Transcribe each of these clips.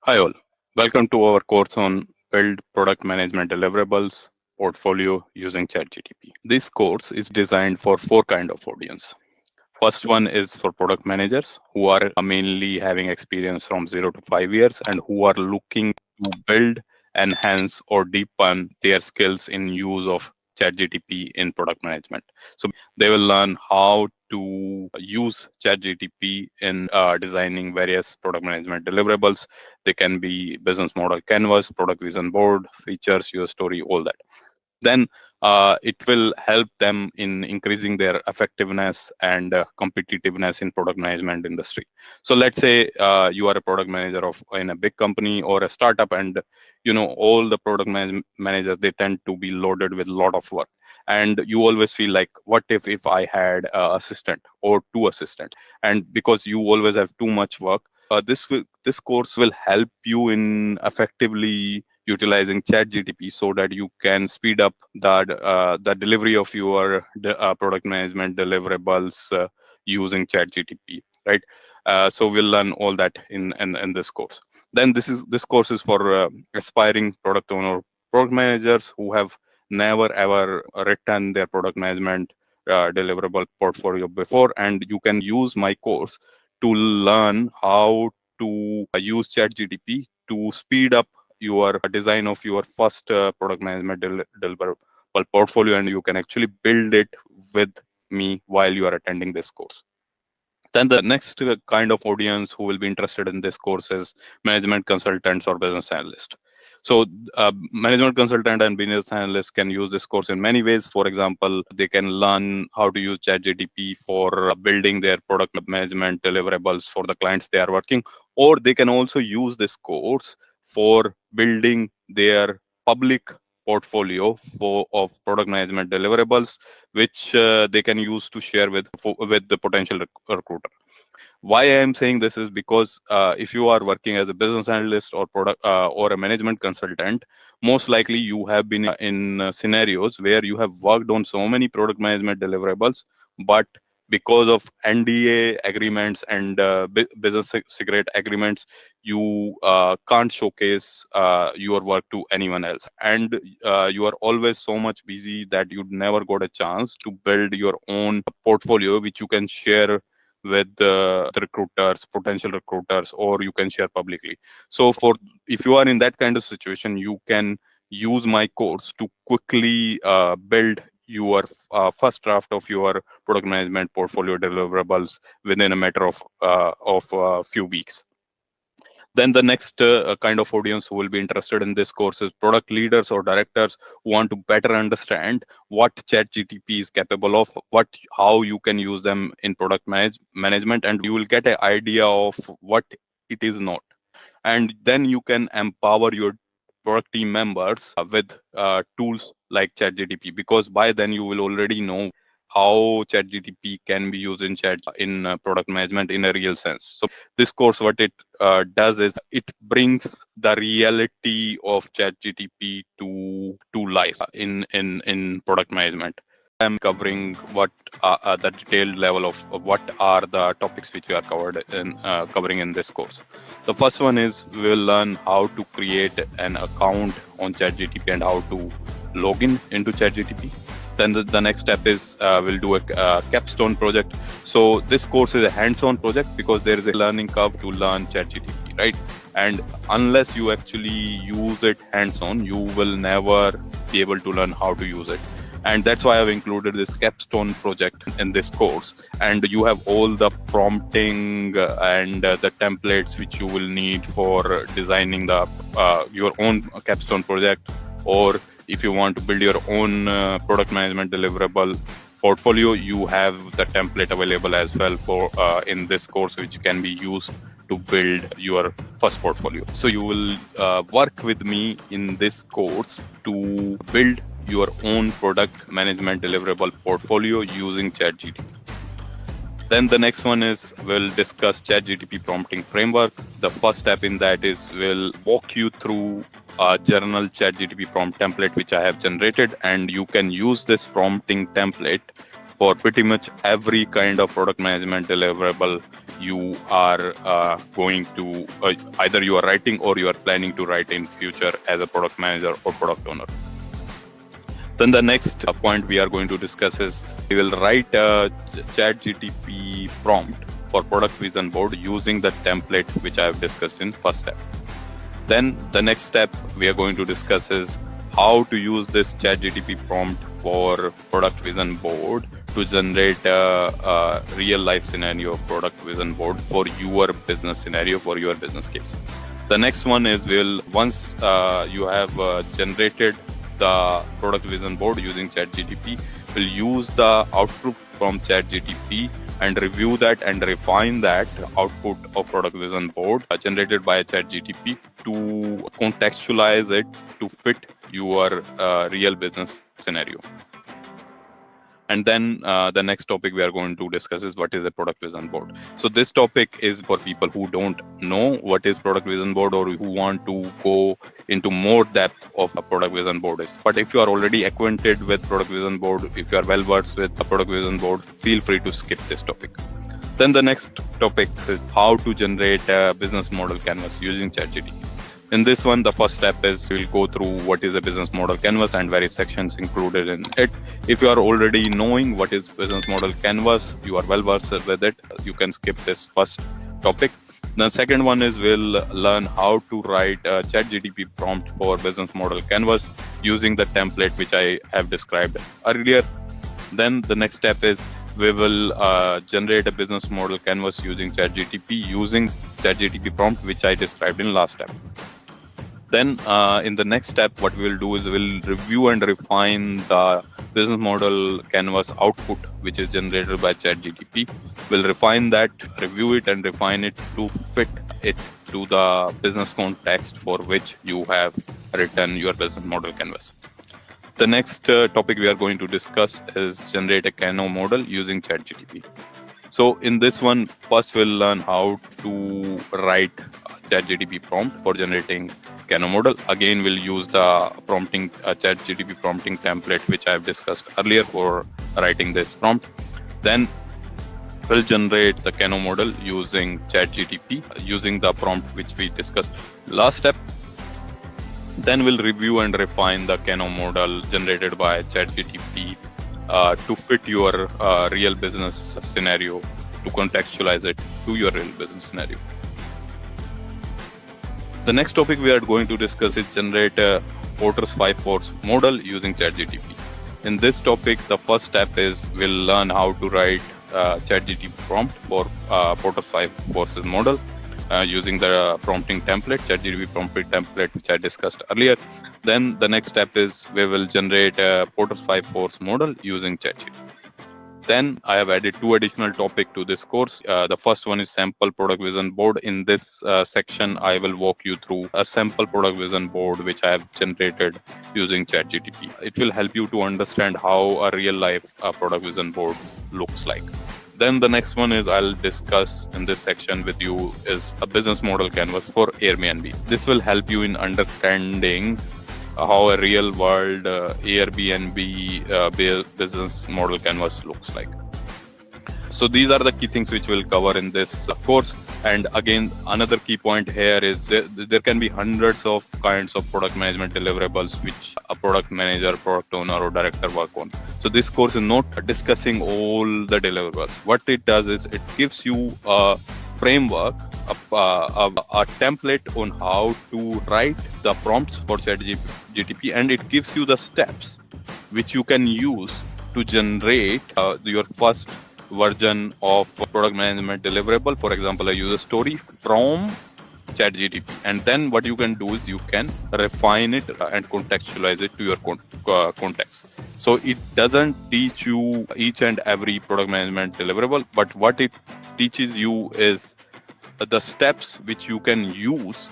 Hi all, welcome to our course on Build Product Management Deliverables Portfolio using ChatGPT. This course is designed for four kind of audience. First one is for product managers who are mainly having experience from 0 to 5 years and who are looking to build, enhance, or deepen their skills in use of ChatGPT in product management. So they will learn how to use ChatGPT in designing various product management deliverables. They can be business model canvas, product vision board, features, user story, all that. Then it will help them in increasing their effectiveness and competitiveness in product management industry. So let's say you are a product manager of in a big company or a startup, and all the product managers, they tend to be loaded with a lot of work, and you always feel like, what if I had a assistant or two assistants? And because you always have too much work, this course will help you in effectively utilizing ChatGPT so that you can speed up the delivery of your product management deliverables using ChatGPT, right? So we'll learn all that in this course. Then this course is for aspiring product owner, product managers who have never ever written their product management deliverable portfolio before, and you can use my course to learn how to use ChatGPT to speed up your design of your first product management deliverable portfolio, and you can actually build it with me while you are attending this course. Then the next kind of audience who will be interested in this course is management consultants or business analysts. So management consultant and business analysts can use this course in many ways. For example, they can learn how to use ChatGPT for building their product management deliverables for the clients they are working, or they can also use this course for building their public portfolio of product management deliverables, which they can use to share with the potential recruiter. Why I am saying this is because if you are working as a business analyst or product or a management consultant, most likely you have been in scenarios where you have worked on so many product management deliverables, but because of NDA agreements and business secret agreements, you can't showcase your work to anyone else, and you are always so much busy that you never got a chance to build your own portfolio, which you can share with the recruiters, potential recruiters, or you can share publicly. So for if you are in that kind of situation, you can use my course to quickly build your first draft of your product management portfolio deliverables within a matter of few weeks. Then the next kind of audience who will be interested in this course is product leaders or directors who want to better understand what ChatGPT is capable of, how you can use them in product management, and you will get an idea of what it is not. And then you can empower your product team members with tools like ChatGPT, because by then you will already know how ChatGPT can be used in product management in a real sense. So this course, what it does is it brings the reality of ChatGPT to life in product management. I'm covering what the detailed level of what are the topics which we are covering in this course. The first one is we will learn how to create an account on ChatGPT and how to log in into ChatGPT. Then the next step is we'll do a capstone project. So this course is a hands-on project because there is a learning curve to learn ChatGPT, right? And unless you actually use it hands-on, you will never be able to learn how to use it. And that's why I've included this capstone project in this course. And you have all the prompting and the templates which you will need for designing your own capstone project, or if you want to build your own product management deliverable portfolio, you have the template available as well for in this course, which can be used to build your first portfolio. So you will work with me in this course to build your own product management deliverable portfolio using ChatGPT. Then the next one is we'll discuss ChatGPT prompting framework. The first step in that is we'll walk you through a journal ChatGPT prompt template which I have generated, and you can use this prompting template for pretty much every kind of product management deliverable you are going to either you are writing or you are planning to write in future as a product manager or product owner. Then the next point we are going to discuss is we will write a ChatGPT prompt for product vision board using the template which I have discussed in first step. Then the next step we are going to discuss is how to use this ChatGPT prompt for product vision board to generate a real life scenario product vision board for your business scenario, for your business case. The next one is once you have generated the product vision board using ChatGPT, we'll use the output from ChatGPT and review that and refine that output of product vision board generated by ChatGPT to contextualize it to fit your real business scenario. And then the next topic we are going to discuss is what is a product vision board. So this topic is for people who don't know what is product vision board or who want to go into more depth of a product vision board is. But if you are already acquainted with product vision board, if you are well versed with a product vision board, feel free to skip this topic. Then the next topic is how to generate a business model canvas using ChatGPT. In this one, the first step is we'll go through what is a business model canvas and various sections included in it. If you are already knowing what is business model canvas, you are well versed with it, you can skip this first topic. The second one is we'll learn how to write a ChatGPT prompt for business model canvas using the template which I have described earlier. Then the next step is we will generate a business model canvas using ChatGPT using ChatGPT prompt which I described in last step. Then in the next step, what we will do is we'll review and refine the business model canvas output, which is generated by ChatGPT. We'll refine that, review it and refine it to fit it to the business context for which you have written your business model canvas. The next topic we are going to discuss is generate a Kano model using ChatGPT. So in this one, first we'll learn how to write ChatGPT prompt for generating Kano model. Again, we'll use the prompting ChatGPT prompting template which I have discussed earlier for writing this prompt. Then we'll generate the Kano model using ChatGPT using the prompt which we discussed last step. Then we'll review and refine the Kano model generated by ChatGPT to fit your real business scenario, to contextualize it to your real business scenario. The next topic we are going to discuss is generate a Porter's 5 force model using ChatGPT. In this topic, the first step is we'll learn how to write ChatGPT prompt for Porter's 5 forces model using the prompting template, ChatGPT prompting template, which I discussed earlier. Then the next step is we will generate a Porter's 5 force model using ChatGPT. Then I have added 2 additional topics to this course. The first one is sample product vision board. In this section, I will walk you through a sample product vision board which I have generated using ChatGPT. It will help you to understand how a real life product vision board looks like. Then the next one is I'll discuss in this section with you is a business model canvas for Airbnb. This will help you in understanding how a real world Airbnb business model canvas looks like. So these are the key things which we'll cover in this course. And again, another key point here is there can be hundreds of kinds of product management deliverables which a product manager, product owner or director work on. So this course is not discussing all the deliverables. What it does is it gives you a framework, a template on how to write the prompts for ChatGPT, and it gives you the steps which you can use to generate your first version of product management deliverable. For example, a user story from ChatGPT, and then what you can do is you can refine it and contextualize it to your context. So it doesn't teach you each and every product management deliverable, but what it teaches you is the steps which you can use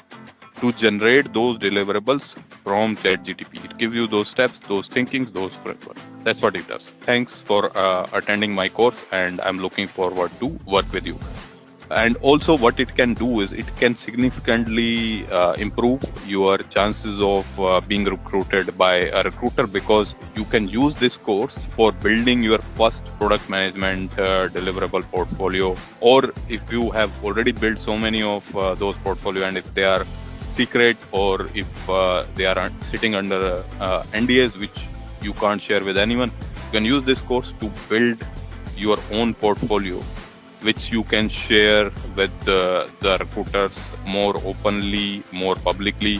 to generate those deliverables from ChatGPT. It gives you those steps, those thinkings, those frameworks. That's what it does. Thanks for attending my course, and I'm looking forward to work with you. And also what it can do is it can significantly improve your chances of being recruited by a recruiter, because you can use this course for building your first product management deliverable portfolio. Or if you have already built so many of those portfolio, and if they are secret, or if they are sitting under NDAs which you can't share with anyone, you can use this course to build your own portfolio, which you can share with the recruiters more openly, more publicly.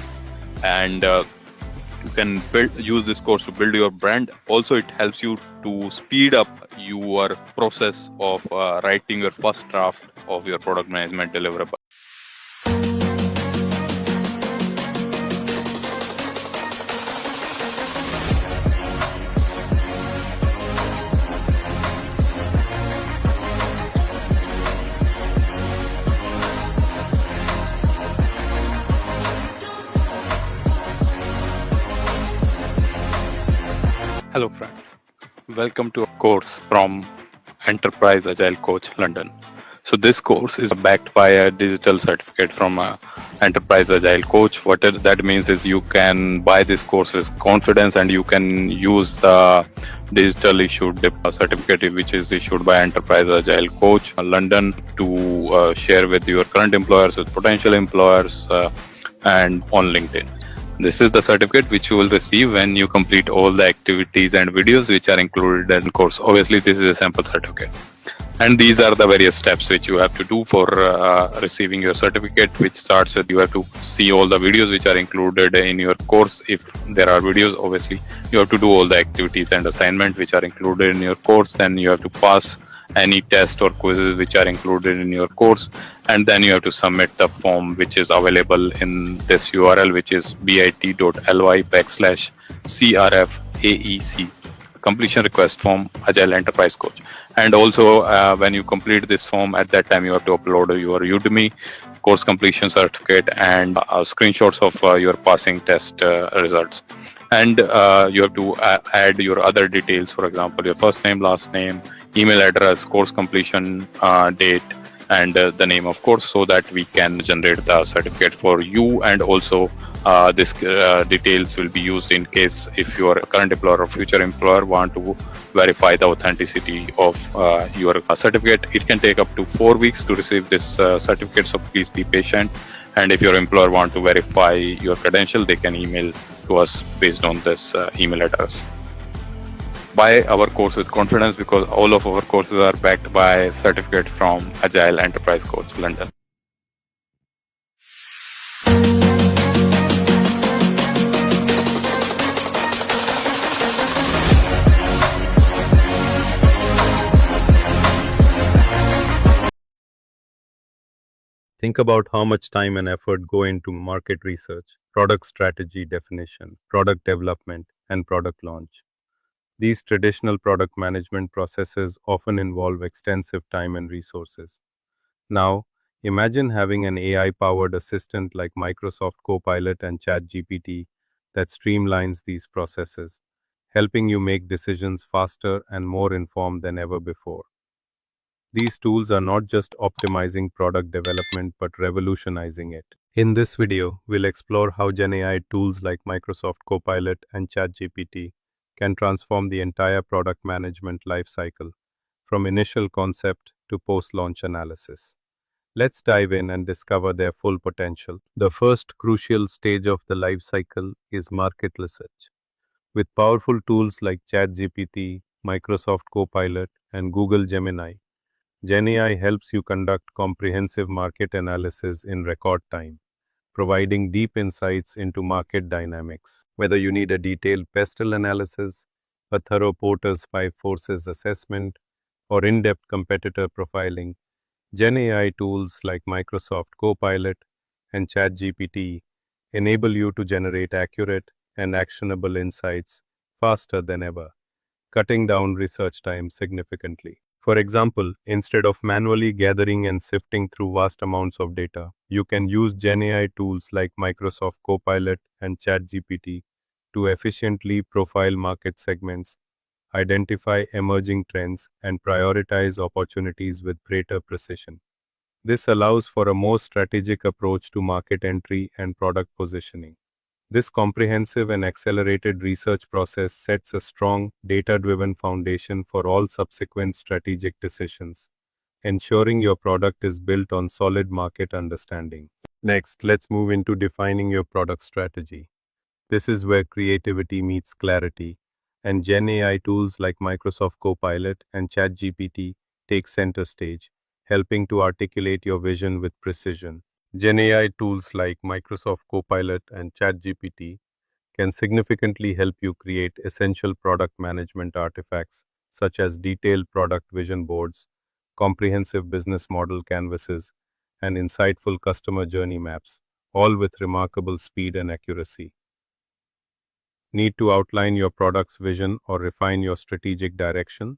And you can use this course to build your brand. Also, it helps you to speed up your process of writing your first draft of your product management deliverable. Hello friends, welcome to a course from Enterprise Agile Coach London. So this course is backed by a digital certificate from Enterprise Agile Coach. What that means is you can buy this course with confidence, and you can use the digital issued certificate which is issued by Enterprise Agile Coach London to share with your current employers, with potential employers, and on LinkedIn. This is the certificate which you will receive when you complete all the activities and videos which are included in the course. Obviously, this is a sample certificate. And these are the various steps which you have to do for receiving your certificate, which starts with you have to see all the videos which are included in your course. If there are videos, obviously, you have to do all the activities and assignment which are included in your course. Then you have to pass any test or quizzes which are included in your course, and then you have to submit the form which is available in this URL, which is bit.ly/crfaec completion request form Agile Enterprise Coach. And also when you complete this form, at that time you have to upload your Udemy course completion certificate and screenshots of your passing test results. And you have to add your other details, for example, your first name, last name, email address, course completion date, and the name of course, so that we can generate the certificate for you. And also this details will be used in case if your current employer or future employer want to verify the authenticity of your certificate. It can take up to 4 weeks to receive this certificate, so please be patient. And if your employer want to verify your credential, they can email to us based on this email address. Buy our course with confidence, because all of our courses are backed by certificate from Agile Enterprise Coach London. Think about how much time and effort go into market research, product strategy definition, product development, and product launch. These traditional product management processes often involve extensive time and resources. Now, imagine having an AI-powered assistant like Microsoft Copilot and ChatGPT that streamlines these processes, helping you make decisions faster and more informed than ever before. These tools are not just optimizing product development but revolutionizing it. In this video, we'll explore how GenAI tools like Microsoft Copilot and ChatGPT can transform the entire product management lifecycle, from initial concept to post-launch analysis. Let's dive in and discover their full potential. The first crucial stage of the lifecycle is market research. With powerful tools like ChatGPT, Microsoft Copilot, and Google Gemini, GenAI helps you conduct comprehensive market analysis in record time, providing deep insights into market dynamics. Whether you need a detailed pestle analysis, a thorough Porter's Five Forces assessment, or in-depth competitor profiling, GenAI tools like Microsoft Copilot and ChatGPT enable you to generate accurate and actionable insights faster than ever, cutting down research time significantly. For example, instead of manually gathering and sifting through vast amounts of data, you can use GenAI tools like Microsoft Copilot and ChatGPT to efficiently profile market segments, identify emerging trends, and prioritize opportunities with greater precision. This allows for a more strategic approach to market entry and product positioning. This comprehensive and accelerated research process sets a strong, data-driven foundation for all subsequent strategic decisions, ensuring your product is built on solid market understanding. Next, let's move into defining your product strategy. This is where creativity meets clarity, and Gen AI tools like Microsoft Copilot and ChatGPT take center stage, helping to articulate your vision with precision. Gen AI tools like Microsoft Copilot and ChatGPT can significantly help you create essential product management artifacts such as detailed product vision boards, comprehensive business model canvases, and insightful customer journey maps, all with remarkable speed and accuracy. Need to outline your product's vision or refine your strategic direction?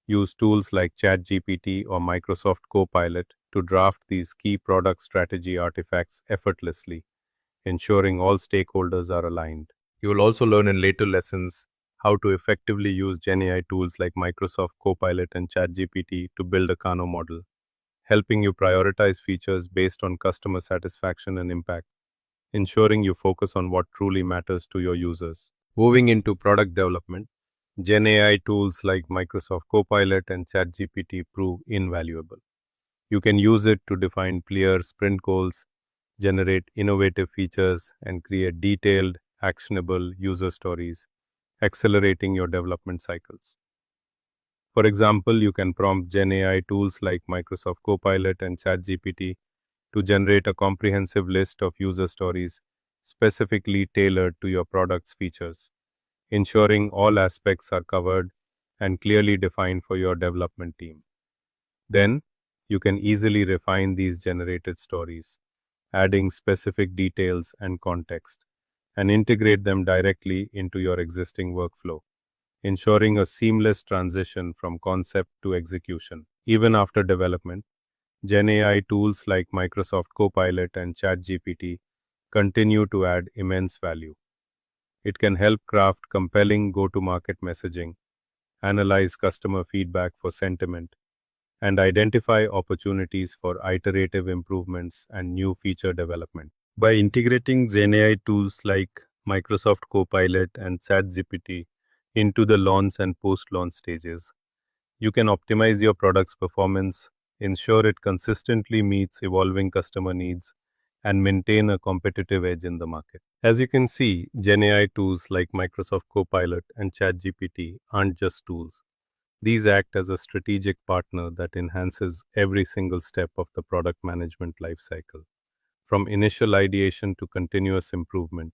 Use tools like ChatGPT or Microsoft Copilot to draft these key product strategy artifacts effortlessly, ensuring all stakeholders are aligned. You will also learn in later lessons how to effectively use Gen AI tools like Microsoft Copilot and ChatGPT to build a Kano model, helping you prioritize features based on customer satisfaction and impact, ensuring you focus on what truly matters to your users. Moving into product development, Gen AI tools like Microsoft Copilot and ChatGPT prove invaluable. You can use it to define clear sprint goals, generate innovative features, and create detailed, actionable user stories, accelerating your development cycles. For example, you can prompt Gen AI tools like Microsoft Copilot and ChatGPT to generate a comprehensive list of user stories specifically tailored to your product's features, ensuring all aspects are covered and clearly defined for your development team. Then, you can easily refine these generated stories, adding specific details and context, and integrate them directly into your existing workflow, ensuring a seamless transition from concept to execution. Even after development, Gen AI tools like Microsoft Copilot and ChatGPT continue to add immense value. It can help craft compelling go-to-market messaging, analyze customer feedback for sentiment, and identify opportunities for iterative improvements and new feature development. By integrating Gen AI tools like Microsoft Copilot and ChatGPT into the launch and post-launch stages, you can optimize your product's performance, ensure it consistently meets evolving customer needs, and maintain a competitive edge in the market. As you can see, Gen AI tools like Microsoft Copilot and ChatGPT aren't just tools. These act as a strategic partner that enhances every single step of the product management lifecycle, from initial ideation to continuous improvement,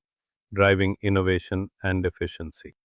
driving innovation and efficiency.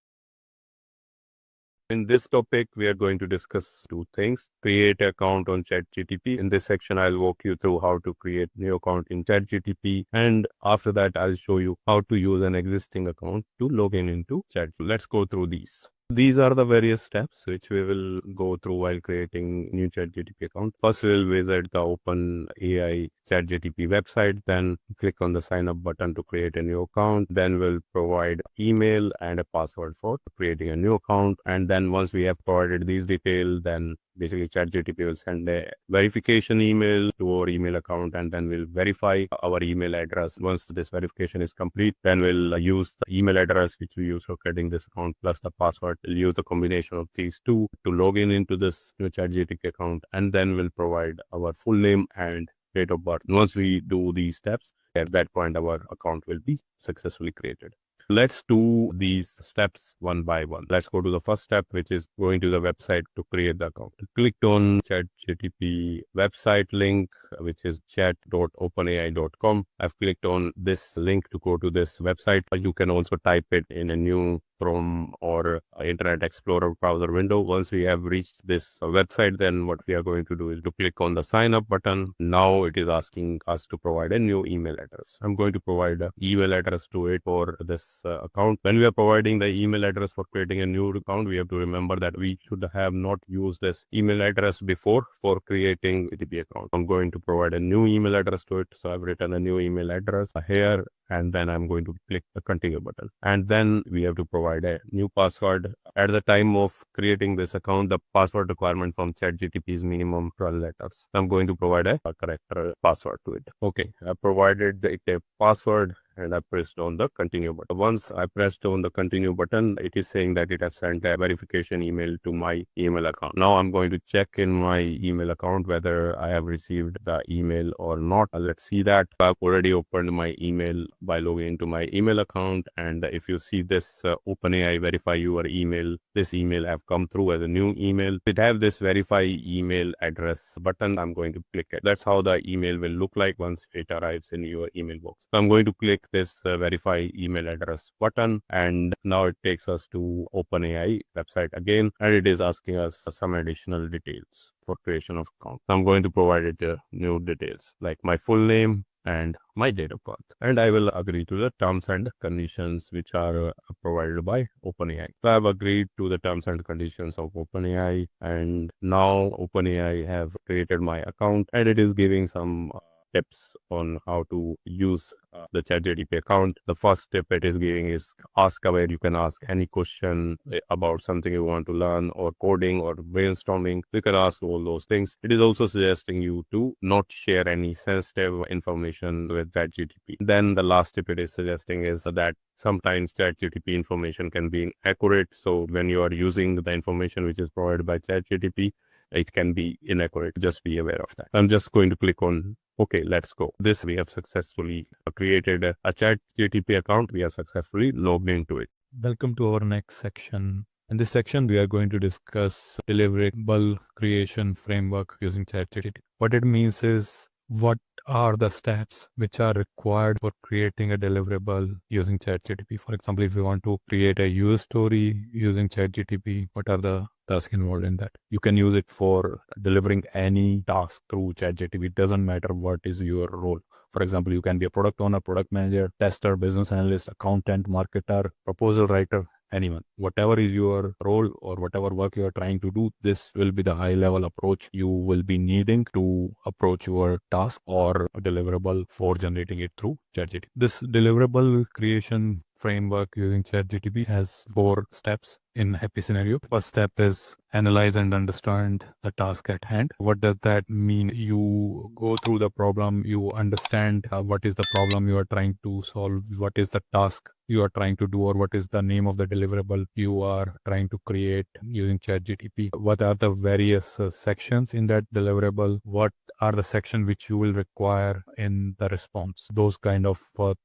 In this topic, we are going to discuss two things. Create an account on ChatGPT. In this section, I'll walk you through how to create new account in ChatGPT. And after that, I'll show you how to use an existing account to log in into Chat. So let's go through these. These are the various steps which we will go through while creating new ChatGPT account. First, we'll visit the OpenAI ChatGPT website. Then click on the sign up button to create a new account. Then we'll provide email and a password for creating a new account. And then once we have provided these details, then basically ChatGPT will send a verification email to our email account, and then we'll verify our email address. Once this verification is complete, then we'll use the email address which we use for creating this account plus the password. We'll use the combination of these two to log in into this new ChatGPT account, and then we'll provide our full name and date of birth. Once we do these steps, at that point our account will be successfully created. Let's do these steps one by one. Let's go to the first step, which is going to the website to create the account. Click on ChatGPT website link, which is chat.openai.com. I've clicked on this link to go to this website. You can also type it in a new Chrome or Internet Explorer browser window. Once we have reached this website, then what we are going to do is to click on the sign up button. Now it is asking us to provide a new email address. I'm going to provide an email address to it for this account. When we are providing the email address for creating a new account, we have to remember that we should have not used this email address before for creating a DB account. I'm going to provide a new email address to it. So I've written a new email address here, and then I'm going to click the continue button. And then we have to provide a new password. At the time of creating this account, the password requirement from ChatGPT is minimum 12 letters. I'm going to provide a correct password to it. Okay, I provided it a password and I pressed on the continue button. Once I pressed on the continue button, it is saying that it has sent a verification email to my email account. Now I'm going to check in my email account whether I have received the email or not. Let's see that. I've already opened my email by logging into my email account, and if you see this OpenAI verify your email, this email have come through as a new email. It have this verify email address button. I'm going to click it. That's how the email will look like once it arrives in your email box. So I'm going to click this verify email address button, and now it takes us to OpenAI website again, and it is asking us some additional details for creation of account. So I'm going to provide it new details like my full name and my date of birth, and I will agree to the terms and conditions which are provided by OpenAI. So I have agreed to the terms and conditions of OpenAI, and now OpenAI have created my account, and it is giving some tips on how to use the ChatGPT account. The first tip it is giving is ask aware. You can ask any question about something you want to learn, or coding or brainstorming. You can ask all those things. It is also suggesting you to not share any sensitive information with ChatGPT. Then the last tip it is suggesting is that sometimes ChatGPT information can be inaccurate. So when you are using the information which is provided by ChatGPT, it can be inaccurate. Just be aware of that. I'm just going to click on okay, let's go. This we have successfully created a ChatGPT account. We have successfully logged into it. Welcome to our next section. In this section, we are going to discuss deliverable creation framework using ChatGPT. What it means is what are the steps which are required for creating a deliverable using ChatGPT. For example, if you want to create a user story using ChatGPT, what are the tasks involved in that? You can use it for delivering any task through ChatGPT. It doesn't matter what is your role. For example, you can be a product owner, product manager, tester, business analyst, accountant, marketer, proposal writer, anyone. Whatever is your role or whatever work you are trying to do, this will be the high level approach you will be needing to approach your task or deliverable for generating it through ChatGPT. This deliverable creation framework using ChatGPT has 4 steps in happy scenario. First step is analyze and understand the task at hand. What does that mean? You go through the problem, you understand what is the problem you are trying to solve, what is the task you are trying to do, or what is the name of the deliverable you are trying to create using ChatGPT. What are the various sections in that deliverable? What are the sections which you will require in the response? Those kind of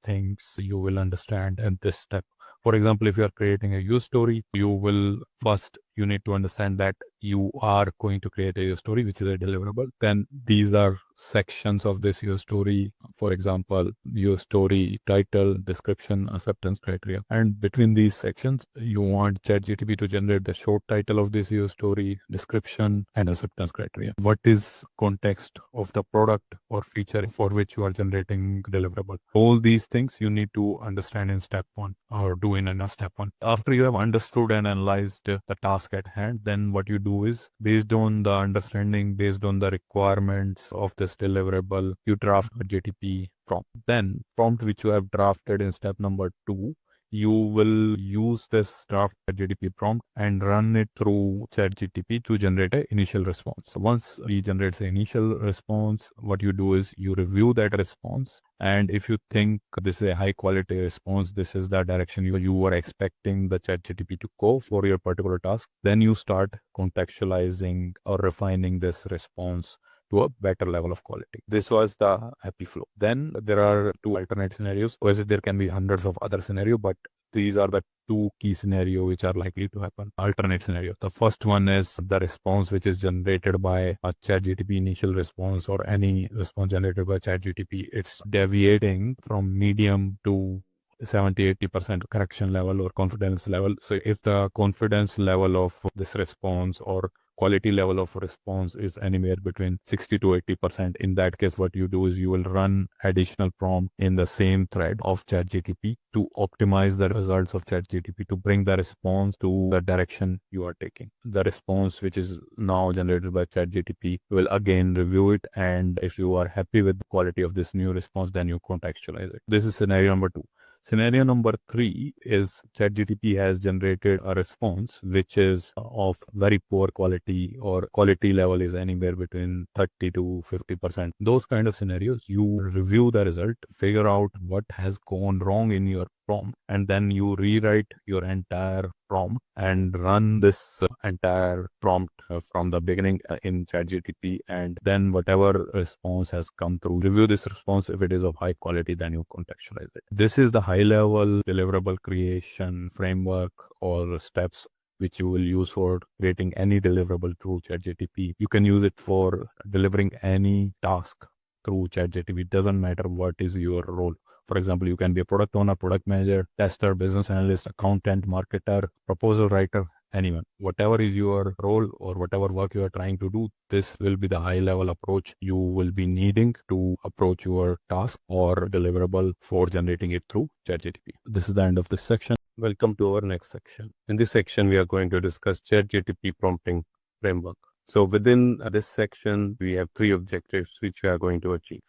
things you will understand in this step. For example, if you are creating a use story, you need to understand that you are going to create a use story, which is a deliverable. Then these are sections of this use story. For example, use story title, description, acceptance criteria. And between these sections, you want ChatGPT to generate the short title of this use story, description, and acceptance criteria. What is context of the product or feature for which you are generating deliverable? All these things you need to understand in step 1 or do in a step 1. After you have understood and analyzed the task at hand, then what you do is, based on the understanding, based on the requirements of this deliverable, you draft a GTP prompt. Then prompt which you have drafted in step number 2, you will use this draft GTP prompt and run it through ChatGPT to generate an initial response. So once it generates an initial response, what you do is you review that response. And if you think this is a high quality response, this is the direction you were expecting the ChatGPT to go for your particular task, then you start contextualizing or refining this response to a better level of quality. This was the happy flow. Then there are 2 alternate scenarios. Obviously, there can be hundreds of other scenarios, but these are the 2 key scenarios which are likely to happen. Alternate scenario. The first one is the response which is generated by a ChatGPT initial response or any response generated by ChatGPT. It's deviating from medium to 70-80% correction level or confidence level. So if the confidence level of this response or quality level of response is anywhere between 60 to 80%. In that case, what you do is you will run additional prompt in the same thread of ChatGPT to optimize the results of ChatGPT to bring the response to the direction you are taking. The response which is now generated by ChatGPT will again review it, and if you are happy with the quality of this new response, then you contextualize it. This is scenario number 2. Scenario number 3 is ChatGPT has generated a response which is of very poor quality, or quality level is anywhere between 30 to 50%. Those kind of scenarios, you review the result, figure out what has gone wrong in your prompt, and then you rewrite your entire prompt and run this entire prompt from the beginning in ChatGPT, and then whatever response has come through, review this response. If it is of high quality, then you contextualize it. This is the high level deliverable creation framework or steps which you will use for creating any deliverable through ChatGPT. You can use it for delivering any task through ChatGPT. It doesn't matter what is your role. For example, you can be a product owner, product manager, tester, business analyst, accountant, marketer, proposal writer, anyone. Whatever is your role or whatever work you are trying to do, this will be the high level approach you will be needing to approach your task or deliverable for generating it through ChatGPT. This is the end of this section. Welcome to our next section. In this section, we are going to discuss ChatGPT prompting framework. So within this section, we have 3 objectives which we are going to achieve.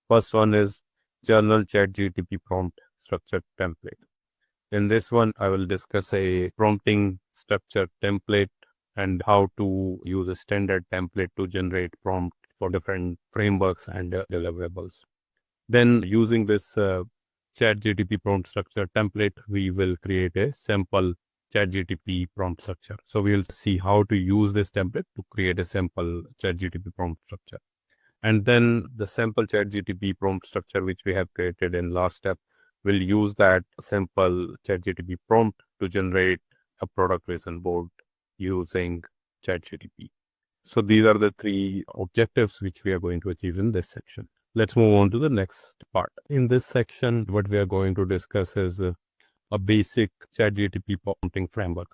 First one is journal ChatGPT prompt structure template. In this one, I will discuss a prompting structure template and how to use a standard template to generate prompt for different frameworks and deliverables. Then using this ChatGPT prompt structure template, we will create a sample ChatGPT prompt structure. So we'll see how to use this template to create a sample ChatGPT prompt structure. And then the sample ChatGPT prompt structure, which we have created in last step, will use that sample ChatGPT prompt to generate a product vision board using ChatGPT. So these are the 3 objectives which we are going to achieve in this section. Let's move on to the next part. In this section, what we are going to discuss is a basic ChatGPT prompting framework.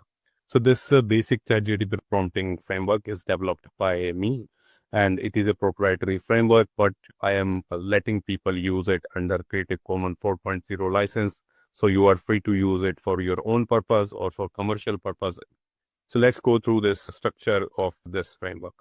So this basic ChatGPT prompting framework is developed by me, and it is a proprietary framework, but I am letting people use it under Creative Commons 4.0 license. So you are free to use it for your own purpose or for commercial purpose. So let's go through this structure of this framework.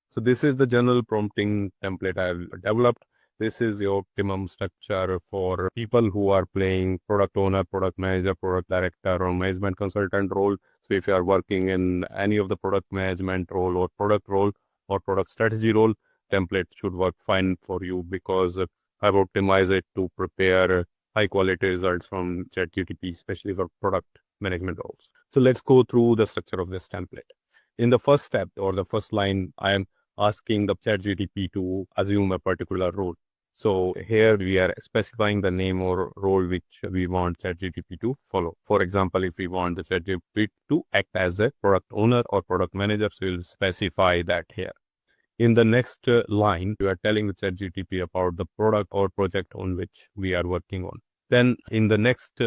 So this is the general prompting template I have developed. This is the optimum structure for people who are playing product owner, product manager, product director, or management consultant role. So if you are working in any of the product management role or product strategy role, template should work fine for you, because I've optimized it to prepare high quality results from ChatGPT, especially for product management roles. So let's go through the structure of this template. In the first step or the first line, I am asking the ChatGPT to assume a particular role. So here we are specifying the name or role which we want ChatGPT to follow. For example, if we want the ChatGPT to act as a product owner or product manager, so we'll specify that here. In the next line, we are telling the ChatGPT about the product or project on which we are working on. Then in the next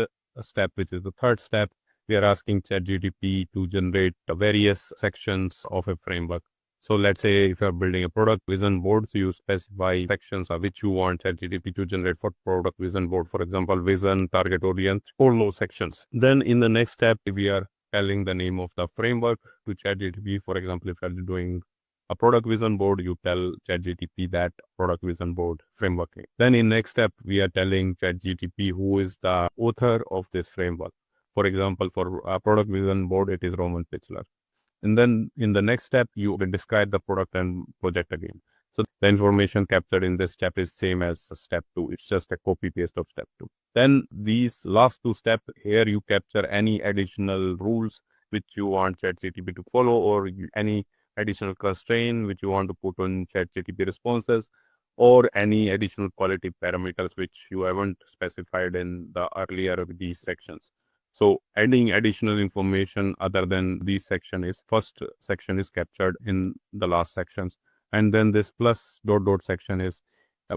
step, which is the third step, we are asking ChatGPT to generate the various sections of a framework. So let's say if you're building a product vision board, so you specify sections of which you want ChatGPT to generate for product vision board. For example, vision, target audience, all those sections. Then in the next step, we are telling the name of the framework to ChatGPT. For example, if you're doing a product vision board, you tell ChatGPT that product vision board framework. Then in next step, we are telling ChatGPT who is the author of this framework. For example, for a product vision board, it is Roman Pichler. And then in the next step, you will describe the product and project again. So the information captured in this step is same as step 2. It's just a copy paste of step 2. Then these last 2 steps, here you capture any additional rules which you want ChatGPT to follow, or any additional constraint which you want to put on ChatGPT responses, or any additional quality parameters which you haven't specified in the earlier of these sections. So adding additional information other than these section is first section is captured in the last sections, and then this plus ... section is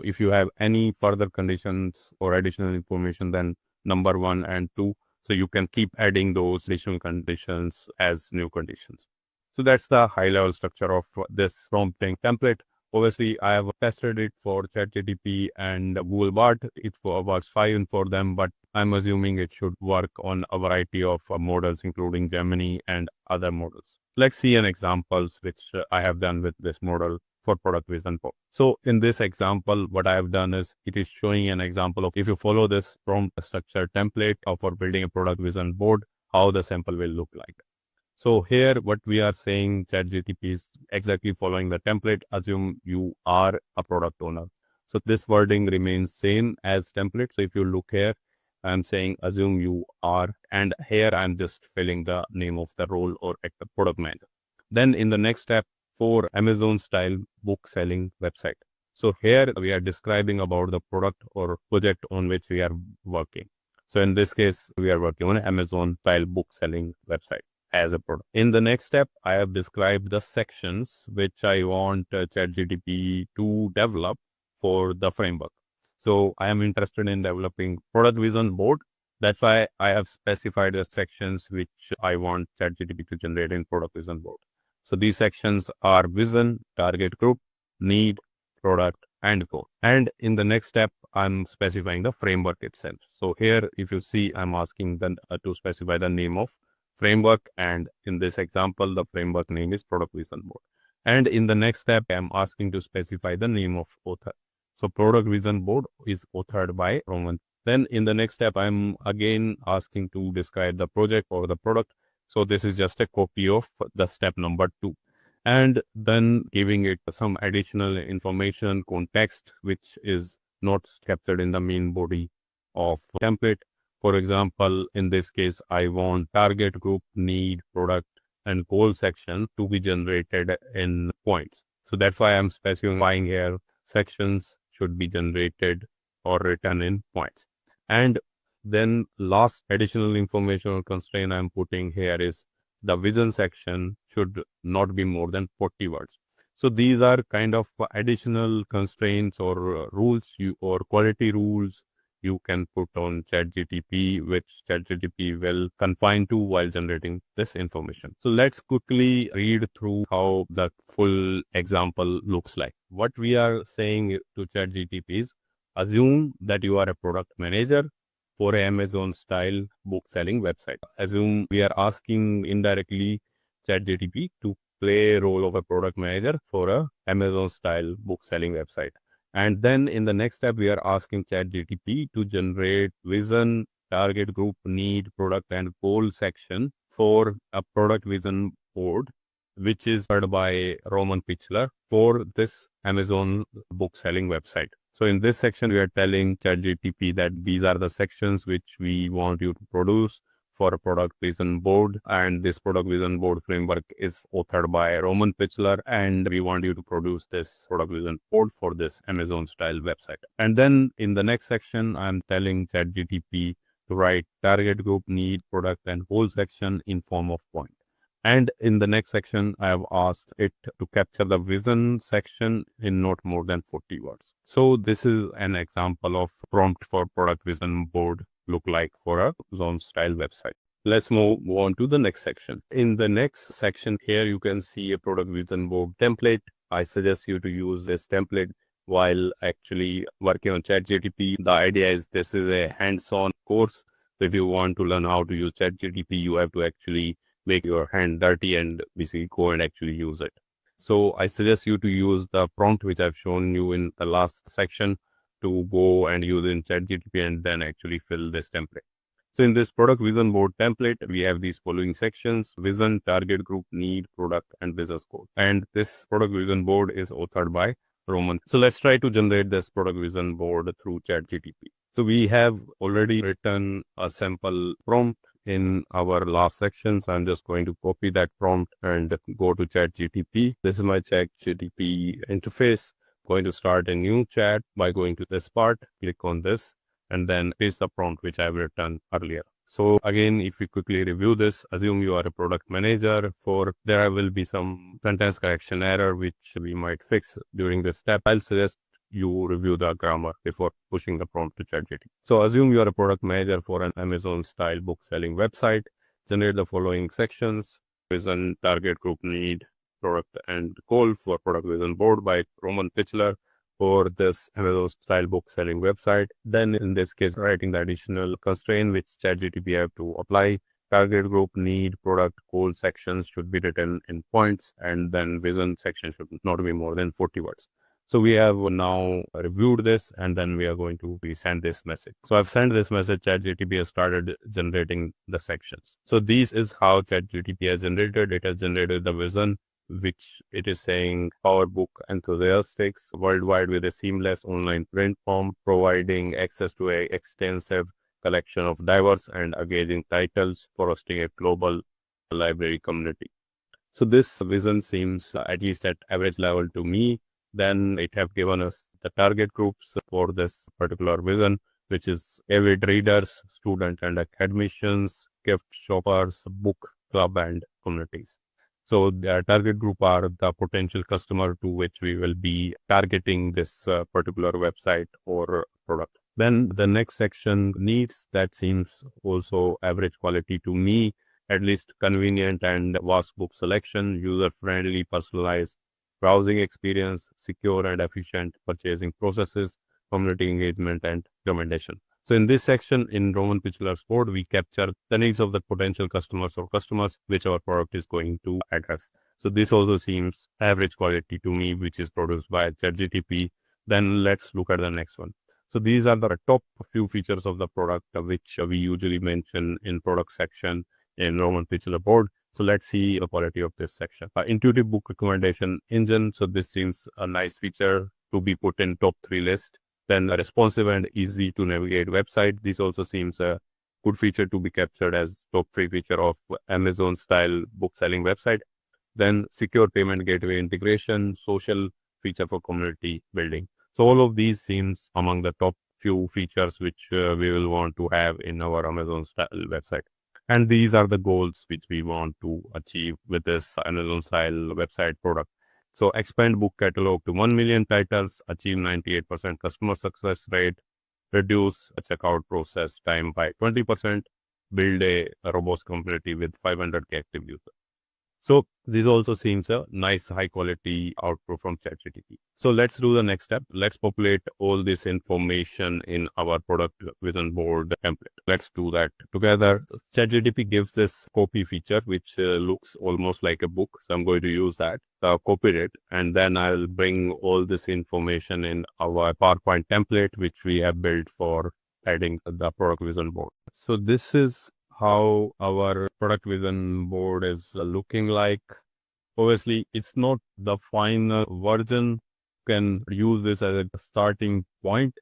if you have any further conditions or additional information, then number 1 and 2. So you can keep adding those additional conditions as new conditions. So that's the high level structure of this prompting template. Obviously, I have tested it for ChatGPT and Google Bard. It works fine for them, but I'm assuming it should work on a variety of models, including Gemini and other models. Let's see an examples which I have done with this model for product vision board. So in this example, what I have done is it is showing an example of if you follow this prompt structure template for building a product vision board, how the sample will look like. So here what we are saying, ChatGPT is exactly following the template. Assume you are a product owner. So this wording remains same as template. So if you look here, I'm saying assume you are, and here I'm just filling the name of the role or the product manager. Then in the next step, for Amazon style book selling website. So here we are describing about the product or project on which we are working. So in this case, we are working on Amazon style book selling website as a product. In the next step, I have described the sections which I want ChatGPT to develop for the framework. So I am interested in developing product vision board. That's why I have specified the sections which I want ChatGPT to generate in product vision board. So these sections are vision, target group, need, product, and goal. And in the next step, I'm specifying the framework itself. So here, if you see, I'm asking them to specify the name of framework, and in this example the framework name is product vision board. And in the next step I'm asking to specify the name of author. So product vision board is authored by Roman. Then in the next step I'm again asking to describe the project or the product. So this is just a copy of the step number 2, and then giving it some additional information, context, which is not captured in the main body of template. For example, in this case, I want target group, need, product, and goal section to be generated in points. So that's why I'm specifying here sections should be generated or written in points. And then last additional information or constraint I'm putting here is the vision section should not be more than 40 words. So these are kind of additional constraints or rules or quality rules you can put on ChatGPT, which ChatGPT will confine to while generating this information. So let's quickly read through how the full example looks like. What we are saying to ChatGPT is, assume that you are a product manager for an Amazon style book selling website. Assume we are asking indirectly ChatGPT to play a role of a product manager for a Amazon style book selling website. And then in the next step, we are asking ChatGPT to generate vision, target group, need, product, and goal section for a product vision board, which is heard by Roman Pichler for this Amazon book selling website. So in this section, we are telling ChatGPT that these are the sections which we want you to produce for a product vision board, and this product vision board framework is authored by Roman Pichler, and we want you to produce this product vision board for this Amazon style website. And then in the next section, I'm telling ChatGPT to write target group, need, product, and goal section in form of point. And in the next section, I have asked it to capture the vision section in not more than 40 words. So this is an example of prompt for product vision board look like for a zone style website. Let's move on to the next section. In the next section here, you can see a product vision board template. I suggest you to use this template while actually working on ChatGPT. The idea is this is a hands-on course. So if you want to learn how to use ChatGPT, you have to actually make your hand dirty and basically go and actually use it. So I suggest you to use the prompt which I've shown you in the last section to go and use in ChatGPT and then actually fill this template. So in this product vision board template, we have these following sections: vision, target group, need, product, and business goal. And this product vision board is authored by Roman. So let's try to generate this product vision board through ChatGPT. So we have already written a sample prompt in our last section. So I'm just going to copy that prompt and go to ChatGPT. This is my ChatGPT interface. Going to start a new chat by going to this part, click on this, and then paste the prompt which I've written earlier. So again, if we quickly review this, assume you are a product manager. There will be some sentence correction error which we might fix during this step. I'll suggest you review the grammar before pushing the prompt to ChatGPT. So assume you are a product manager for an Amazon style book selling website. Generate the following sections: Vision, Target Group Need, Product and Goal for Product Vision Board by Roman Pichler for this Amazon style book selling website. Then in this case, writing the additional constraint which ChatGPT have to apply. Target group need product goal sections should be written in points, and then vision section should not be more than 40 words. So we have now reviewed this, and then we are going to send this message. So I've sent this message. ChatGPT has started generating the sections. So this is how ChatGPT has generated. It has generated the vision, which it is saying power book enthusiasts worldwide with a seamless online print form, providing access to a extensive collection of diverse and engaging titles, fostering a global library community. So this vision seems at least at average level to me. Then it have given us the target groups for this particular vision, which is avid readers, student and academicians, gift shoppers, book club and communities. So the target group are the potential customer to which we will be targeting this particular website or product. Then the next section needs, that seems also average quality to me, at least convenient and vast book selection, user-friendly, personalized browsing experience, secure and efficient purchasing processes, community engagement and recommendation. So in this section in Roman Pichler's board, we capture the needs of the potential customers or customers which our product is going to address. So this also seems average quality to me, which is produced by ChatGPT. Then let's look at the next one. So these are the top few features of the product which we usually mention in product section in Roman Pichler board. So let's see the quality of this section. Intuitive book recommendation engine. So this seems a nice feature to be put in top 3 list. Then a responsive and easy to navigate website. This also seems a good feature to be captured as top 3 feature of Amazon style book selling website. Then secure payment gateway integration, social feature for community building. So all of these seems among the top few features which we will want to have in our Amazon style website. And these are the goals which we want to achieve with this Amazon style website product. So expand book catalog to 1 million titles, achieve 98% customer success rate, reduce checkout process time by 20%, build a robust community with 500K active users. So this also seems a nice high quality output from ChatGPT. So let's do the next step. Let's populate all this information in our product vision board template. Let's do that together. ChatGPT gives this copy feature, which looks almost like a book. So I'm going to use that, copy it, and then I'll bring all this information in our PowerPoint template, which we have built for adding the product vision board. So this is how our product vision board is looking like. Obviously, it's not the final version. You can use this as a starting point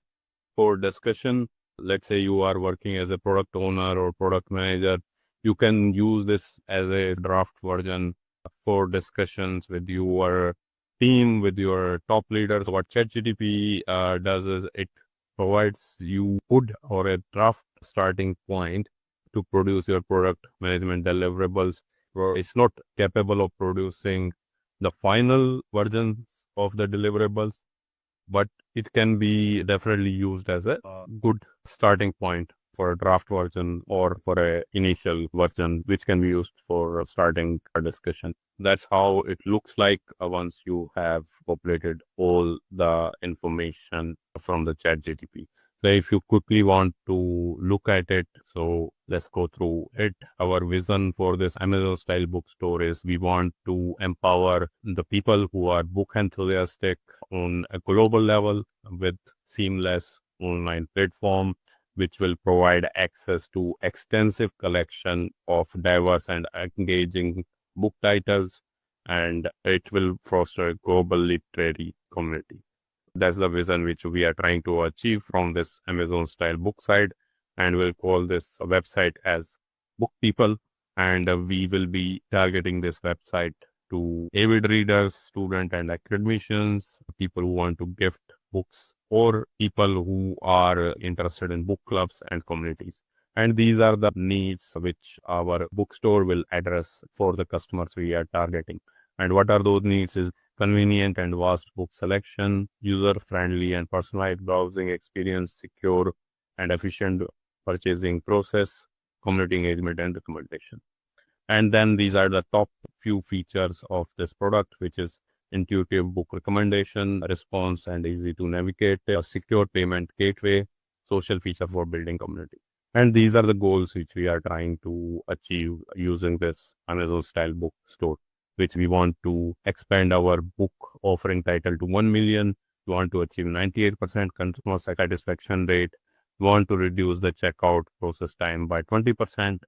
for discussion. Let's say you are working as a product owner or product manager. You can use this as a draft version for discussions with your team, with your top leaders. What ChatGPT does is it provides you good or a draft starting point to produce your product management deliverables. It's not capable of producing the final versions of the deliverables, but it can be definitely used as a good starting point for a draft version or for a initial version, which can be used for starting a discussion. That's how it looks like once you have populated all the information from the ChatGPT. So if you quickly want to look at it, so let's go through it. Our vision for this Amazon style bookstore is we want to empower the people who are book enthusiastic on a global level with seamless online platform, which will provide access to extensive collection of diverse and engaging book titles, and it will foster a global literary community. That's the vision which we are trying to achieve from this Amazon style book site, and we'll call this website as Book People, and we will be targeting this website to avid readers, students and academicians, people who want to gift books, or people who are interested in book clubs and communities. And these are the needs which our bookstore will address for the customers we are targeting. And what are those needs is convenient and vast book selection, user-friendly and personalized browsing experience, secure and efficient purchasing process, community engagement and recommendation. And then these are the top few features of this product, which is intuitive book recommendation, response and easy to navigate, a secure payment gateway, social feature for building community. And these are the goals which we are trying to achieve using this Amazon style book store, which we want to expand our book offering title to 1 million. We want to achieve 98% customer satisfaction rate. We want to reduce the checkout process time by 20%.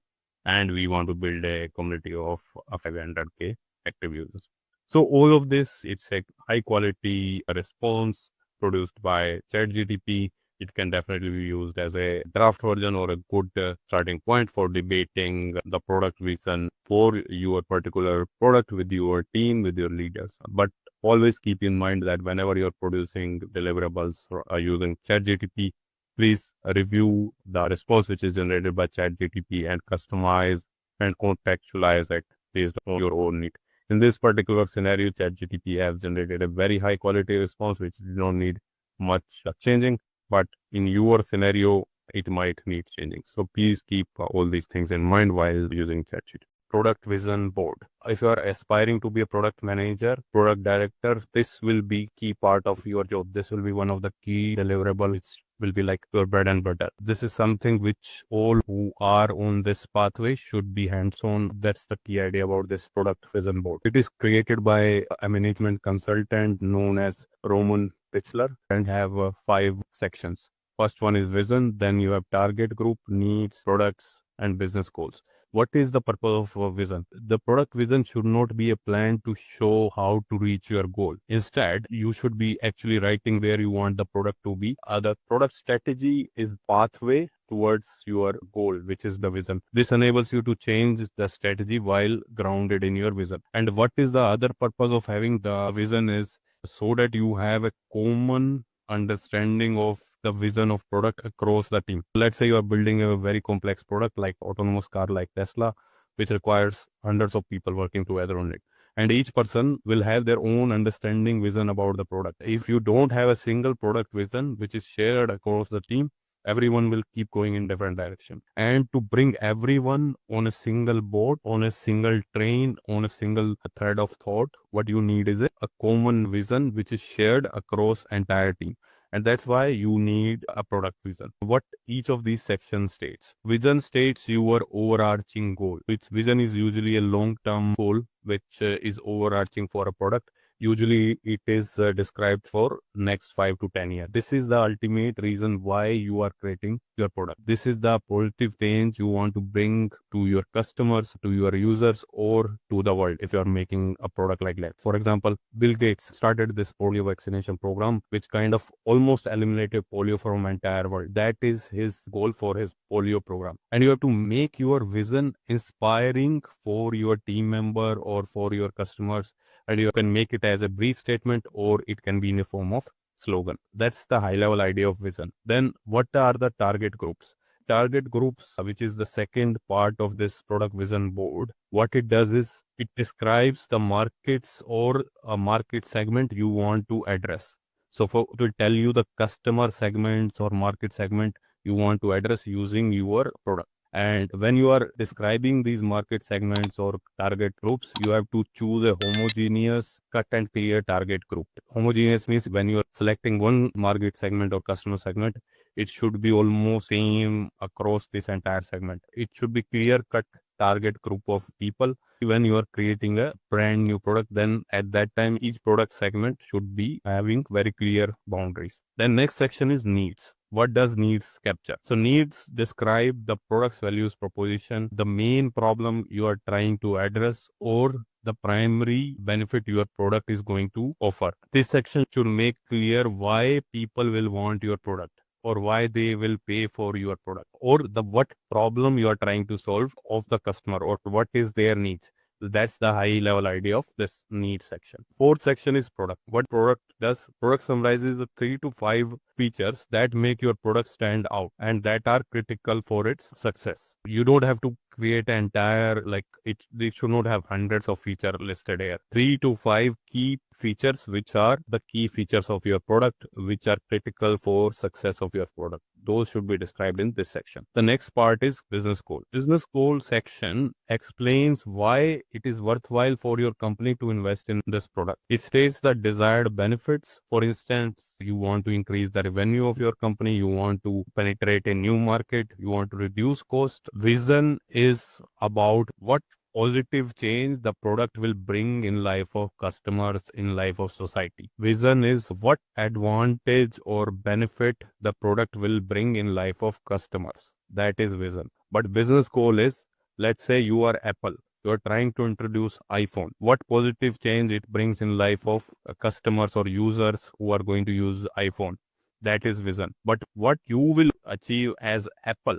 And we want to build a community of 500K active users. So all of this, it's a high quality response produced by ChatGPT. It can definitely be used as a draft version or a good starting point for debating the product vision for your particular product with your team, with your leaders. But always keep in mind that whenever you're producing deliverables using ChatGPT, please review the response which is generated by ChatGPT and customize and contextualize it based on your own need. In this particular scenario, ChatGPT has generated a very high quality response which you don't need much changing, but in your scenario, it might need changing. So please keep all these things in mind while using ChatGPT. Product vision board. If you are aspiring to be a product manager, product director, this will be key part of your job. This will be one of the key deliverables which will be like your bread and butter. This is something which all who are on this pathway should be hands-on. That's the key idea about this product vision board. It is created by a management consultant known as Roman Pichler and have 5 sections. First one is vision, then you have target group, needs, products, and business goals. What is the purpose of a vision? The product vision should not be a plan to show how to reach your goal. Instead, you should be actually writing where you want the product to be. The product strategy is pathway towards your goal, which is the vision. This enables you to change the strategy while grounded in your vision. And what is the other purpose of having the vision is so that you have a common understanding of the vision of product across the team. Let's say you are building a very complex product like autonomous car like Tesla, which requires hundreds of people working together on it. And each person will have their own understanding vision about the product. If you don't have a single product vision which is shared across the team, everyone will keep going in different direction. And to bring everyone on a single boat, on a single train, on a single thread of thought, what you need is a common vision which is shared across entire team. And that's why you need a product vision. What each of these sections states. Vision states your overarching goal, which vision is usually a long-term goal which is overarching for a product. Usually it is described for next 5 to 10 years. This is the ultimate reason why you are creating your product. This is the positive change you want to bring to your customers, to your users, or to the world if you are making a product like that. For example, Bill Gates started this polio vaccination program, which kind of almost eliminated polio from entire world. That is his goal for his polio program. And you have to make your vision inspiring for your team member or for your customers, and you can make it as a brief statement or it can be in a form of slogan. That's the high level idea of vision. Then what are the target groups? Target groups, which is the second part of this product vision board, what it does is it describes the markets or a market segment you want to address. So it will tell you the customer segments or market segment you want to address using your product. And when you are describing these market segments or target groups, you have to choose a homogeneous, cut and clear target group. Homogeneous means when you are selecting one market segment or customer segment, it should be almost same across this entire segment. It should be clear cut target group of people. When you are creating a brand new product, then at that time, each product segment should be having very clear boundaries. Then next section is needs. What does needs capture? So needs describe the product's values proposition, the main problem you are trying to address, or the primary benefit your product is going to offer. This section should make clear why people will want your product, or why they will pay for your product, or the what problem you are trying to solve of the customer, or what is their needs. That's the high level idea of this needs section. Fourth section is product. What product does? Product summarizes the 3 to 5 features that make your product stand out and that are critical for its success. You don't have to create an entire, like it should not have hundreds of features listed here. 3 to 5 key features which are the key features of your product, which are critical for success of your product. those should be described in this section. The next part is business goal. Business goal section explains why it is worthwhile for your company to invest in this product. It states the desired benefits. For instance, you want to increase the revenue of your company, you want to penetrate a new market, you want to reduce cost. Vision is about what positive change the product will bring in life of customers, in life of society. Vision is what advantage or benefit the product will bring in life of customers. That is vision. But business goal is, let's say you are Apple, you are trying to introduce iPhone. What positive change it brings in life of customers or users who are going to use iPhone? That is vision. But what you will achieve as Apple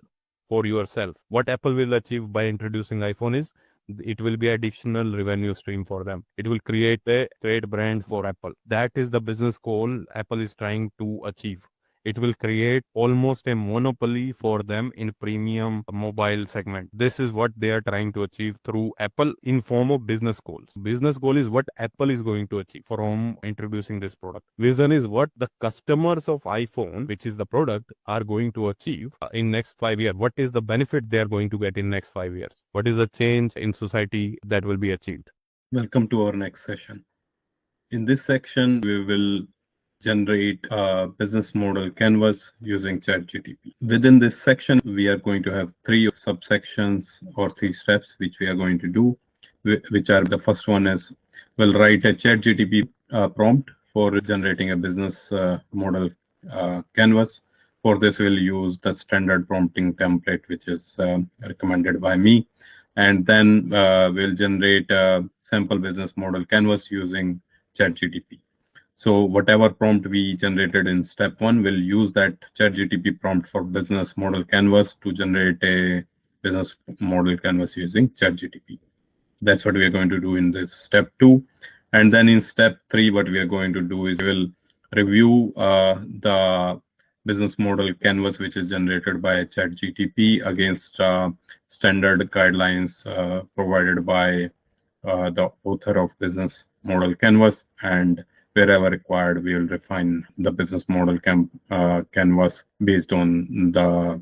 for yourself, what Apple will achieve by introducing iPhone is, it will be additional revenue stream for them. It will create a trade brand for Apple. That is the business goal Apple is trying to achieve. It will create almost a monopoly for them in premium mobile segment. This is what they are trying to achieve through Apple in form of business goals. Business goal is what Apple is going to achieve from introducing this product. Vision is what the customers of iPhone, which is the product, are going to achieve in next 5 years. What is the benefit they are going to get in next 5 years? What is the change in society that will be achieved? Welcome to our next session. In this section, we will generate a business model canvas using ChatGPT. Within this section, we are going to have 3 subsections or 3 steps which we are going to do, which are, the first one is we'll write a ChatGPT prompt for generating a business model canvas. For this, we'll use the standard prompting template, which is recommended by me. And then we'll generate a sample business model canvas using ChatGPT. So whatever prompt we generated in step 1, we'll use that ChatGPT prompt for business model canvas to generate a business model canvas using ChatGPT. That's what we are going to do in this step 2. And then in step 3, what we are going to do is we'll review the business model canvas which is generated by ChatGPT against standard guidelines provided by the author of business model canvas, and wherever required, we will refine the business model canvas based on the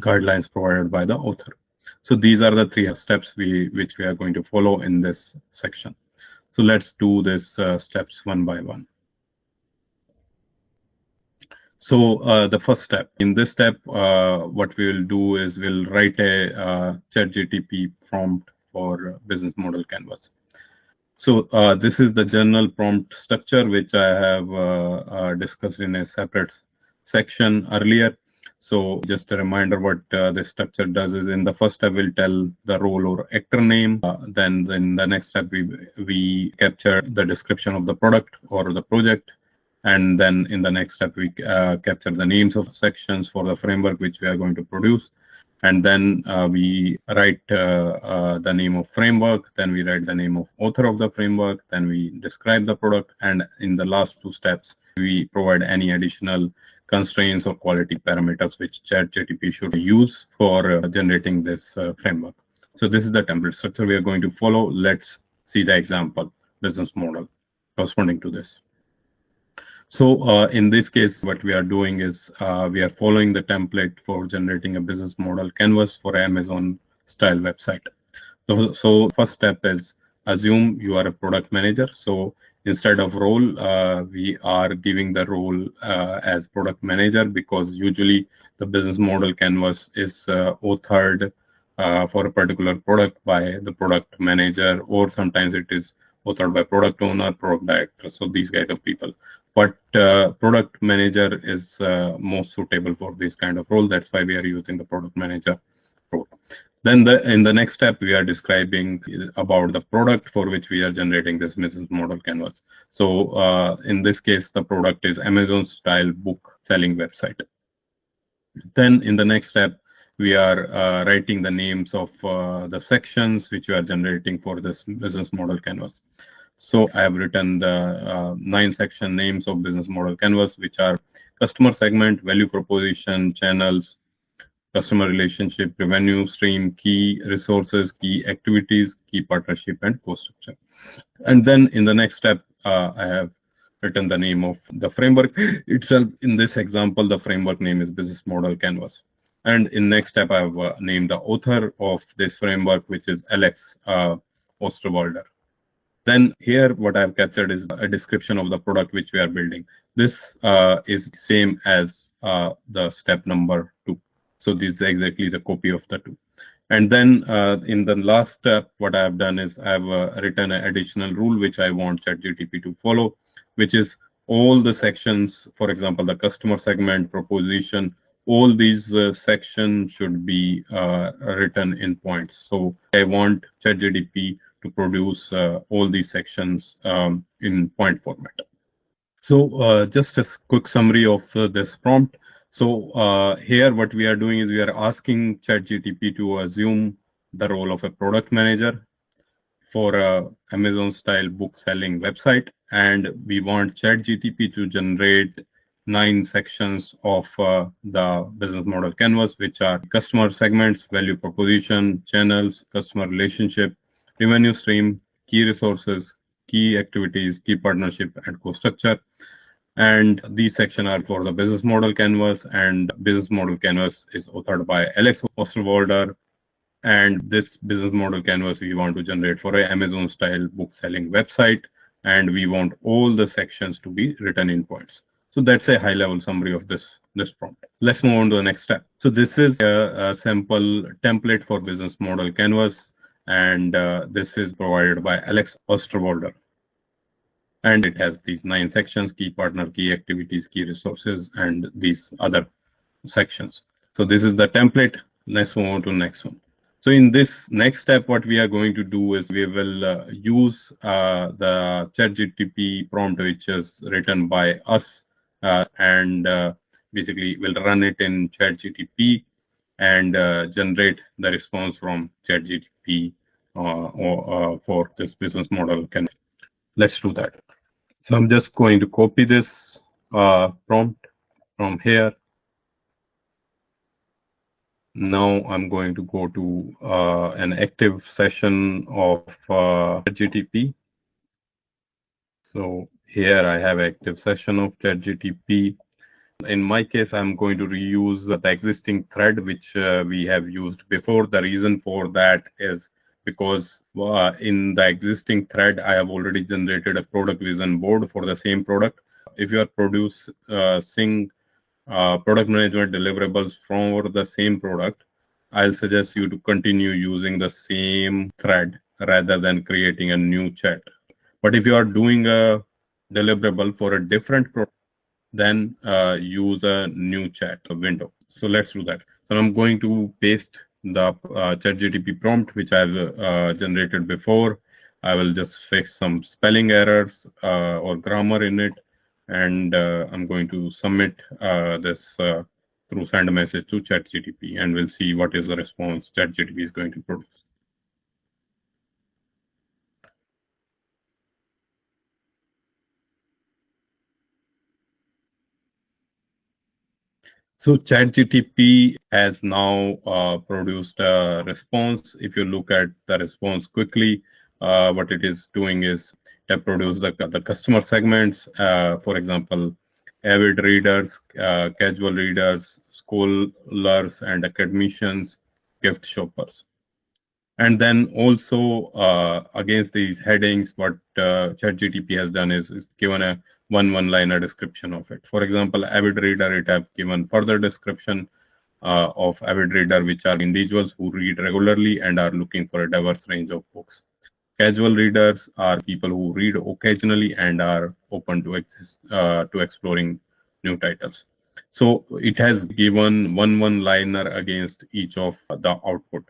guidelines provided by the author. So these are the 3 steps which we are going to follow in this section. So let's do this steps one by one. So the first step, in this step, what we will do is we'll write a ChatGPT prompt for business model canvas. So this is the general prompt structure, which I have discussed in a separate section earlier. So just a reminder, what this structure does is, in the first step, we'll tell the role or actor name. Then in the next step, we capture the description of the product or the project. And then in the next step, we capture the names of sections for the framework which we are going to produce. And then we write the name of framework, then we write the name of author of the framework, then we describe the product, and in the last 2 steps, we provide any additional constraints or quality parameters which ChatGPT should use for generating this framework. So this is the template structure we are going to follow. Let's see the example business model corresponding to this. So in this case, what we are doing is we are following the template for generating a business model canvas for Amazon style website. So first step is, assume you are a product manager. So instead of role, we are giving the role as product manager, because usually the business model canvas is authored for a particular product by the product manager, or sometimes it is authored by product owner, product director, so these kind of people. But product manager is most suitable for this kind of role. That's why we are using the product manager role. Then in the next step, we are describing about the product for which we are generating this business model canvas. So in this case, the product is Amazon style book selling website. Then in the next step, we are writing the names of the sections which we are generating for this business model canvas. So I have written the 9 section names of business model canvas, which are customer segment, value proposition, channels, customer relationship, revenue stream, key resources, key activities, key partnership, and cost structure. And then in the next step, I have written the name of the framework itself. In this example, the framework name is Business Model Canvas. And in next step, I have named the author of this framework, which is Alex Osterwalder. Then here, what I've captured is a description of the product which we are building. This is same as the step number 2. So this is exactly the copy of the 2. And then in the last step, what I have done is I have written an additional rule which I want ChatGPT to follow, which is all the sections, for example, the customer segment, proposition, all these sections should be written in points. So I want ChatGPT to produce all these sections in point format. So just a quick summary of this prompt. So here what we are doing is we are asking ChatGPT to assume the role of a product manager for a Amazon style book selling website, and we want ChatGPT to generate 9 sections of the business model canvas, which are customer segments, value proposition, channels, customer relationship, revenue stream, key resources, key activities, key partnership, and cost structure. And these sections are for the business model canvas, and business model canvas is authored by Alex Osterwalder. And this business model canvas we want to generate for an Amazon style book selling website, and we want all the sections to be written in points. So that's a high level summary of this prompt. Let's move on to the next step. So this is a sample template for business model canvas, and this is provided by Alex Osterwalder. And it has these 9 sections: key partner, key activities, key resources, and these other sections. So this is the template. Let's move on to the next one. So in this next step, what we are going to do is we will use the ChatGPT prompt, which is written by us, and basically we'll run it in ChatGPT and generate the response from ChatGPT for this business model. Let's do that. So I'm just going to copy this prompt from here. Now I'm going to go to an active session of ChatGPT. So here I have active session of ChatGPT. In my case, I'm going to reuse the existing thread which we have used before. The reason for that is because in the existing thread, I have already generated a product vision board for the same product. If you are producing product management deliverables for the same product, I'll suggest you to continue using the same thread rather than creating a new chat. But if you are doing a deliverable for a different product, then use a new chat window. So let's do that. So I'm going to paste the ChatGPT prompt which I've generated before. I will just fix some spelling errors or grammar in it, and I'm going to submit this through send a message to ChatGPT, and we'll see what is the response ChatGPT is going to produce. So ChatGPT has now produced a response. If you look at the response quickly, what it is doing is to produce the customer segments, for example, avid readers, casual readers, scholars and academicians, gift shoppers. And then also against these headings, what ChatGPT has done is given a one-liner description of it. For example, avid reader, it have given further description of avid reader, which are individuals who read regularly and are looking for a diverse range of books. Casual readers are people who read occasionally and are open to exploring new titles. So it has given one-liner against each of the output.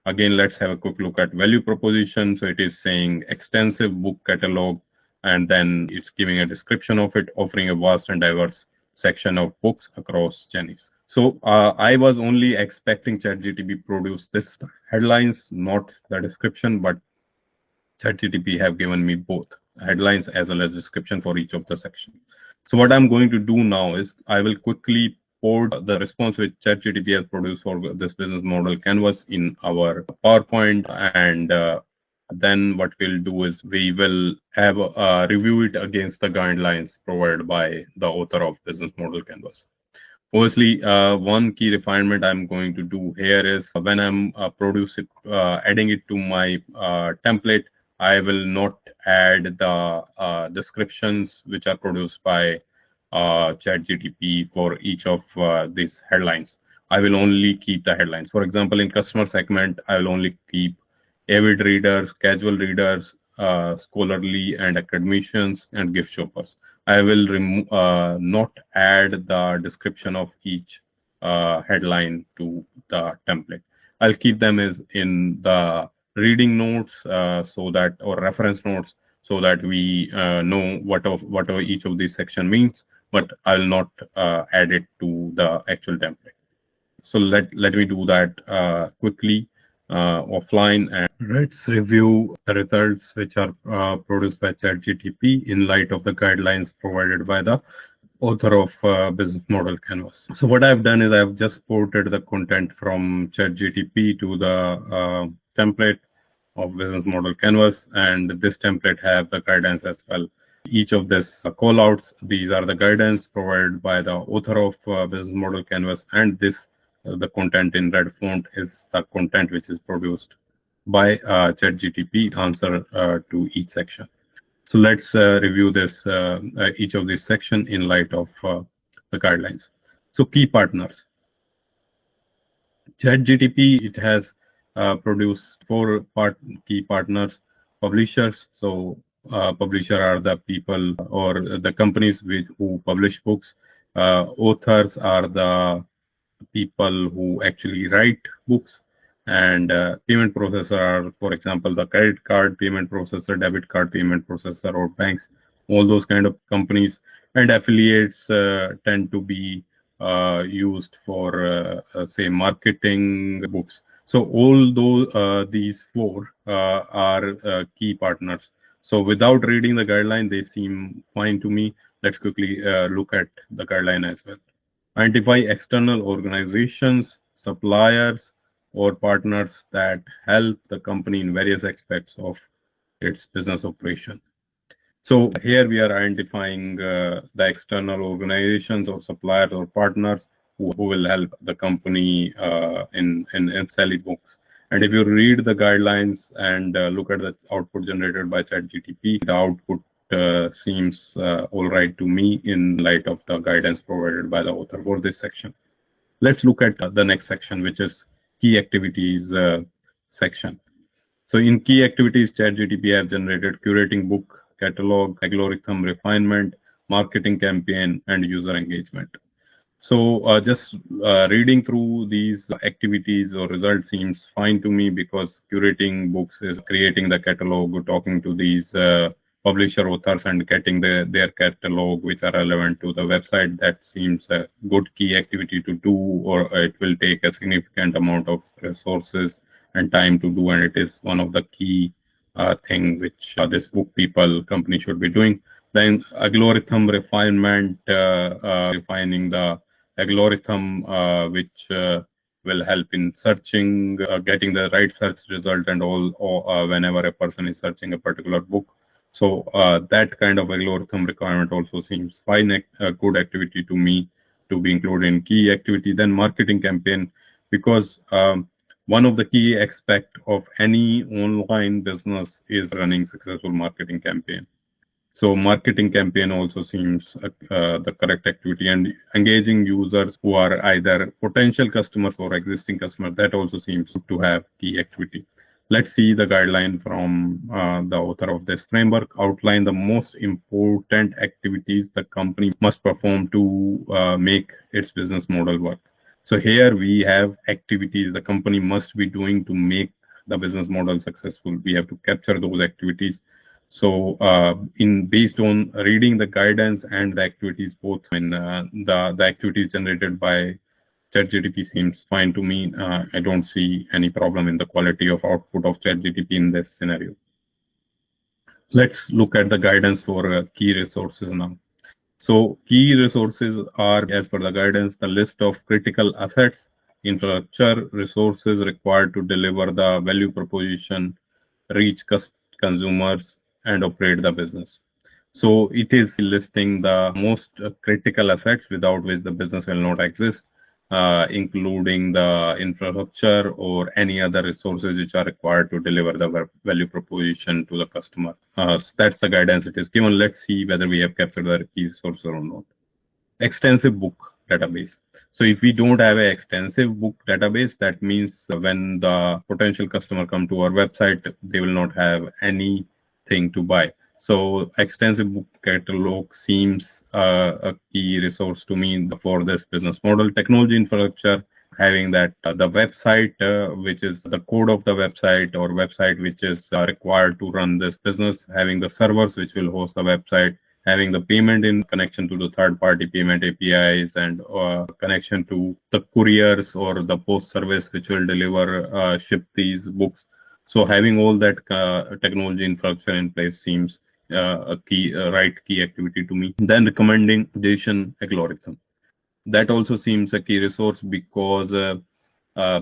Again, let's have a quick look at value proposition. So it is saying extensive book catalog, and then it's giving a description of it, offering a vast and diverse section of books across genres. So I was only expecting ChatGPT produce this headlines, not the description, but ChatGPT have given me both headlines as well as description for each of the sections. So what I'm going to do now is I will quickly port the response which ChatGPT has produced for this business model canvas in our PowerPoint, and Then what we'll do is we will have review it against the guidelines provided by the author of Business Model Canvas. Firstly, one key refinement I'm going to do here is when I'm adding it to my template, I will not add the descriptions which are produced by ChatGPT for each of these headlines. I will only keep the headlines. For example, in customer segment, I will only keep avid readers, casual readers, scholarly and academicians, and gift shoppers. I will not add the description of each headline to the template. I'll keep them as in the reading notes so that or reference notes so that we know whatever each of these section means, but I'll not add it to the actual template. So let me do that quickly offline, and let's review the results which are produced by ChatGPT in light of the guidelines provided by the author of Business Model Canvas. So what I've done is I've just ported the content from ChatGPT to the template of Business Model Canvas, and this template have the guidance as well. Each of this callouts, these are the guidance provided by the author of Business Model Canvas, and this the content in red font is the content which is produced by ChatGPT answer to each section. So let's review this each of these section in light of the guidelines. So key partners. ChatGPT, it has produced four key partners. Publishers. So publisher are the people or the companies who publish books. Authors are the people who actually write books, and payment processor are, for example, the credit card payment processor, debit card payment processor, or banks, all those kind of companies. And affiliates tend to be used for say marketing books. So all those these four are key partners. So without reading the guideline, they seem fine to me. Let's quickly look at the guideline as well. Identify external organizations, suppliers, or partners that help the company in various aspects of its business operation. So here we are identifying the external organizations or suppliers or partners who will help the company in selling books. And if you read the guidelines and look at the output generated by ChatGPT, the output seems all right to me in light of the guidance provided by the author for this section. Let's look at the next section, which is key activities section. So in key activities, ChatGPT have generated curating book, catalog, algorithm refinement, marketing campaign, and user engagement. So just reading through these activities or results seems fine to me, because curating books is creating the catalog, talking to these publisher authors and getting their catalog which are relevant to the website. That seems a good key activity to do, or it will take a significant amount of resources and time to do, and it is one of the key thing which this book people company should be doing. Then algorithm refinement, refining the algorithm which will help in searching, getting the right search result, and all whenever a person is searching a particular book. So that kind of algorithm requirement also seems fine, a good activity to me to be included in key activity. Then marketing campaign, because one of the key aspect of any online business is running successful marketing campaign. So marketing campaign also seems the correct activity, and engaging users who are either potential customers or existing customers, that also seems to have key activity. Let's see the guideline from the author of this framework. Outline the most important activities the company must perform to make its business model work. So here we have activities the company must be doing to make the business model successful. We have to capture those activities. So in based on reading the guidance and the activities, both in the activities generated by ChatGPT seems fine to me. I don't see any problem in the quality of output of ChatGPT in this scenario. Let's look at the guidance for key resources now. So key resources are, as per the guidance, the list of critical assets, infrastructure, resources required to deliver the value proposition, reach consumers, and operate the business. So it is listing the most critical assets without which the business will not exist, including the infrastructure or any other resources which are required to deliver the value proposition to the customer. So that's the guidance it is given. Let's see whether we have captured the key resources or not. Extensive book database. So if we don't have an extensive book database, that means when the potential customer come to our website, they will not have anything to buy. So extensive book catalog seems a key resource to me for this business model. Technology infrastructure, having that the website, which is the code of the website or website which is required to run this business, having the servers which will host the website, having the payment in connection to the third-party payment APIs and connection to the couriers or the post service which will deliver, ship these books. So having all that technology infrastructure in place seems a key, right key activity to me. Then recommendation algorithm. That also seems a key resource because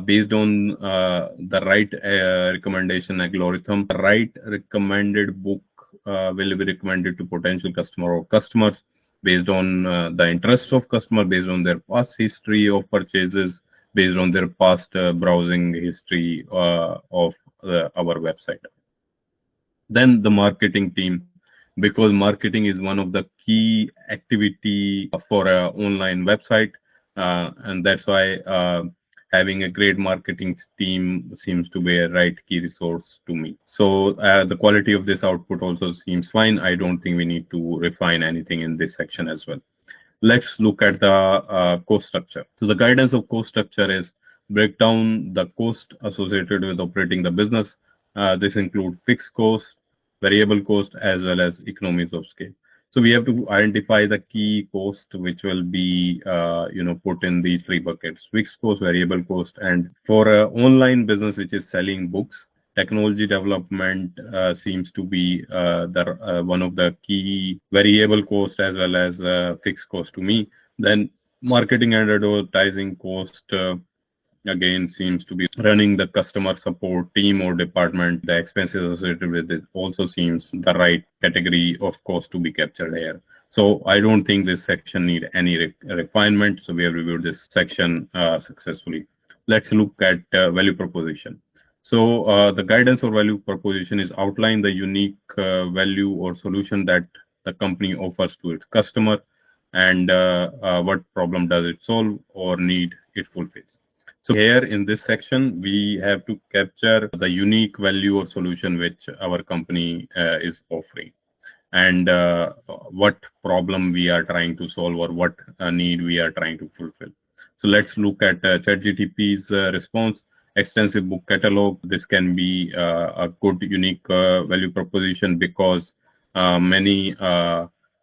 based on the right recommendation algorithm, the right recommended book will be recommended to potential customer or customers based on the interest of customer, based on their past history of purchases, based on their past browsing history of our website. Then the marketing team, because marketing is one of the key activity for an online website, and that's why having a great marketing team seems to be a right key resource to me. So the quality of this output also seems fine. I don't think we need to refine anything in this section as well. Let's look at the cost structure. So the guidance of cost structure is break down the cost associated with operating the business. This includes fixed cost, variable cost, as well as economies of scale. So we have to identify the key cost which will be put in these three buckets: fixed cost, variable cost, and for an online business which is selling books, technology development seems to be one of the key variable cost as well as fixed cost to me. Then marketing and advertising cost again seems to be running the customer support team or department. The expenses associated with it also seems the right category of cost to be captured here. So I don't think this section need any refinement. So we have reviewed this section successfully. Let's look at value proposition. So the guidance or value proposition is outline the unique value or solution that the company offers to its customer, and what problem does it solve or need it fulfills. So here in this section, we have to capture the unique value or solution which our company is offering, and what problem we are trying to solve or what need we are trying to fulfill. So let's look at ChatGPT's response. Extensive book catalog. This can be a good unique value proposition because many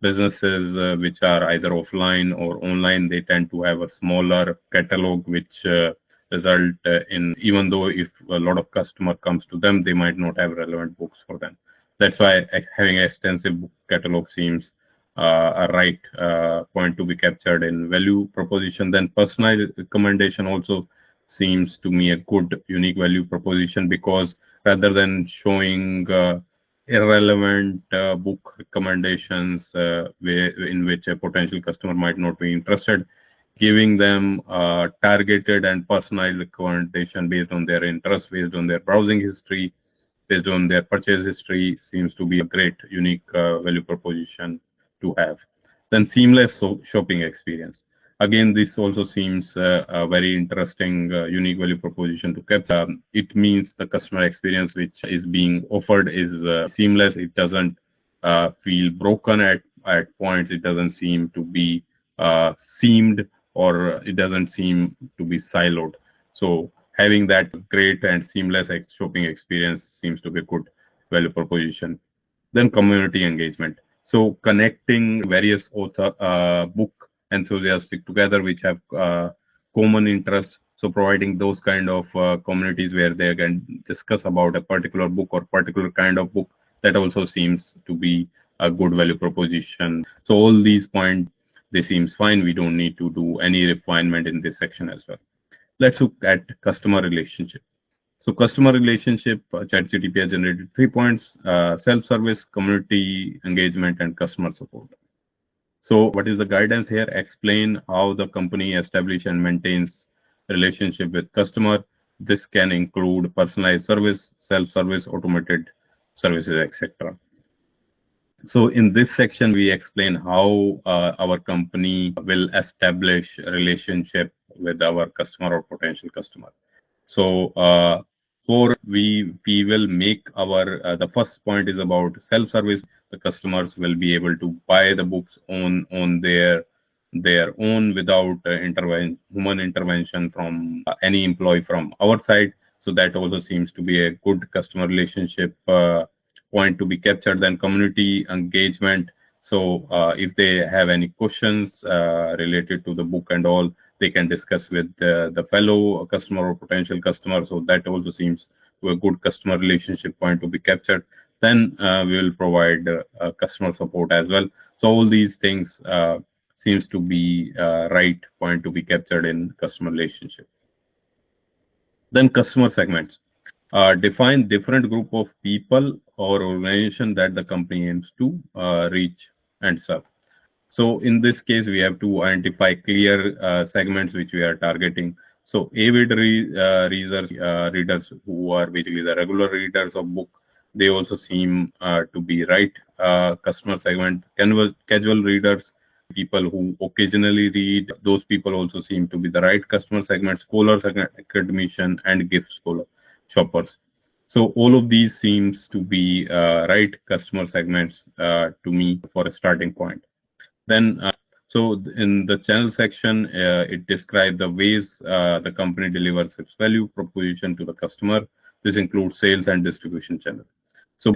businesses which are either offline or online, they tend to have a smaller catalog which result in, even though if a lot of customer comes to them, they might not have relevant books for them. That's why having an extensive book catalog seems a right point to be captured in value proposition. Then personalized recommendation also seems to me a good unique value proposition, because rather than showing irrelevant book recommendations in which a potential customer might not be interested, giving them targeted and personalized recommendation based on their interest, based on their browsing history, based on their purchase history seems to be a great unique value proposition to have. Then seamless shopping experience. Again, this also seems a very interesting unique value proposition to capture. It means the customer experience which is being offered is seamless. It doesn't feel broken at points. It doesn't seem to be seamed, or it doesn't seem to be siloed. So having that great and seamless shopping experience seems to be a good value proposition. Then community engagement. So connecting various author book enthusiastic together which have common interests. So providing those kind of communities where they can discuss about a particular book or particular kind of book, that also seems to be a good value proposition. So all these points, they seems fine. We don't need to do any refinement in this section as well. Let's look at customer relationship. So customer relationship, ChatGPT has generated 3 points: self-service, community engagement, and customer support. So what is the guidance here? Explain how the company establishes and maintains relationship with customer. This can include personalized service, self-service, automated services, etc. So in this section, we explain how our company will establish a relationship with our customer or potential customer. So for we will make our the first point is about self-service. The customers will be able to buy the books on their own without human intervention from any employee from our side. So that also seems to be a good customer relationship point to be captured. Then community engagement. So if they have any questions related to the book and all, they can discuss with the fellow customer or potential customer. So that also seems to a good customer relationship point to be captured. Then we will provide customer support as well. So all these things seems to be right point to be captured in customer relationship. Then customer segments. Define different group of people or organization that the company aims to reach and serve. So in this case, we have to identify clear segments which we are targeting. So avid readers who are basically the regular readers of book, they also seem to be right customer segment. Casual readers, people who occasionally read, those people also seem to be the right customer segment. Scholars, academician, and gift scholar shoppers. So all of these seems to be right customer segments to me for a starting point. Then, so in the channel section, it describes the ways the company delivers its value proposition to the customer. This includes sales and distribution channel. So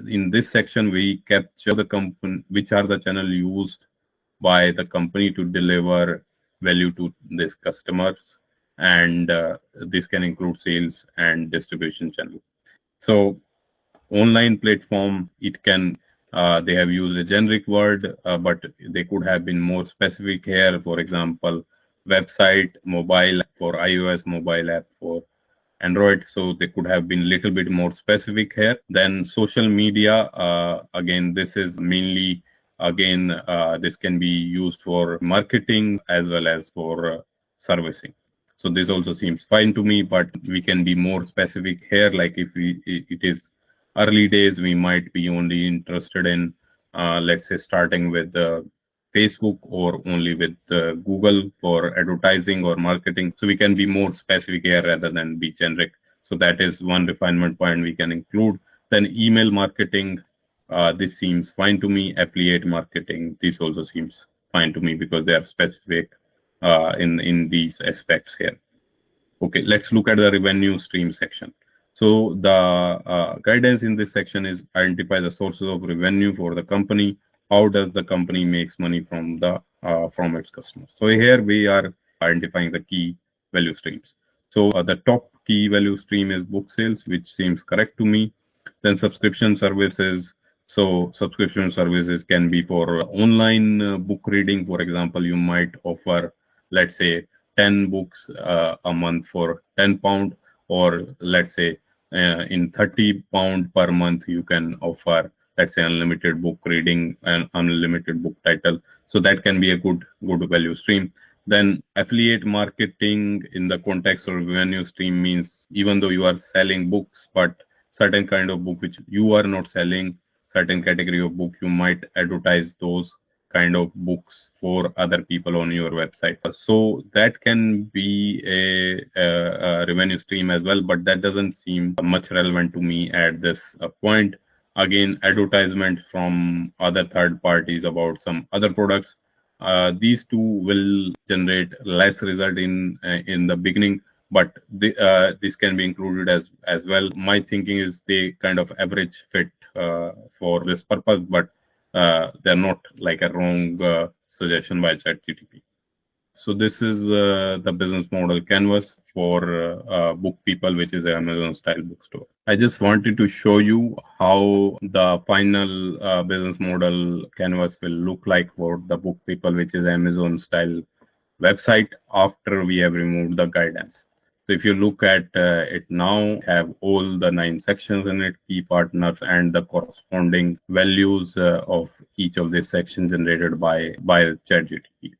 in this section, we capture the company, which are the channel used by the company to deliver value to these customers, and this can include sales and distribution channel. So online platform, it can they have used a generic word, but they could have been more specific here. For example, website, mobile app for iOS, mobile app for Android. So they could have been a little bit more specific here. Then social media, again, this is mainly, again, this can be used for marketing as well as for servicing. So this also seems fine to me, but we can be more specific here. Like if it is early days, we might be only interested in, let's say, starting with Facebook or only with Google for advertising or marketing. So we can be more specific here rather than be generic. So that is one refinement point we can include. Then email marketing, this seems fine to me. Affiliate marketing, this also seems fine to me because they are specific in these aspects here. Okay, let's look at the revenue stream section. So the guidance in this section is identify the sources of revenue for the company. How does the company makes money from its customers? So here we are identifying the key value streams. So the top key value stream is book sales, which seems correct to me. Then subscription services. So subscription services can be for online book reading. For example, you might offer, let's say, 10 books a month for £10, or let's say in £30 per month you can offer, let's say, unlimited book reading and unlimited book title. So that can be a good value stream. Then affiliate marketing in the context of revenue stream means even though you are selling books, but certain kind of book which you are not selling, certain category of book, you might advertise those kind of books for other people on your website. So that can be a revenue stream as well, but that doesn't seem much relevant to me at this point. Again, advertisement from other third parties about some other products. These two will generate less result in the beginning, but this can be included as well. My thinking is they kind of average fit for this purpose, but they're not like a wrong suggestion by ChatGPT. So this is the business model canvas for book people, which is an Amazon style bookstore. I just wanted to show you how the final business model canvas will look like for the book people, which is Amazon style website after we have removed the guidance. So if you look at it now, have all the 9 sections in it, key partners, and the corresponding values of each of these sections generated by ChatGPT.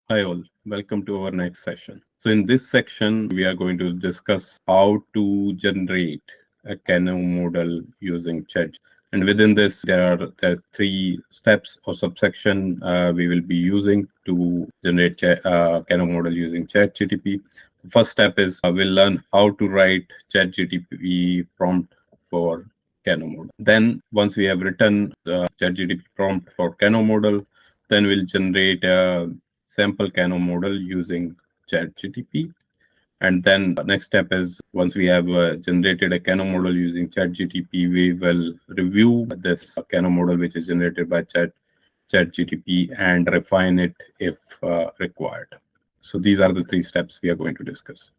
Hi all, welcome to our next session. So in this section, we are going to discuss how to generate a Kano model using ChatGPT. And within this, there are 3 steps or subsection we will be using to generate Kano model using ChatGPT. The first step is we'll learn how to write ChatGPT prompt for Kano model. Then once we have written the ChatGPT prompt for Kano model, then we'll generate a sample Kano model using ChatGPT. And then the next step is once we have generated a Kano model using ChatGPT, we will review this Kano model which is generated by ChatGPT and refine it if required. So these are the 3 steps we are going to discuss.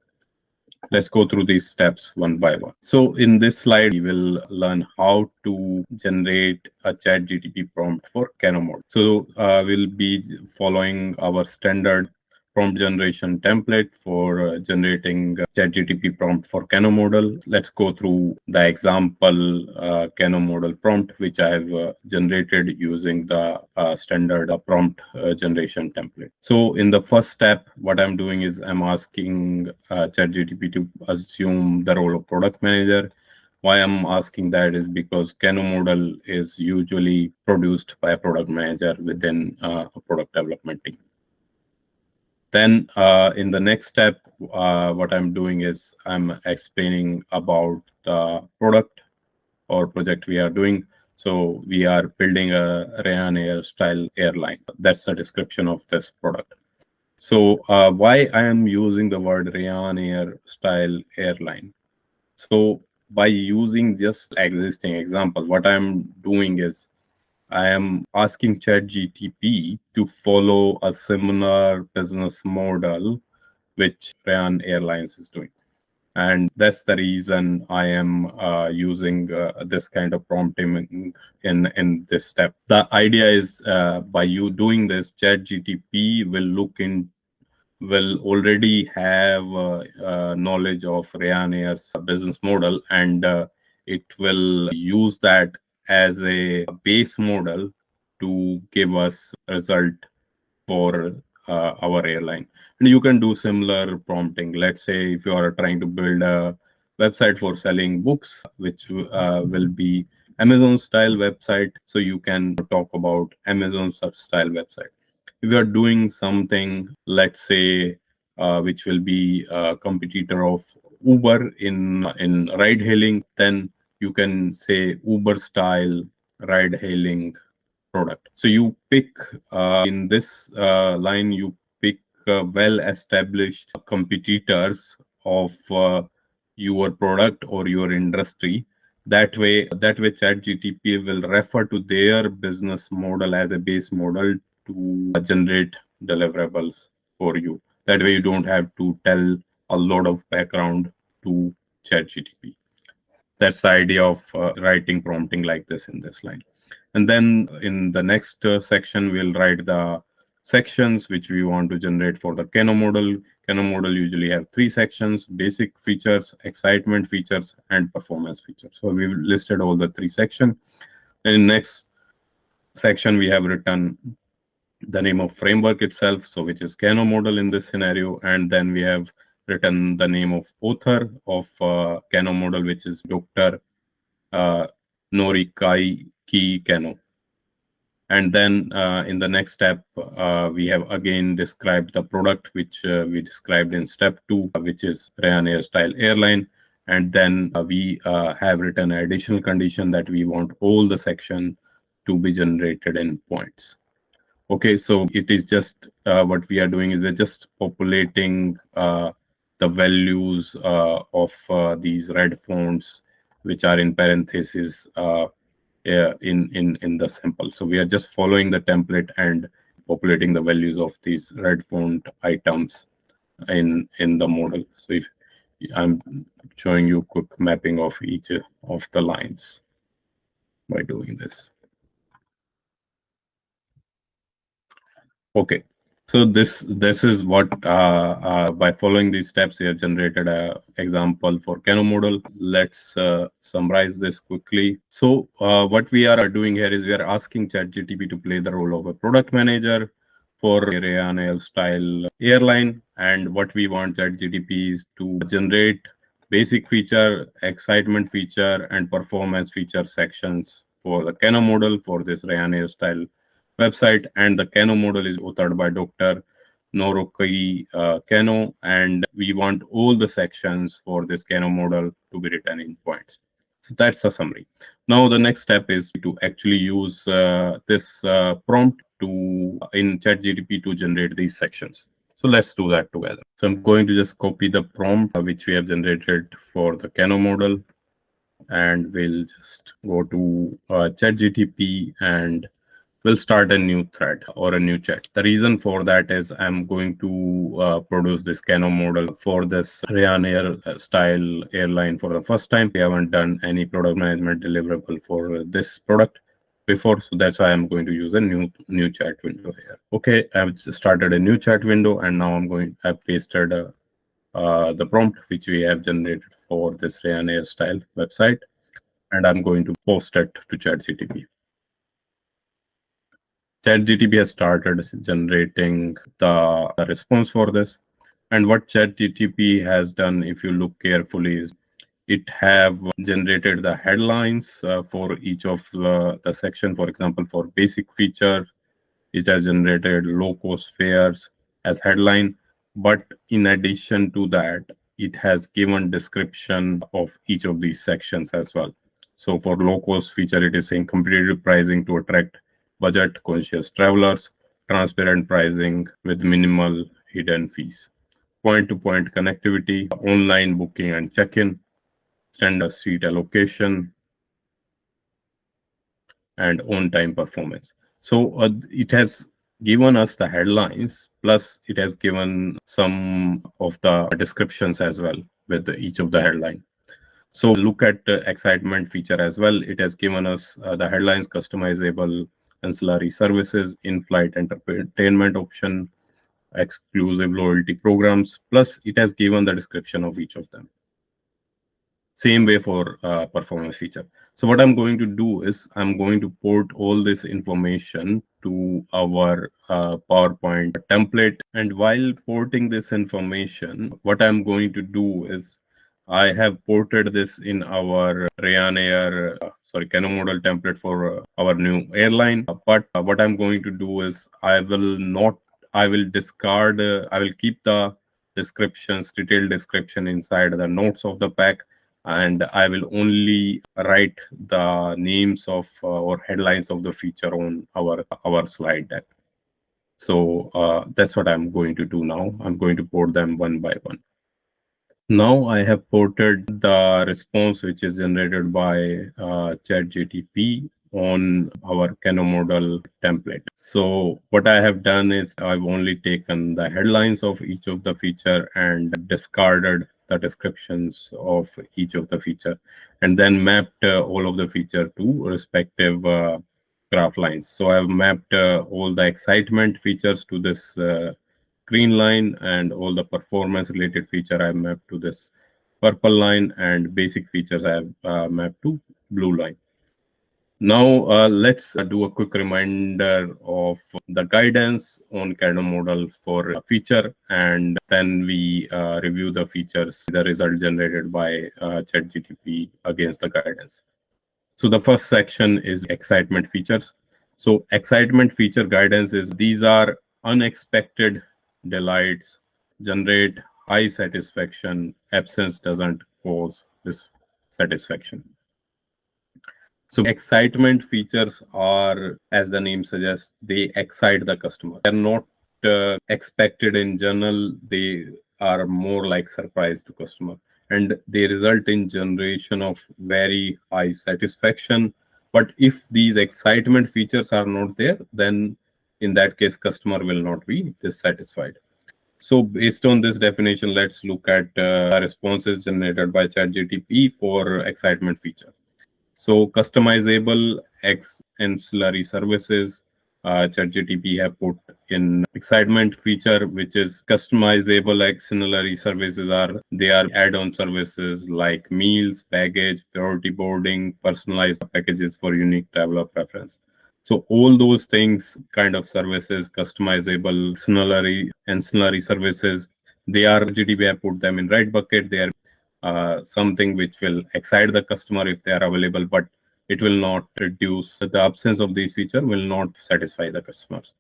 Let's go through these steps one by one. So in this slide, we will learn how to generate a ChatGPT prompt for Kano model. So we'll be following our standard prompt generation template for generating ChatGPT prompt for Kano model. Let's go through the example Kano model prompt, which I have generated using the standard prompt generation template. So in the first step, what I'm doing is I'm asking ChatGPT to assume the role of product manager. Why I'm asking that is because Kano model is usually produced by a product manager within a product development team. Then in the next step, what I'm doing is I'm explaining about the product or project we are doing. So we are building a Ryanair style airline. That's the description of this product. So why I am using the word Ryanair style airline? So by using just existing example, what I'm doing is I am asking ChatGPT to follow a similar business model which Ryan Airlines is doing. And that's the reason I am using this kind of prompting in this step. The idea is by you doing this, ChatGPT will already have knowledge of Ryanair's business model, and it will use that as a base model to give us result for our airline. And you can do similar prompting. Let's say if you are trying to build a website for selling books, which will be Amazon style website, so you can talk about Amazon style website. If you are doing something, let's say, which will be a competitor of Uber in ride hailing, then you can say Uber style ride hailing product. So you pick in this line, you pick well-established competitors of your product or your industry. That way, ChatGPT will refer to their business model as a base model to generate deliverables for you. That way, you don't have to tell a lot of background to ChatGPT. That's the idea of writing prompting like this in this line. And then in the next section, we'll write the sections which we want to generate for the Kano model. Kano model usually have 3 sections: basic features, excitement features, and performance features. So we've listed all the 3 sections. In next section, we have written the name of framework itself, so which is Kano model in this scenario, and then we have written the name of author of Kano model, which is Dr. Norikai Kano. And then in the next step, we have again described the product, which we described in step 2, which is Ryanair style airline. And then we have written an additional condition that we want all the section to be generated in points. Okay, so it is just what we are doing is we're just populating the values of these red fonts, which are in parentheses in the sample. So we are just following the template and populating the values of these red font items in the model. So if I'm showing you quick mapping of each of the lines by doing this. Okay, So this is what by following these steps we have generated a example for Kano model. Let's summarize this quickly. So what we are doing here is we are asking ChatGPT to play the role of a product manager for Ryanair style airline, and what we want ChatGPT is to generate basic feature, excitement feature, and performance feature sections for the Kano model for this Ryanair style website. And the Kano model is authored by Dr. Noroki Kano, and we want all the sections for this Kano model to be written in points. So that's a summary. Now the next step is to actually use this prompt to in ChatGPT to generate these sections. So let's do that together. So I'm going to just copy the prompt which we have generated for the Kano model, and we'll just go to ChatGPT and we'll start a new thread or a new chat. The reason for that is I'm going to produce this Kano model for this Ryanair style airline for the first time. We haven't done any product management deliverable for this product before, so that's why I'm going to use a new chat window here. Okay, I've started a new chat window, and now I've pasted the prompt which we have generated for this Ryanair style website, and I'm going to post it to ChatGPT. ChatGPT has started generating the response for this. And what ChatGPT has done, if you look carefully, is it have generated the headlines for each of the section. For example, for basic feature, it has generated low-cost fares as headline. But in addition to that, it has given description of each of these sections as well. So for low-cost feature, it is saying competitive pricing to attract budget-conscious travelers, transparent pricing with minimal hidden fees, point-to-point connectivity, online booking and check-in, standard seat allocation, and on-time performance. So it has given us the headlines, plus it has given some of the descriptions as well with each of the headline. So look at the excitement feature as well. It has given us the headlines, customizable ancillary services, in-flight entertainment option, exclusive loyalty programs, plus it has given the description of each of them. Same way for performance feature. So what I'm going to do is I'm going to port all this information to our PowerPoint template. And while porting this information, what I'm going to do is I have ported this in our Ryanair, Kano model template for our new airline. But what I'm going to do is I will discard, I will keep the descriptions, detailed description inside the notes of the pack, and I will only write the names of or headlines of the feature on our slide deck. So that's what I'm going to do now. I'm going to port them one by one. Now I have ported the response which is generated by ChatGPT on our Kano model template. So what I have done is I've only taken the headlines of each of the feature and discarded the descriptions of each of the feature, and then mapped all of the feature to respective graph lines. So I've mapped all the excitement features to this green line, and all the performance related feature I mapped to this purple line, and basic features I have mapped to blue line. Now let's do a quick reminder of the guidance on Kano model for a feature, and then we review the features, the result generated by ChatGPT against the guidance. So the first section is excitement features. So excitement feature guidance is these are unexpected delights, generate high satisfaction, absence doesn't cause dissatisfaction. So excitement features are, as the name suggests, they excite the customer. They're not expected in general. They are more like surprise to customer, and they result in generation of very high satisfaction. But if these excitement features are not there, then in that case, customer will not be dissatisfied. So based on this definition, let's look at responses generated by ChatGPT for excitement feature. So customizable X ancillary services, ChatGPT have put in excitement feature, which is customizable auxiliary services they are add-on services like meals, baggage, priority boarding, personalized packages for unique traveler preference. So all those things, kind of services, customizable ancillary services, they are GDP have put them in right bucket. They are something which will excite the customer if they are available, but it will not reduce the absence of these feature will not satisfy the customers.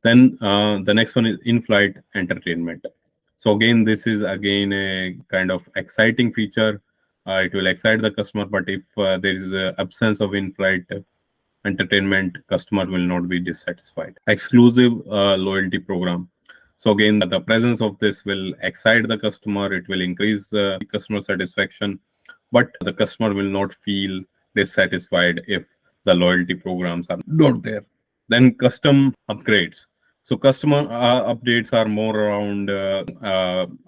Then the next one is in-flight entertainment. So again, this is again a kind of exciting feature. It will excite the customer, but if there is a absence of in-flight entertainment, customer will not be dissatisfied. Exclusive loyalty program. So again, the presence of this will excite the customer. It will increase customer satisfaction, but the customer will not feel dissatisfied if the loyalty programs are not there. Then custom upgrades. So customer updates are more around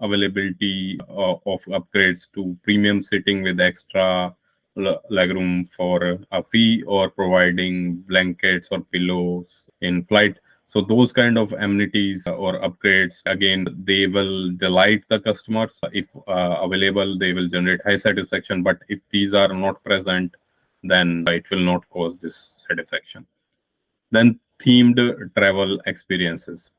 availability of upgrades to premium sitting with extra legroom for a fee, or providing blankets or pillows in flight. So those kind of amenities or upgrades, again, they will delight the customers. If available, they will generate high satisfaction. But if these are not present, then it will not cause this satisfaction. Then themed travel experiences.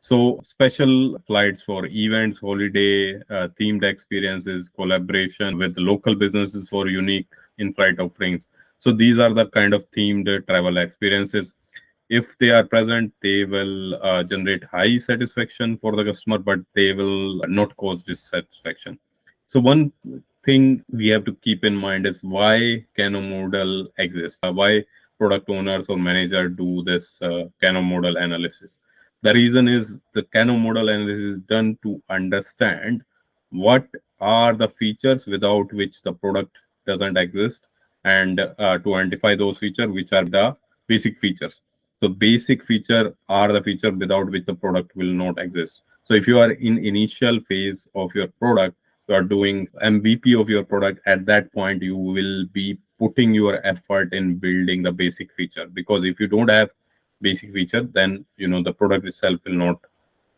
So special flights for events, holiday, themed experiences, collaboration with local businesses for unique in-flight offerings. So these are the kind of themed travel experiences. If they are present, they will generate high satisfaction for the customer, but they will not cause dissatisfaction. So one thing we have to keep in mind is why Kano model exists, why product owners or manager do this Kano model analysis. The reason is the Kano model analysis is done to understand what are the features without which the product doesn't exist, and to identify those features which are the basic features. So basic feature are the feature without which the product will not exist. So if you are in initial phase of your product, you are doing MVP of your product, at that point you will be putting your effort in building the basic feature, because if you don't have basic feature, then the product itself will not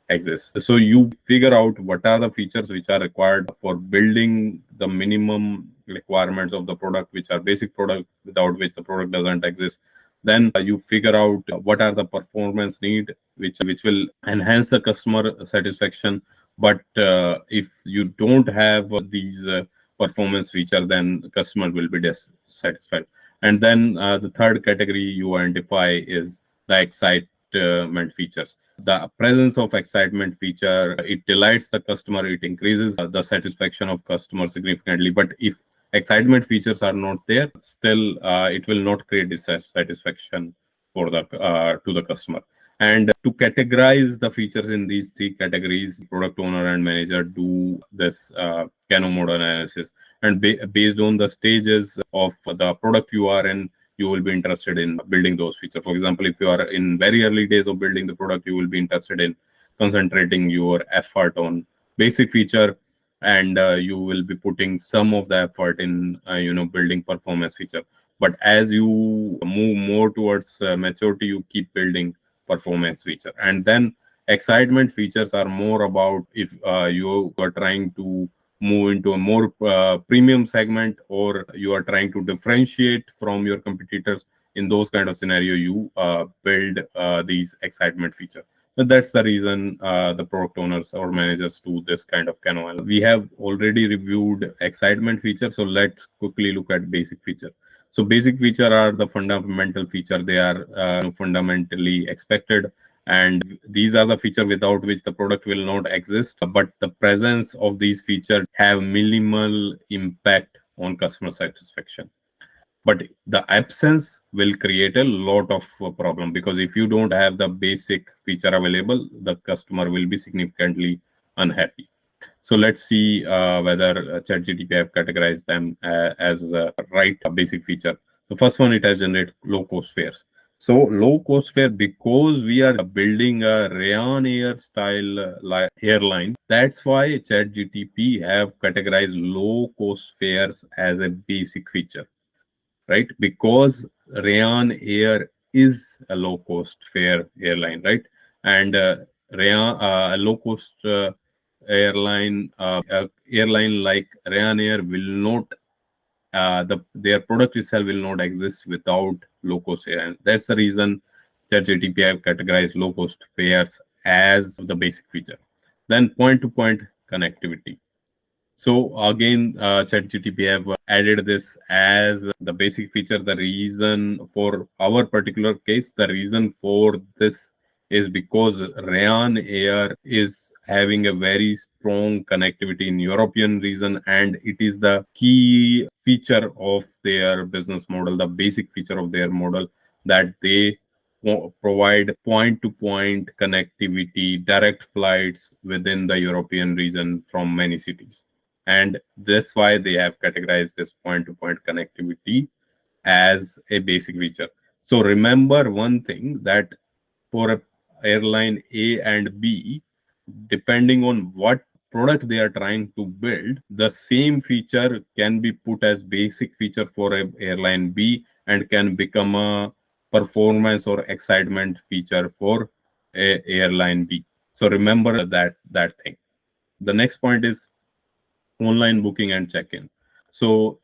exist. So you figure out what are the features which are required for building the minimum requirements of the product, which are basic product without which the product doesn't exist. Then you figure out what are the performance need which will enhance the customer satisfaction. But if you don't have these performance feature, then the customer will be dissatisfied. And then the third category you identify is the excitement features. The presence of excitement feature, it delights the customer, it increases the satisfaction of customer significantly. But if excitement features are not there, still it will not create dissatisfaction for the to the customer. And to categorize the features in these three categories, product owner and manager do this Kano model analysis. And based on the stages of the product you are in, you will be interested in building those features. For example, if you are in very early days of building the product, you will be interested in concentrating your effort on basic feature, and you will be putting some of the effort in building performance feature. But as you move more towards maturity, you keep building performance feature. And then excitement features are more about if you are trying to move into a more premium segment, or you are trying to differentiate from your competitors. In those kind of scenario, you build these excitement feature. So that's the reason the product owners or managers do this kind of Kano. We have already reviewed excitement feature, so let's quickly look at basic feature. So basic feature are the fundamental feature. They are fundamentally expected, and these are the feature without which the product will not exist. But the presence of these features have minimal impact on customer satisfaction. But the absence will create a lot of problem, because if you don't have the basic feature available, the customer will be significantly unhappy. So let's see whether ChatGPT have categorized them as right basic feature. The first one, it has generate low cost fares. So low cost fare, because we are building a Ryanair style airline, that's why ChatGPT have categorized low cost fares as a basic feature, right? Because Ryanair is a low cost fare airline, right? And a low cost airline like Ryanair will not their product itself will not exist without low cost fare, and that's the reason that GTP have categorized low cost fares as the basic feature. Then point to point connectivity. So again, ChatGPT have added this as the basic feature. The reason for our particular case, the reason for this is because Ryanair is having a very strong connectivity in European region, and it is the key feature of their business model, the basic feature of their model, that they provide point to point connectivity, direct flights within the European region from many cities. And that's why they have categorized this point to point connectivity as a basic feature. So remember one thing, that for a airline A and B, depending on what product they are trying to build, the same feature can be put as basic feature for a airline B and can become a performance or excitement feature for a airline B. So remember that thing. The next point is online booking and check-in. So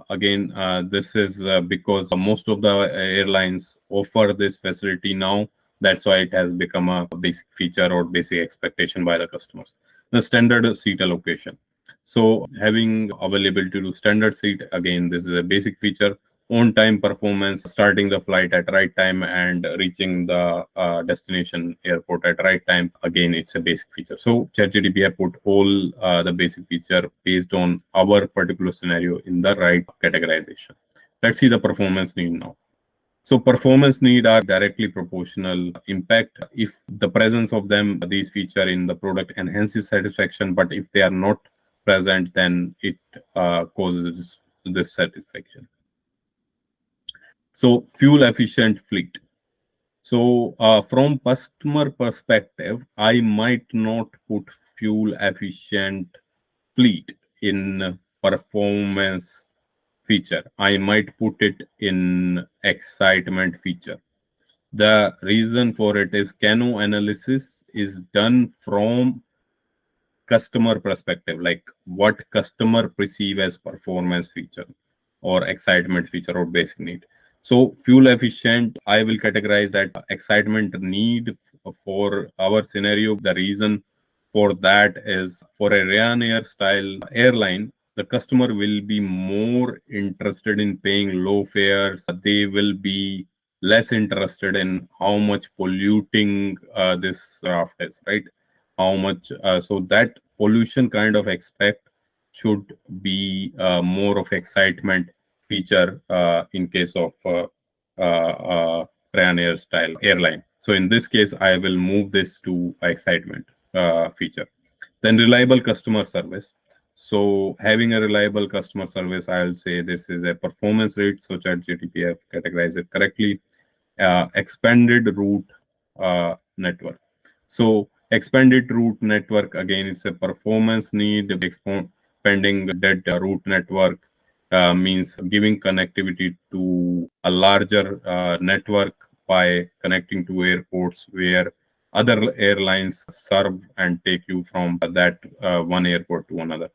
again, this is because most of the airlines offer this facility now. That's why it has become a basic feature or basic expectation by the customers. The standard seat allocation. So having availability to standard seat, again, this is a basic feature. On time performance, starting the flight at right time and reaching the destination airport at right time, again, it's a basic feature. So ChatGPT have put all the basic feature based on our particular scenario in the right categorization. Let's see the performance need now. So performance need are directly proportional impact. If the presence of them, these feature in the product enhances satisfaction, but if they are not present, then it causes dissatisfaction. So fuel efficient fleet. So from customer perspective, I might not put fuel efficient fleet in performance feature. I might put it in excitement feature. The reason for it is Cano analysis is done from customer perspective, like what customer perceive as performance feature or excitement feature or basic need. So fuel efficient, I will categorize that excitement need for our scenario. The reason for that is for a Ryanair style airline, the customer will be more interested in paying low fares. They will be less interested in how much polluting this craft is, right? How much, so that pollution kind of expect should be more of excitement feature in case of Ryanair style airline. So in this case, I will move this to excitement feature. Then reliable customer service. So having a reliable customer service, I'll say this is a performance rate. So ChatGPT have categorized it correctly. Expanded route network. So expanded route network, again, it's a performance need. Expanding dead route network means giving connectivity to a larger network by connecting to airports where other airlines serve and take you from that one airport to another.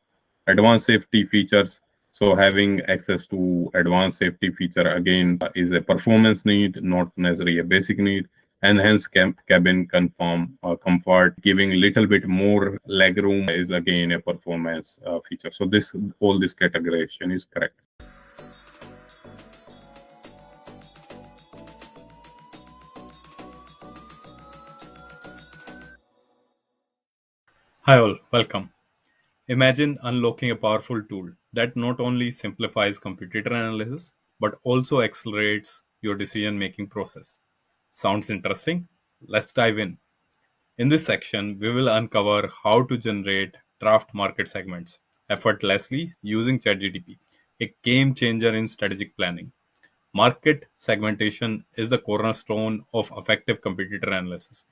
Advanced safety features. So having access to advanced safety feature again is a performance need, not necessarily a basic need. Enhanced cabin comfort, giving little bit more legroom is again a performance feature. So this all this categorization is correct. Hi all, welcome. Imagine unlocking a powerful tool that not only simplifies computer analysis but also accelerates your decision making process. Sounds interesting? Let's dive in. In this section, we will uncover how to generate draft market segments effortlessly using ChatGPT, a game changer in strategic planning. Market segmentation is the cornerstone of effective computer analysis.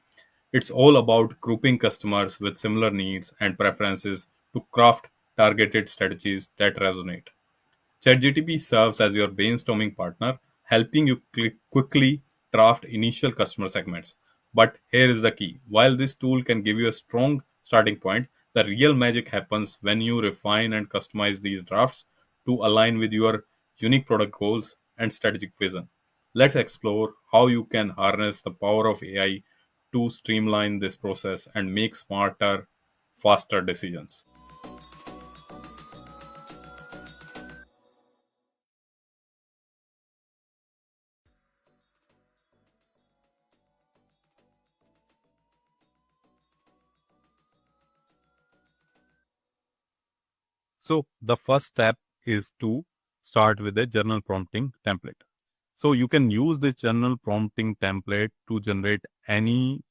It's all about grouping customers with similar needs and preferences to craft targeted strategies that resonate. ChatGPT serves as your brainstorming partner, helping you quickly draft initial customer segments. But here is the key. While this tool can give you a strong starting point, the real magic happens when you refine and customize these drafts to align with your unique product goals and strategic vision. Let's explore how you can harness the power of AI to streamline this process and make smarter, faster decisions. So the first step is to start with a journal prompting template. So you can use this journal prompting template to generate any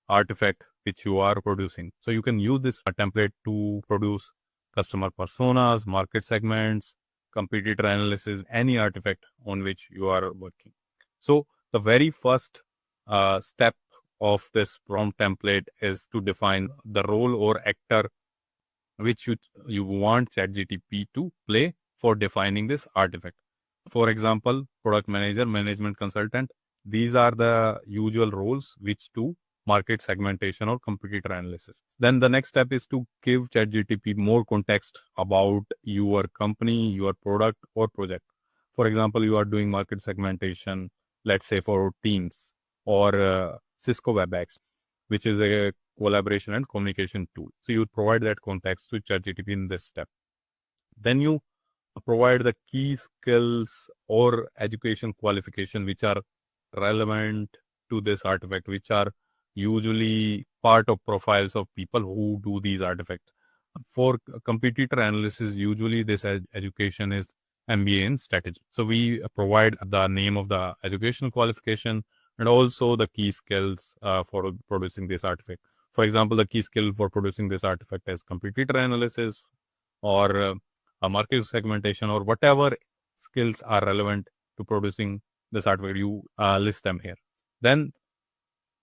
artifact which you are producing. So you can use this template to produce customer personas, market segments, competitor analysis, any artifact on which you are working. So the very first step of this prompt template is to define the role or actor which you want ChatGPT to play for defining this artifact. For example, product manager, management consultant, these are the usual roles which do market segmentation or competitor analysis. Then the next step is to give ChatGPT more context about your company, your product or project. For example, you are doing market segmentation, let's say for Teams or Cisco WebEx, which is a collaboration and communication tool. So you provide that context to ChatGPT in this step. Then you provide the key skills or education qualification which are relevant to this artifact, which are usually part of profiles of people who do these artifacts. For competitor analysis, usually this education is MBA in strategy. So we provide the name of the education qualification and also the key skills for producing this artifact. For example, the key skill for producing this artifact is competitor analysis or a market segmentation or whatever skills are relevant to producing this artifact. You list them here. Then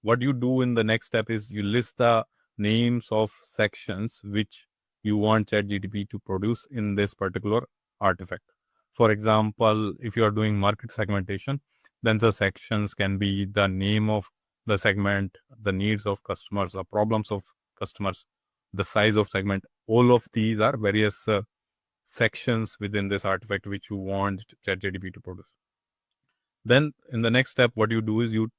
what you do in the next step is you list the names of sections which you want ChatGPT to produce in this particular artifact. For example, if you are doing market segmentation, then the sections can be the name of the segment, the needs of customers, the problems of customers, the size of segment. All of these are various sections within this artifact which you want ChatGPT to produce. Then in the next step, what you do is you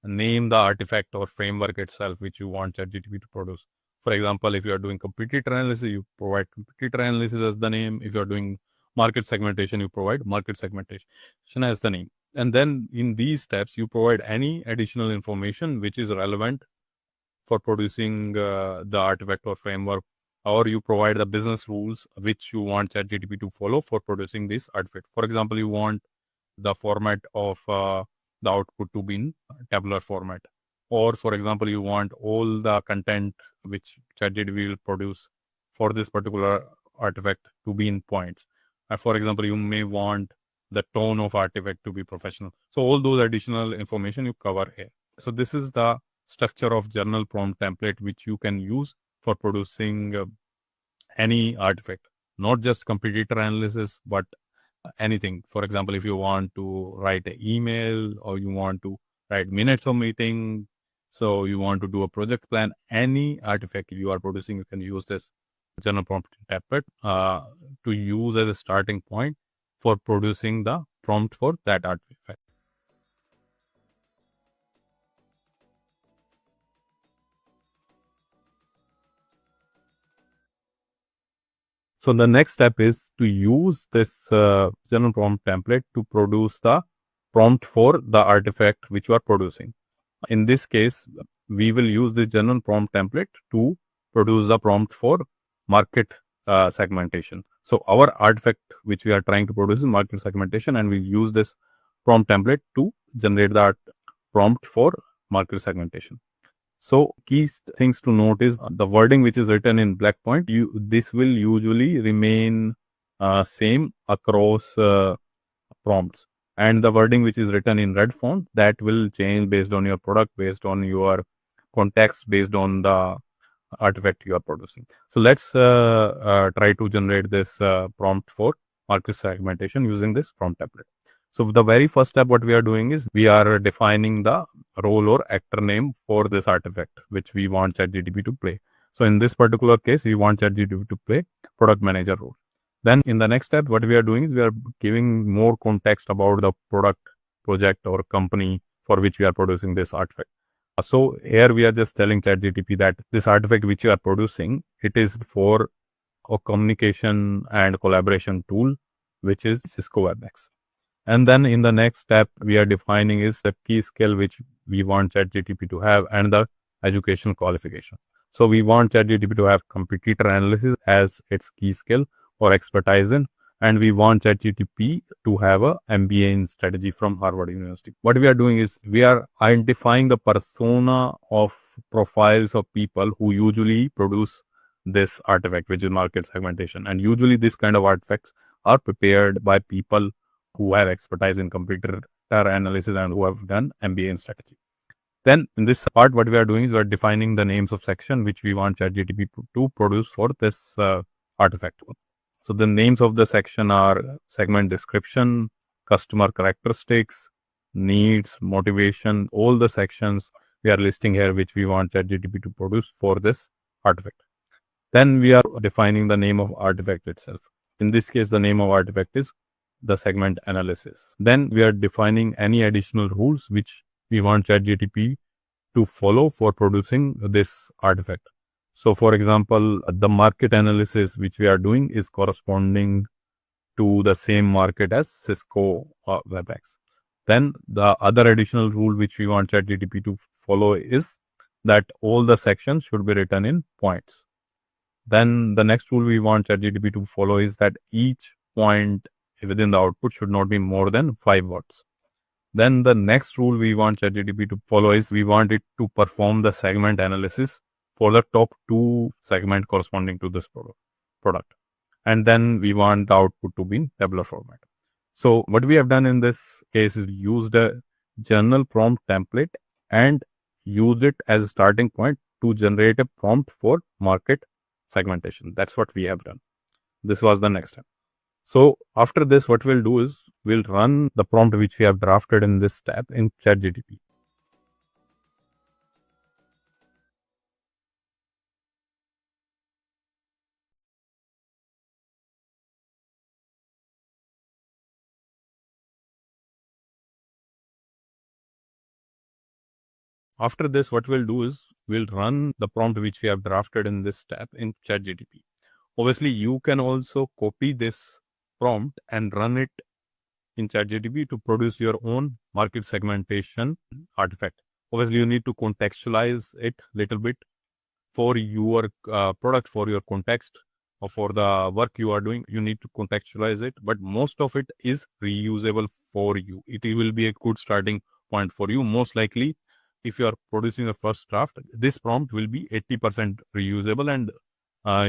name the artifact or framework itself which you want ChatGPT to produce. For example, if you are doing competitor analysis, you provide competitor analysis as the name. If you are doing market segmentation, you provide market segmentation as the name. And then in these steps, you provide any additional information which is relevant for producing the artifact or framework, or you provide the business rules which you want ChatGPT to follow for producing this artifact. For example, you want the format of the output to be in tabular format, or for example, you want all the content which ChatGPT will produce for this particular artifact to be in points. For example, you may want the tone of artifact to be professional. So all those additional information you cover here. So this is the structure of journal prompt template which you can use for producing any artifact, not just competitor analysis, but anything. For example, if you want to write an email or you want to write minutes of meeting, so you want to do a project plan, any artifact you are producing, you can use this journal prompt template to use as a starting point for producing the prompt for that artifact. So the next step is to use this journal prompt template to produce the prompt for the artifact which you are producing. In this case, we will use the journal prompt template to produce the prompt for market segmentation. So our artifact which we are trying to produce is market segmentation, and we use this prompt template to generate that prompt for market segmentation. So key things to note is the wording which is written in black point. This will usually remain same across prompts, and the wording which is written in red font, that will change based on your product, based on your context, based on the artifact you are producing. So let's try to generate this prompt for market segmentation using this prompt template. So the very first step what we are doing is we are defining the role or actor name for this artifact which we want ChatGPT to play. So in this particular case, we want ChatGPT to play product manager role. Then in the next step, what we are doing is we are giving more context about the product, project or company for which we are producing this artifact. So here we are just telling ChatGPT that this artifact which you are producing, it is for a communication and collaboration tool, which is Cisco WebEx. And then in the next step, we are defining is the key skill which we want ChatGPT to have and the education qualification. So we want ChatGPT to have competitor analysis as its key skill or expertise in, and we want ChatGPT to have a MBA in strategy from Harvard University. What we are doing is we are identifying the persona of profiles of people who usually produce this artifact, which is market segmentation. And usually this kind of artifacts are prepared by people who have expertise in computer analysis and who have done MBA in strategy. Then in this part, what we are doing is we are defining the names of section which we want ChatGPT to produce for this artifact. So the names of the section are segment description, customer characteristics, needs, motivation, all the sections we are listing here which we want ChatGPT to produce for this artifact. Then we are defining the name of artifact itself. In this case, the name of artifact is the segment analysis. Then we are defining any additional rules which we want ChatGPT to follow for producing this artifact. So for example, the market analysis which we are doing is corresponding to the same market as Cisco WebEx. Then the other additional rule which we want ChatGPT to follow is that all the sections should be written in points. Then the next rule we want ChatGPT to follow is that each point within the output should not be more than 5 words. Then the next rule we want ChatGPT to follow is we want it to perform the segment analysis for the top 2 segment corresponding to this product. And then we want the output to be in tabular format. So what we have done in this case is used a general prompt template and used it as a starting point to generate a prompt for market segmentation. That's what we have done. This was the next step. So after this, what we'll do is we'll run the prompt which we have drafted in this tab in ChatGPT. After this, what we'll do is we'll run the prompt which we have drafted in this tab in ChatGPT. Obviously, you can also copy this prompt and run it in ChatGPT to produce your own market segmentation artifact. Obviously, you need to contextualize it a little bit for your product, for your context, or for the work you are doing. You need to contextualize it, but most of it is reusable for you. It will be a good starting point for you. Most likely, if you are producing a first draft, this prompt will be 80% reusable, and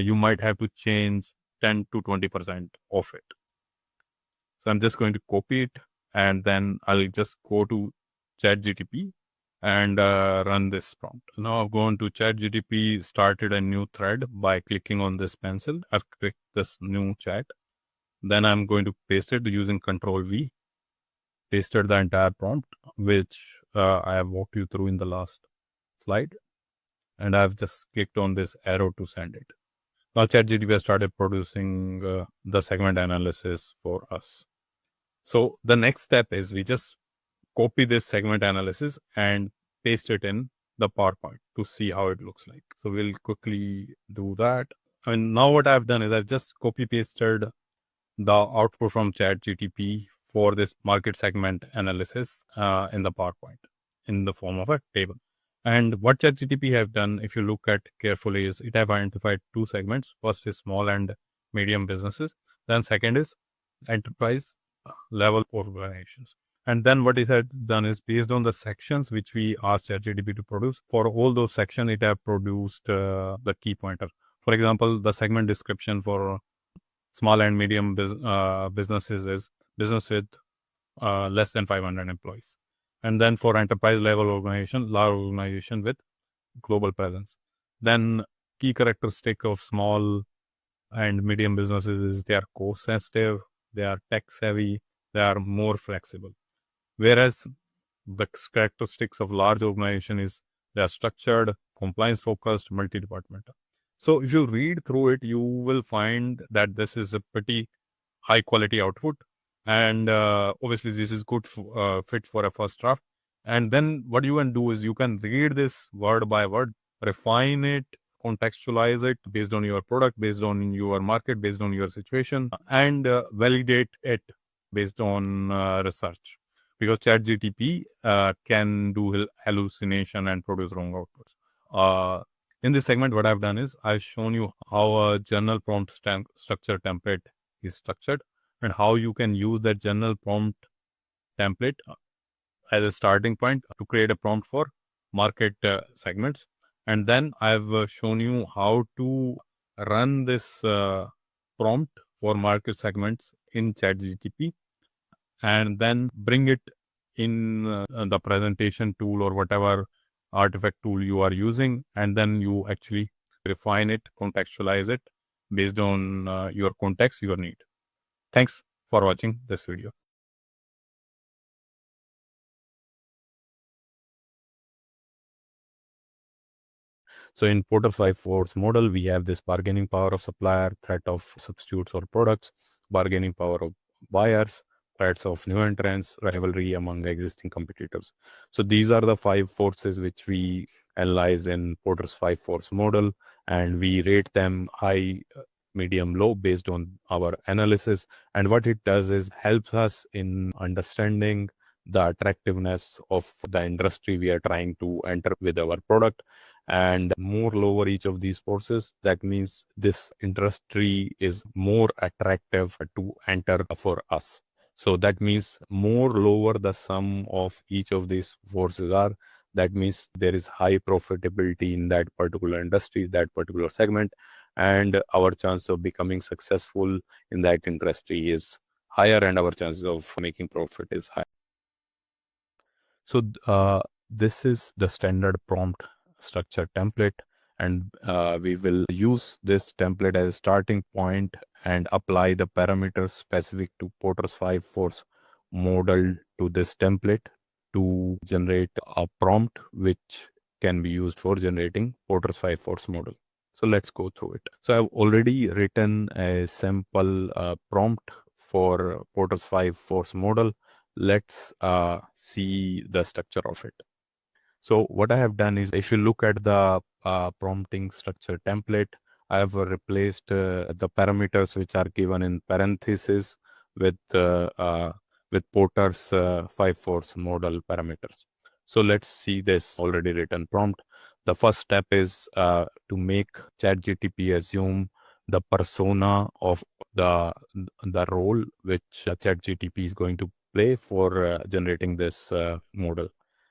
you might have to change 10 to 20% of it. So I'm just going to copy it, and then I'll just go to ChatGPT and run this prompt. Now I've gone to ChatGPT, started a new thread by clicking on this pencil. I've clicked this new chat. Then I'm going to paste it using Control V. Pasted the entire prompt, which I have walked you through in the last slide. And I've just clicked on this arrow to send it. Now ChatGPT has started producing the segment analysis for us. So the next step is we just copy this segment analysis and paste it in the PowerPoint to see how it looks like. So we'll quickly do that. And now what I've done is I've just copy pasted the output from ChatGPT for this market segment analysis in the PowerPoint in the form of a table. And what ChatGPT have done, if you look at carefully, is it have identified 2 segments. First is small and medium businesses. Then second is enterprise level organizations. And then what it had done is based on the sections which we asked ChatGPT to produce, for all those sections, it have produced the key pointer. For example, the segment description for small and medium businesses is business with less than 500 employees. And then for enterprise level organization, large organization with global presence. Then key characteristic of small and medium businesses is they are cost sensitive, they are tech savvy, they are more flexible. Whereas the characteristics of large organization is they are structured, compliance focused, multi-departmental. So if you read through it, you will find that this is a pretty high quality output, and obviously this is good fit for a first draft. And then what you can do is you can read this word by word, refine it, contextualize it based on your product, based on your market, based on your situation, and validate it based on research, because ChatGPT can do hallucination and produce wrong outputs. In this segment, what I've done is I've shown you how a journal prompt structure template is structured, and how you can use that journal prompt template as a starting point to create a prompt for market segments. And then I've shown you how to run this prompt for market segments in ChatGPT, and then bring it in the presentation tool or whatever artifact tool you are using, and then you actually refine it, contextualize it based on your context, your need. Thanks for watching this video. So in Porter 5 force model, we have this bargaining power of supplier, threat of substitutes or products, bargaining power of buyers, threats of new entrants, rivalry among existing competitors. So these are the 5 forces which we analyze in Porter's 5 force model, and we rate them high, medium, low based on our analysis. And what it does is helps us in understanding the attractiveness of the industry we are trying to enter with our product. And more lower each of these forces, that means this industry is more attractive to enter for us. So that means more lower the sum of each of these forces are, that means there is high profitability in that particular industry, that particular segment, and our chance of becoming successful in that industry is higher, and our chances of making profit is higher. So this is the standard prompt structure template, and we will use this template as a starting point and apply the parameters specific to Porter's 5 force model to this template to generate a prompt which can be used for generating Porter's 5 force model. So let's go through it. So I've already written a sample prompt for Porter's 5 force model. Let's see the structure of it. So what I have done is, if you look at the prompting structure template, I have replaced the parameters which are given in parentheses with Porter's 5 force model parameters. So let's see this already written prompt. The first step is to make ChatGPT assume the persona of the role which ChatGPT is going to play for generating this model.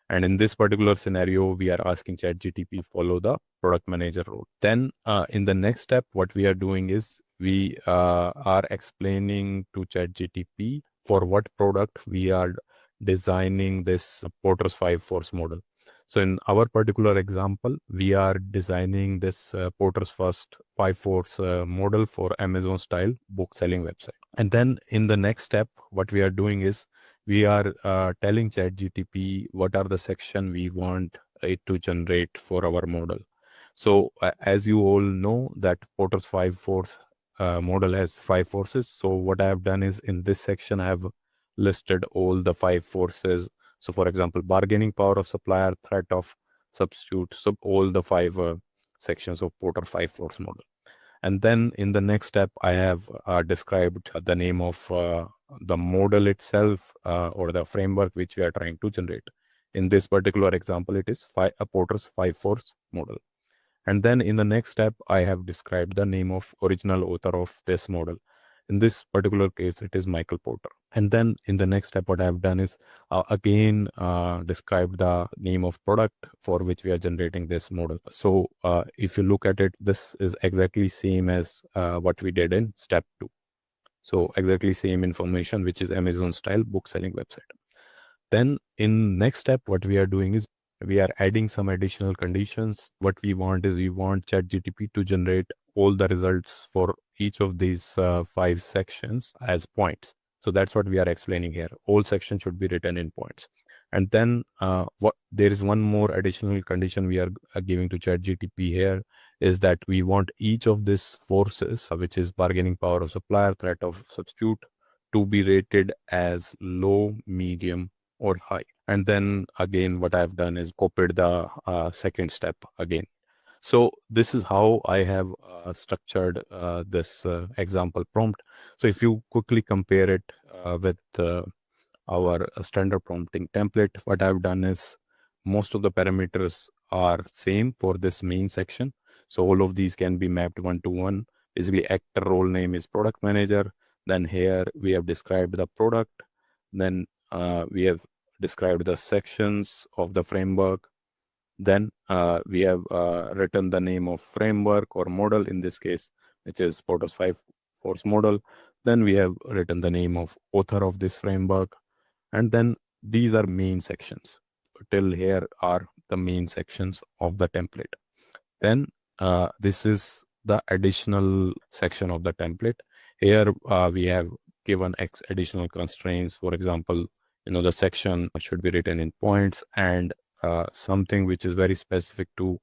And in this particular scenario, we are asking ChatGPT follow the product manager role. Then in the next step, what we are doing is we are explaining to ChatGPT for what product we are designing this Porter's 5 force model. So in our particular example, we are designing this Porter's first 5 force model for Amazon style book selling website. And then in the next step, what we are doing is we are telling ChatGPT what are the section we want it to generate for our model. So as you all know that Porter's 5 force model has 5 forces. So what I have done is in this section, I have listed all the 5 forces. So for example, bargaining power of supplier, threat of substitute, so all the 5 sections of Porter 5 force model. And then in the next step, I have described the name of the model itself or the framework which we are trying to generate. In this particular example, it is a Porter's 5 force model. And then in the next step, I have described the name of original author of this model. In this particular case, it is Michael Porter. And then in the next step, what I have done is again describe the name of product for which we are generating this model. So if you look at it, this is exactly same as what we did in step 2. So exactly same information, which is Amazon style book selling website. Then in next step, what we are doing is we are adding some additional conditions. What we want is we want ChatGPT to generate all the results for each of these 5 sections as points. So that's what we are explaining here. All sections should be written in points. And then there is one more additional condition we are giving to ChatGPT here, is that we want each of these forces, which is bargaining power of supplier, threat of substitute, to be rated as low, medium, or high. And then again, what I've done is copied the second step again. So this is how I have structured this example prompt. So if you quickly compare it with our standard prompting template, what I've done is most of the parameters are same for this main section. So all of these can be mapped one-to-one. Basically, actor role name is product manager. Then here we have described the product. Then we have described the sections of the framework. Then we have written the name of framework or model in this case, which is Porter's 5-force model. Then we have written the name of author of this framework. And then these are main sections. Till here are the main sections of the template. Then this is the additional section of the template. Here we have given additional constraints. For example, the section should be written in points, and something which is very specific to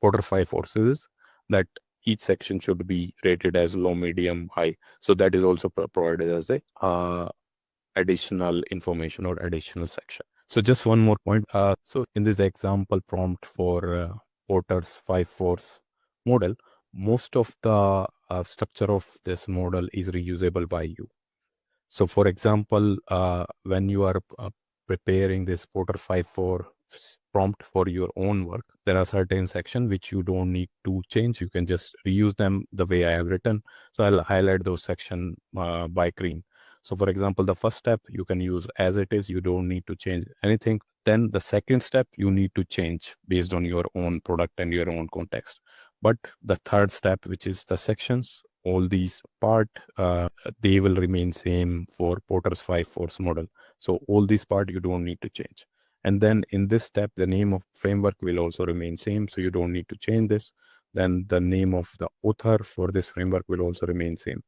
Porter 5 forces, that each section should be rated as low, medium, high. So that is also provided as a additional information or additional section. So just one more point. So in this example prompt for Porter's 5-force model, most of the structure of this model is reusable by you. So for example, when you are preparing this Porter 5-4 prompt for your own work, there are certain sections which you don't need to change. You can just reuse them the way I have written. So I'll highlight those sections by green. So for example, the first step you can use as it is. You don't need to change anything. Then the second step you need to change based on your own product and your own context. But the third step, which is the sections, all these part, they will remain same for Porter's 5-force model. So all these part you don't need to change. And then in this step, the name of framework will also remain same. So you don't need to change this. Then the name of the author for this framework will also remain same.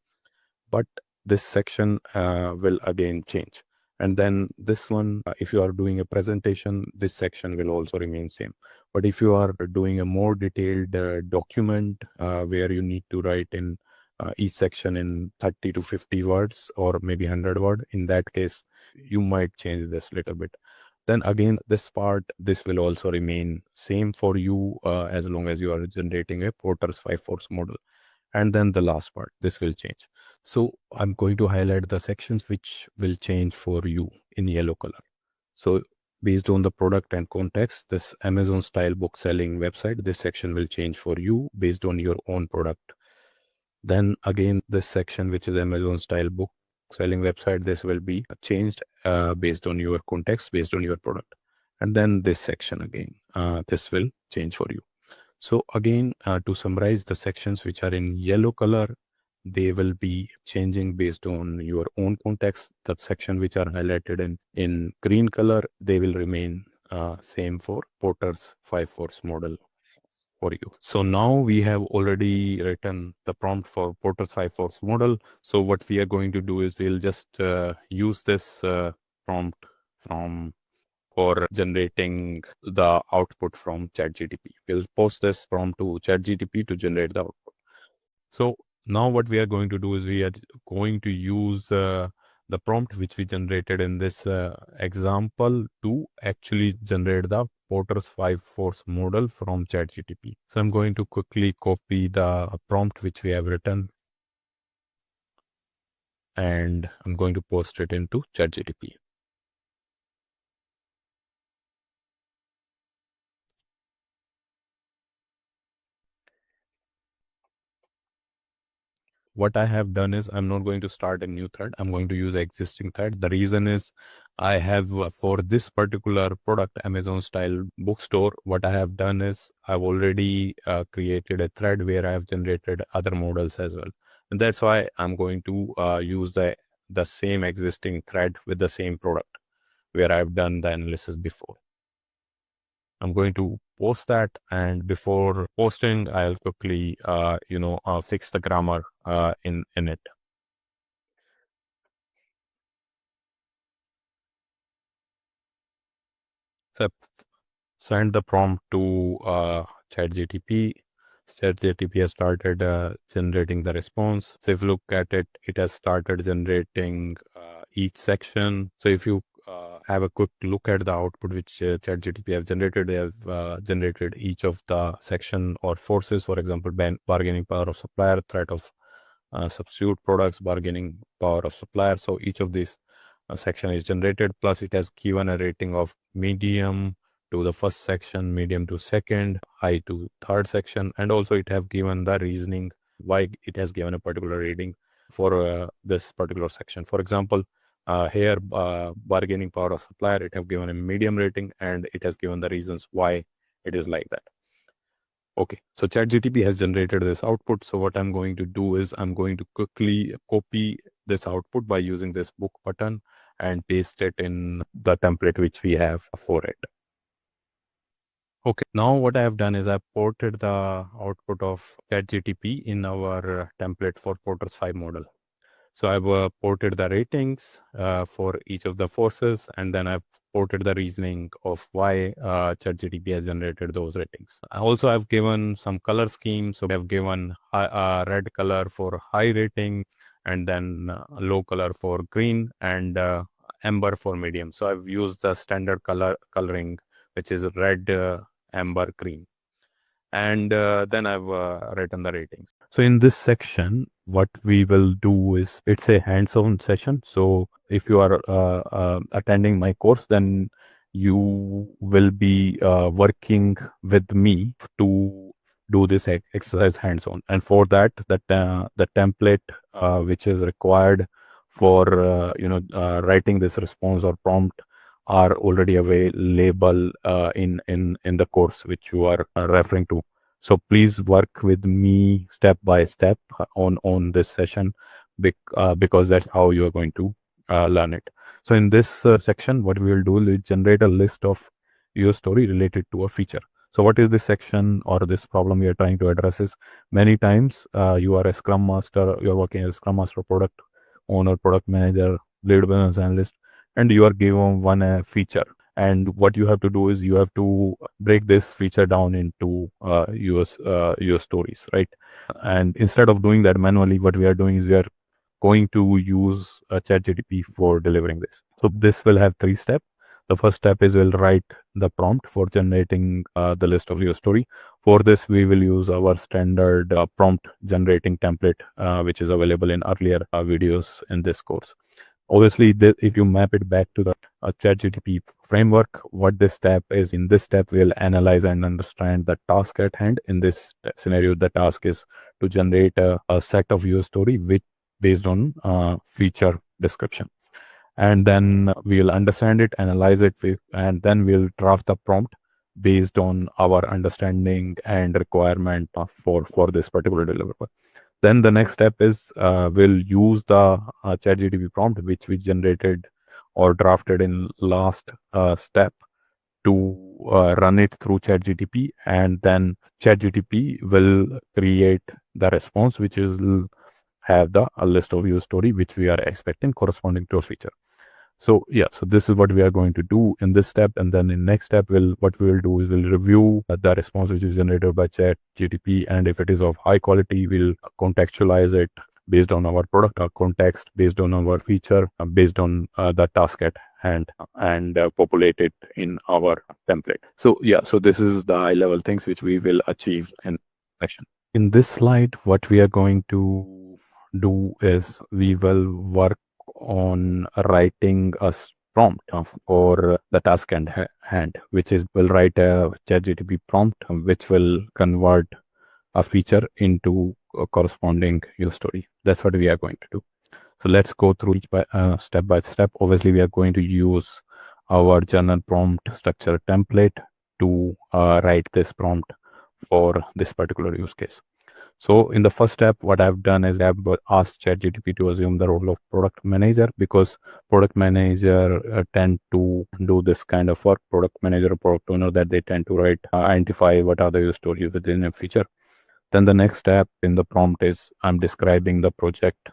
But this section will again change. And then this one, if you are doing a presentation, this section will also remain same. But if you are doing a more detailed document where you need to write in each section in 30 to 50 words or maybe 100 words, in that case, you might change this little bit. Then again, this part, this will also remain same for you as long as you are generating a Porter's 5-force model. And then the last part, this will change. So I'm going to highlight the sections which will change for you in yellow color. So based on the product and context, this Amazon style book selling website, this section will change for you based on your own product. Then again, this section, which is Amazon style book selling website, this will be changed based on your context, based on your product. And then this section again, this will change for you. So again, to summarize, the sections which are in yellow color, they will be changing based on your own context. The section which are highlighted in green color, they will remain same for Porter's 5-force model for you. So now we have already written the prompt for Porter's 5-force model. So what we are going to do is we'll just use this prompt for generating the output from ChatGPT. We'll post this prompt to ChatGPT to generate the output. So now what we are going to do is we are going to use the prompt which we generated in this example to actually generate the Porter's 5-force model from ChatGPT. So I'm going to quickly copy the prompt which we have written, and I'm going to post it into ChatGPT. What I have done is I'm not going to start a new thread. I'm going to use existing thread. The reason is I have for this particular product, Amazon style bookstore, what I have done is I've already created a thread where I have generated other models as well. And that's why I'm going to use the same existing thread with the same product where I've done the analysis before. I'm going to post that, and before posting, I'll quickly, fix the grammar in it. So send the prompt to ChatGPT. ChatGPT has started generating the response. So if you look at it, it has started generating each section. So if you have a quick look at the output which ChatGPT have generated, they have generated each of the section or forces. For example, bargaining power of supplier, threat of substitute products, bargaining power of supplier. So each of these section is generated. Plus, it has given a rating of medium to the first section, medium to second, high to third section, and also it have given the reasoning why it has given a particular rating for this particular section. For example, here bargaining power of supplier, it have given a medium rating, and it has given the reasons why it is like that. Okay, so ChatGPT has generated this output. So what I'm going to do is I'm going to quickly copy this output by using this book button and paste it in the template which we have for it. Okay, now what I have done is I ported the output of ChatGPT in our template for Porter's 5 model. So I've ported the ratings for each of the forces, and then I've ported the reasoning of why ChatGPT has generated those ratings. Also, I've given some color schemes. So we have given red color for high rating, and then low color for green, and amber for medium. So I've used the standard coloring, which is red, amber, green. And then I've written the ratings. So in this section, what we will do is it's a hands-on session. So if you are attending my course, then you will be working with me to do this exercise hands-on. And for that, the template which is required for writing this response or prompt are already available in the course which you are referring to. So please work with me step by step on this session because that's how you are going to learn it. So in this section, what we will do is generate a list of your story related to a feature. So what is this section or this problem we are trying to address is many times you are a scrum master, you are working as a scrum master, product owner, product manager, lead business analyst, and you are given one feature. And what you have to do is you have to break this feature down into your stories, right? And instead of doing that manually, what we are doing is we are going to use ChatGPT for delivering this. So this will have 3 steps. The first step is we'll write the prompt for generating the list of your story. For this, we will use our standard prompt generating template, which is available in earlier videos in this course. Obviously, if you map it back to the ChatGPT framework, what this step is, in this step, we'll analyze and understand the task at hand. In this scenario, the task is to generate a set of your story which based on feature description. And then we'll understand it, analyze it, and then we'll draft the prompt based on our understanding and requirement for this particular deliverable. Then the next step is we'll use the ChatGPT prompt which we generated or drafted in last step to run it through ChatGPT, and then ChatGPT will create the response which will have a list of your story which we are expecting corresponding to a feature. So yeah, so this is what we are going to do in this step, and then in next step, what we will do is we'll review the response which is generated by ChatGPT, and if it is of high quality, we'll contextualize it based on our product, our context, based on our feature, based on the task at hand, and populate it in our template. So yeah, so this is the high level things which we will achieve in section. In this slide, what we are going to do is we will work on writing a prompt for the task at hand, which is we'll write a ChatGPT prompt which will convert a feature into a corresponding use story. That's what we are going to do. So let's go through each step by step. Obviously, we are going to use our journal prompt structure template to write this prompt for this particular use case. So in the first step, what I've done is I've asked ChatGPT to assume the role of product manager, because product manager tend to do this kind of work. Product manager or product owner, that they tend to write, identify what are the use stories within a feature. Then the next step in the prompt is I'm describing the project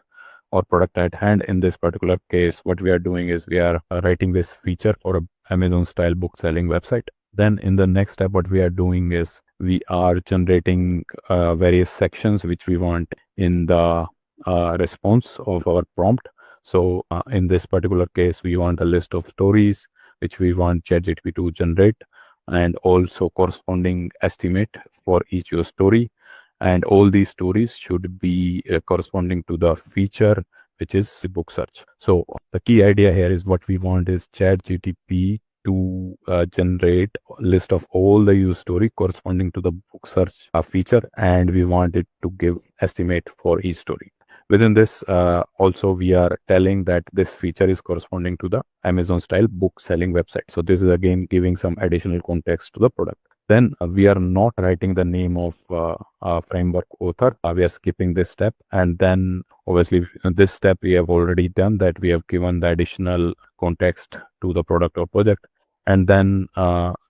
or product at hand. In this particular case, what we are doing is we are writing this feature or Amazon style book selling website. Then in the next step, what we are doing is we are generating various sections which we want in the response of our prompt. So in this particular case, we want a list of stories which we want ChatGPT to generate, and also corresponding estimate for each your story. And all these stories should be corresponding to the feature which is the book search. So the key idea here is what we want is ChatGPT to generate a list of all the use story corresponding to the book search feature, and we want it to give estimate for each story. Within this, also we are telling that this feature is corresponding to the Amazon style book selling website. So this is again giving some additional context to the product. Then we are not writing the name of framework author. We are skipping this step. And then obviously this step we have already done, that we have given the additional context to the product or project. And then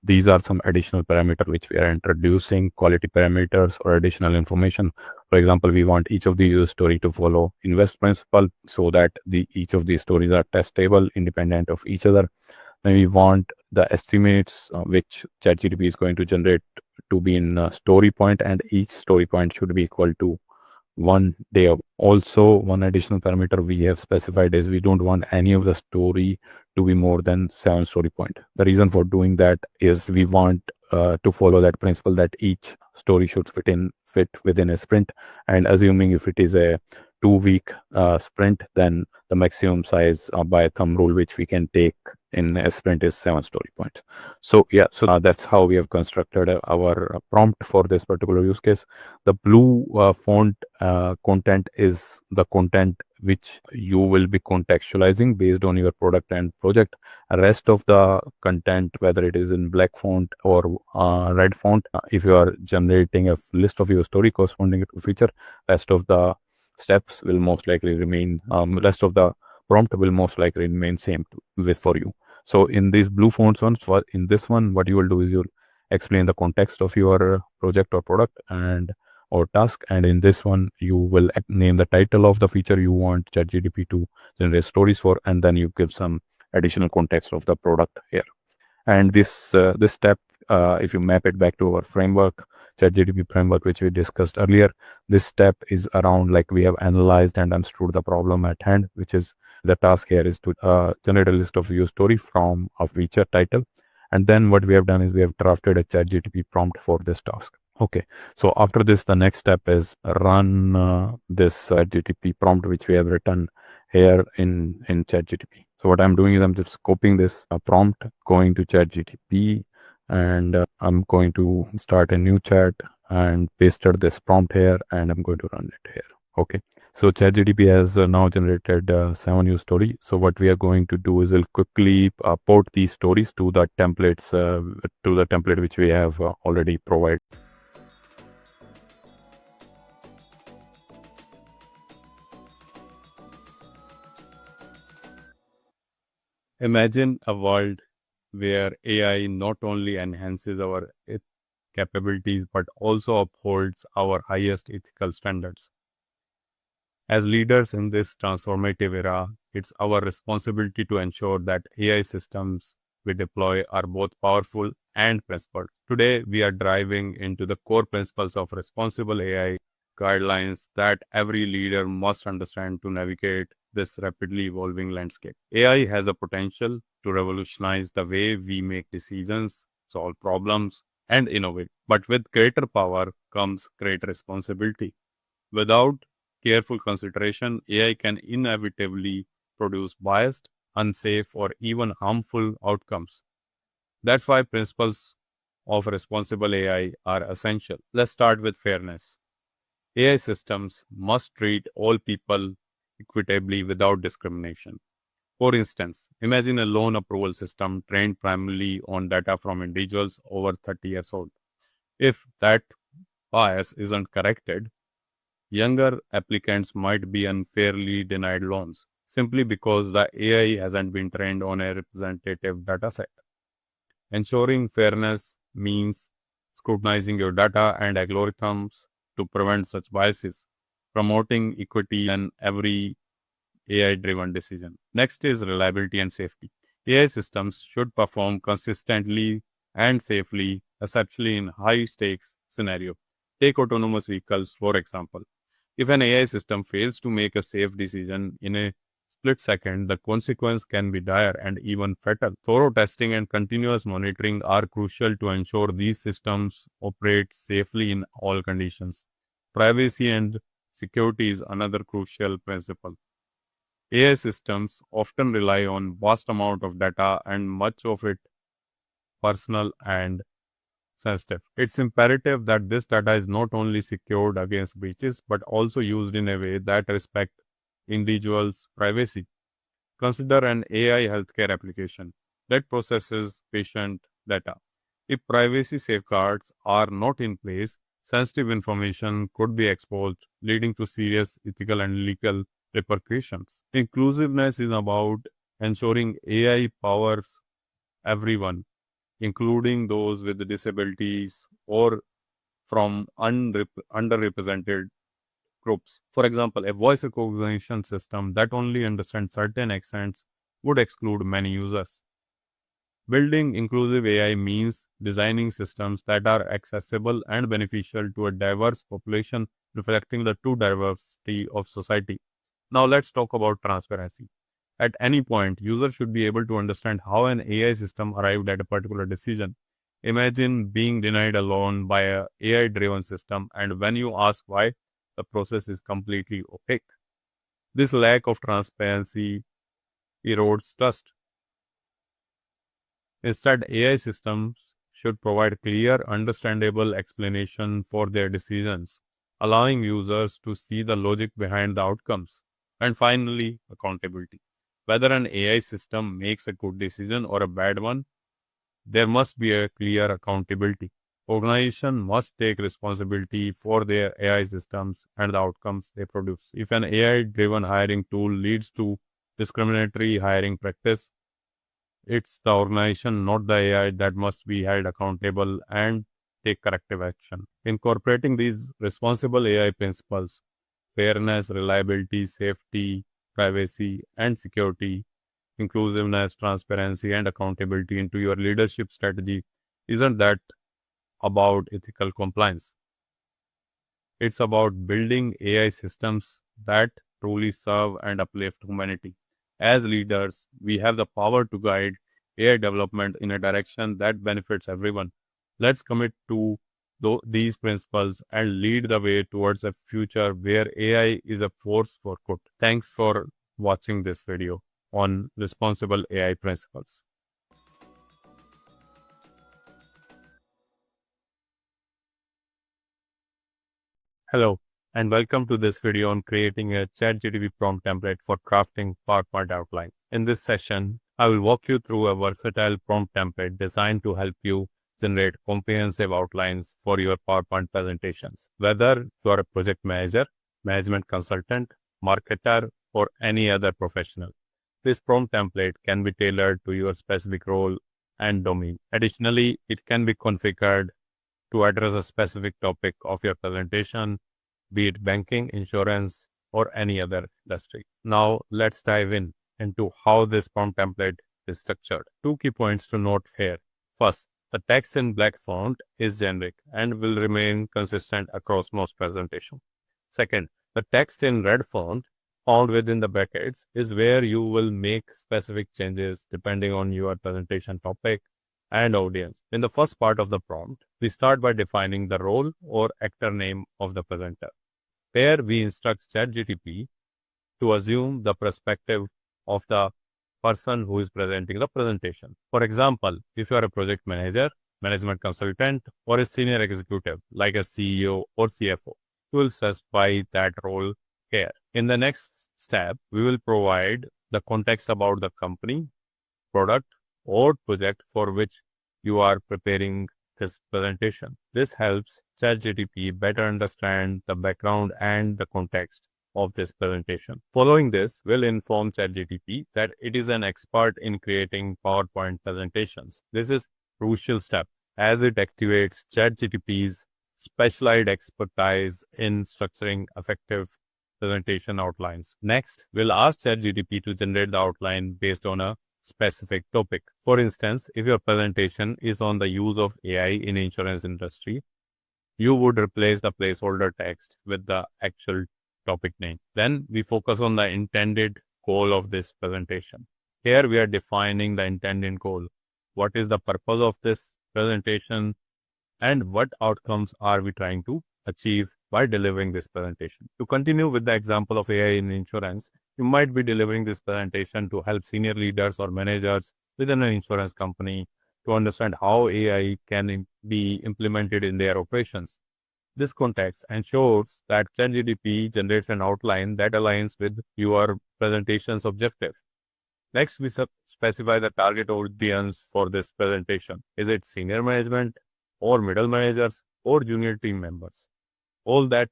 these are some additional parameters which we are introducing, quality parameters or additional information. For example, we want each of the user story to follow invest principle, so that each of these stories are testable, independent of each other. Then we want the estimates which ChatGPT is going to generate to be in story point, and each story point should be equal to 1 day. Also, one additional parameter we have specified is we don't want any of the story to be more than 7 story point. The reason for doing that is we want to follow that principle that each story should fit within a sprint. And assuming if it is a 2 week sprint, then the maximum size by thumb rule which we can take in a sprint is 7 story points. So yeah, so that's how we have constructed our prompt for this particular use case. The blue font content is the content which you will be contextualizing based on your product and project. Rest of the content, whether it is in black font or red font, if you are generating a list of your story corresponding to feature, rest of the steps will most likely remain, rest of the prompt will most likely remain same with for you. So in these blue fonts ones, in this one, what you will do is you'll explain the context of your project or product and or task. And in this one, you will name the title of the feature you want ChatGPT to generate stories for, and then you give some additional context of the product here. And this step, if you map it back to our framework, ChatGPT framework, which we discussed earlier, this step is around like we have analyzed and understood the problem at hand, which is the task here is to generate a list of use story from a feature title. And then what we have done is we have drafted a ChatGPT prompt for this task. Okay, so after this, the next step is run this ChatGPT prompt, which we have written here in ChatGPT. So what I'm doing is I'm just copying this prompt, going to ChatGPT, and I'm going to start a new chat and pasted this prompt here, and I'm going to run it here. Okay, so ChatGPT has now generated 7 new story. So what we are going to do is we'll quickly port these stories to the templates, to the template which we have already provided. Imagine a world where AI not only enhances our capabilities but also upholds our highest ethical standards. As leaders in this transformative era, it's our responsibility to ensure that AI systems we deploy are both powerful and principled. Today, we are driving into the core principles of responsible AI guidelines that every leader must understand to navigate this rapidly evolving landscape. AI has a potential to revolutionize the way we make decisions, solve problems, and innovate. But with greater power comes great responsibility. Without careful consideration, AI can inevitably produce biased, unsafe, or even harmful outcomes. That's why principles of responsible AI are essential. Let's start with fairness. AI systems must treat all people equitably without discrimination. For instance, imagine a loan approval system trained primarily on data from individuals over 30 years old. If that bias isn't corrected, younger applicants might be unfairly denied loans simply because the AI hasn't been trained on a representative dataset. Ensuring fairness means scrutinizing your data and algorithms to prevent such biases, promoting equity in every AI-driven decision. Next is reliability and safety. AI systems should perform consistently and safely, especially in high-stakes scenarios. Take autonomous vehicles, for example. If an AI system fails to make a safe decision in a split second, the consequence can be dire and even fatal. Thorough testing and continuous monitoring are crucial to ensure these systems operate safely in all conditions. Privacy and security is another crucial principle. AI systems often rely on vast amount of data and much of it personal and sensitive. It's imperative that this data is not only secured against breaches but also used in a way that respect individuals' privacy. Consider an AI healthcare application that processes patient data. If privacy safeguards are not in place, sensitive information could be exposed, leading to serious ethical and legal repercussions. Inclusiveness is about ensuring AI powers everyone, including those with disabilities or from underrepresented groups. For example, a voice recognition system that only understands certain accents would exclude many users. Building inclusive AI means designing systems that are accessible and beneficial to a diverse population, reflecting the true diversity of society. Now, let's talk about transparency. At any point, users should be able to understand how an AI system arrived at a particular decision. Imagine being denied a loan by a AI-driven system, and when you ask why, the process is completely opaque. This lack of transparency erodes trust. Instead, AI systems should provide clear, understandable explanation for their decisions, allowing users to see the logic behind the outcomes. And finally, accountability. Whether an AI system makes a good decision or a bad one, there must be a clear accountability. Organization must take responsibility for their AI systems and the outcomes they produce. If an AI-driven hiring tool leads to discriminatory hiring practice, it's the organization, not the AI, that must be held accountable and take corrective action. Incorporating these responsible AI principles, fairness, reliability, safety, privacy, and security, inclusiveness, transparency, and accountability into your leadership strategy, isn't that about ethical compliance? It's about building AI systems that truly serve and uplift humanity. As leaders, we have the power to guide AI development in a direction that benefits everyone. Let's commit to these principles and lead the way towards a future where AI is a force for good. Thanks for watching this video on responsible AI principles. Hello, and welcome to this video on creating a ChatGPT prompt template for crafting PowerPoint outline. In this session, I will walk you through a versatile prompt template designed to help you generate comprehensive outlines for your PowerPoint presentations. Whether you are a project manager, management consultant, marketer, or any other professional, this prompt template can be tailored to your specific role and domain. Additionally, it can be configured to address a specific topic of your presentation, be it banking, insurance, or any other industry. Now, let's dive into how this prompt template is structured. 2 key points to note here. First, the text in black font is generic and will remain consistent across most presentations. Second, the text in red font found within the brackets is where you will make specific changes depending on your presentation topic and audience. In the first part of the prompt, we start by defining the role or actor name of the presenter. There, we instruct ChatGPT to assume the perspective of the person who is presenting the presentation. For example, if you are a project manager, management consultant, or a senior executive like a CEO or CFO, you will specify that role here. In the next step, we will provide the context about the company, product, or project for which you are preparing this presentation. This helps ChatGPT better understand the background and the context of this presentation. Following this, we'll inform ChatGPT that it is an expert in creating PowerPoint presentations. This is a crucial step as it activates ChatGPT's specialized expertise in structuring effective presentation outlines. Next, we'll ask ChatGPT to generate the outline based on a specific topic. For instance, if your presentation is on the use of AI in insurance industry, you would replace the placeholder text with the actual topic name. Then we focus on the intended goal of this presentation. Here we are defining the intended goal. What is the purpose of this presentation and what outcomes are we trying to achieve by delivering this presentation? To continue with the example of AI in insurance, you might be delivering this presentation to help senior leaders or managers within an insurance company to understand how AI can be implemented in their operations. This context ensures that ChatGPT generates an outline that aligns with your presentation's objective. Next, we specify the target audience for this presentation. Is it senior management or middle managers or junior team members? All that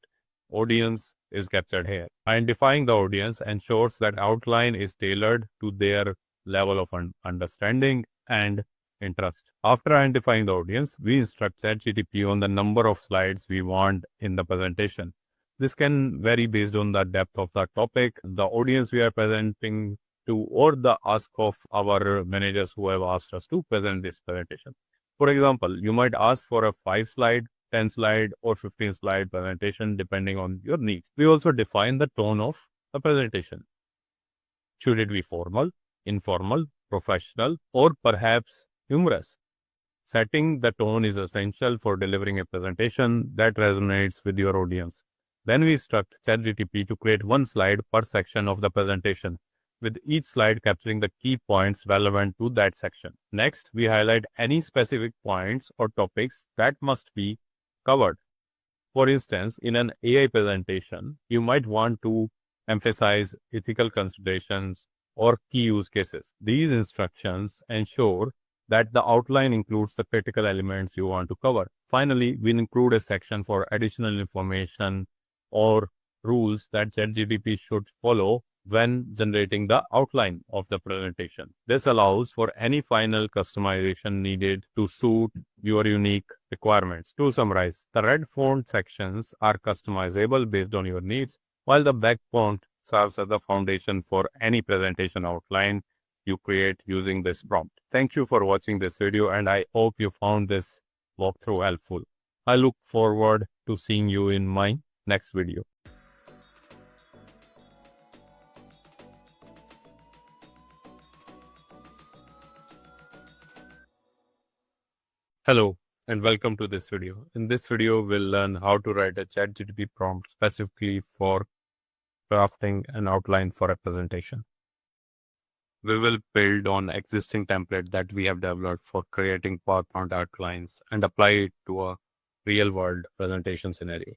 audience is captured here. Identifying the audience ensures that outline is tailored to their level of understanding and interest. After identifying the audience, we instruct ChatGPT on the number of slides we want in the presentation. This can vary based on the depth of the topic, the audience we are presenting to, or the ask of our managers who have asked us to present this presentation. For example, you might ask for a 5-slide, 10-slide, or 15-slide presentation depending on your needs. We also define the tone of the presentation. Should it be formal, informal, professional, or perhaps humorous? Setting the tone is essential for delivering a presentation that resonates with your audience. Then we instruct ChatGPT to create 1 slide per section of the presentation, with each slide capturing the key points relevant to that section. Next, we highlight any specific points or topics that must be covered. For instance, in an AI presentation, you might want to emphasize ethical considerations or key use cases. These instructions ensure that the outline includes the critical elements you want to cover. Finally, we include a section for additional information or rules that ChatGPT should follow when generating the outline of the presentation. This allows for any final customization needed to suit your unique requirements. To summarize, the red font sections are customizable based on your needs, while the black font serves as the foundation for any presentation outline you create using this prompt. Thank you for watching this video, and I hope you found this walkthrough helpful. I look forward to seeing you in my next video. Hello and welcome to this video. In this video, we'll learn how to write a ChatGPT prompt specifically for crafting an outline for a presentation. We will build on existing template that we have developed for creating PowerPoint outlines and apply it to a real-world presentation scenario.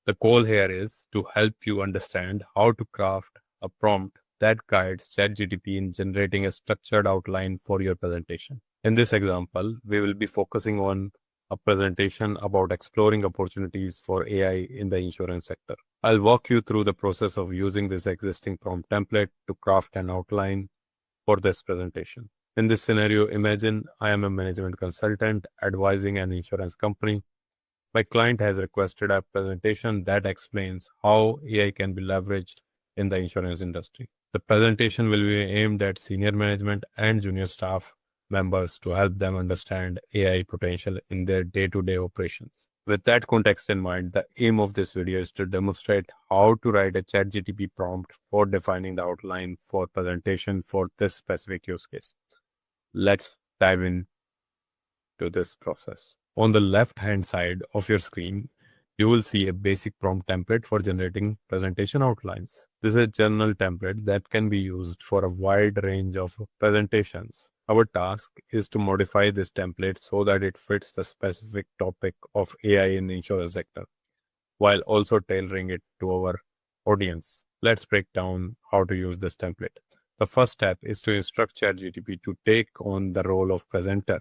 The goal here is to help you understand how to craft a prompt that guides ChatGPT in generating a structured outline for your presentation. In this example, we will be focusing on a presentation about exploring opportunities for AI in the insurance sector. I'll walk you through the process of using this existing prompt template to craft an outline for this presentation. In this scenario, imagine I am a management consultant advising an insurance company. My client has requested a presentation that explains how AI can be leveraged in the insurance industry. The presentation will be aimed at senior management and junior staff members to help them understand AI potential in their day-to-day operations. With that context in mind, the aim of this video is to demonstrate how to write a ChatGPT prompt for defining the outline for presentation for this specific use case. Let's dive in to this process. On the left-hand side of your screen, you will see a basic prompt template for generating presentation outlines. This is a general template that can be used for a wide range of presentations. Our task is to modify this template so that it fits the specific topic of AI in the insurance sector, while also tailoring it to our audience. Let's break down how to use this template. The first step is to instruct ChatGPT to take on the role of presenter.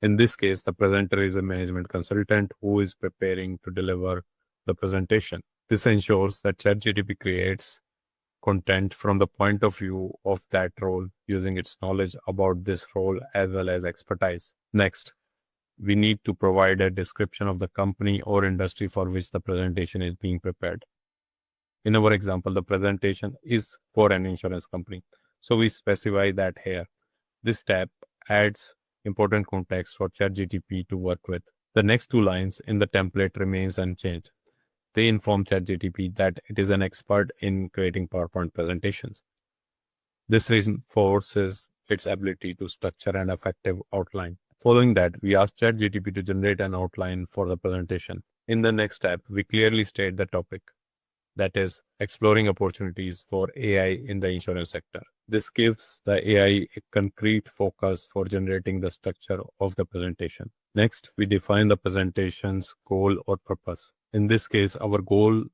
In this case, the presenter is a management consultant who is preparing to deliver the presentation. This ensures that ChatGPT creates content from the point of view of that role using its knowledge about this role as well as expertise. Next, we need to provide a description of the company or industry for which the presentation is being prepared. In our example, the presentation is for an insurance company. So we specify that here. This step adds important context for ChatGPT to work with. The next two lines in the template remains unchanged. They inform ChatGPT that it is an expert in creating PowerPoint presentations. This reinforces its ability to structure an effective outline. Following that, we ask ChatGPT to generate an outline for the presentation. In the next step, we clearly state the topic, that is, exploring opportunities for AI in the insurance sector. This gives the AI a concrete focus for generating the structure of the presentation. Next, we define the presentation's goal or purpose. In this case, our goal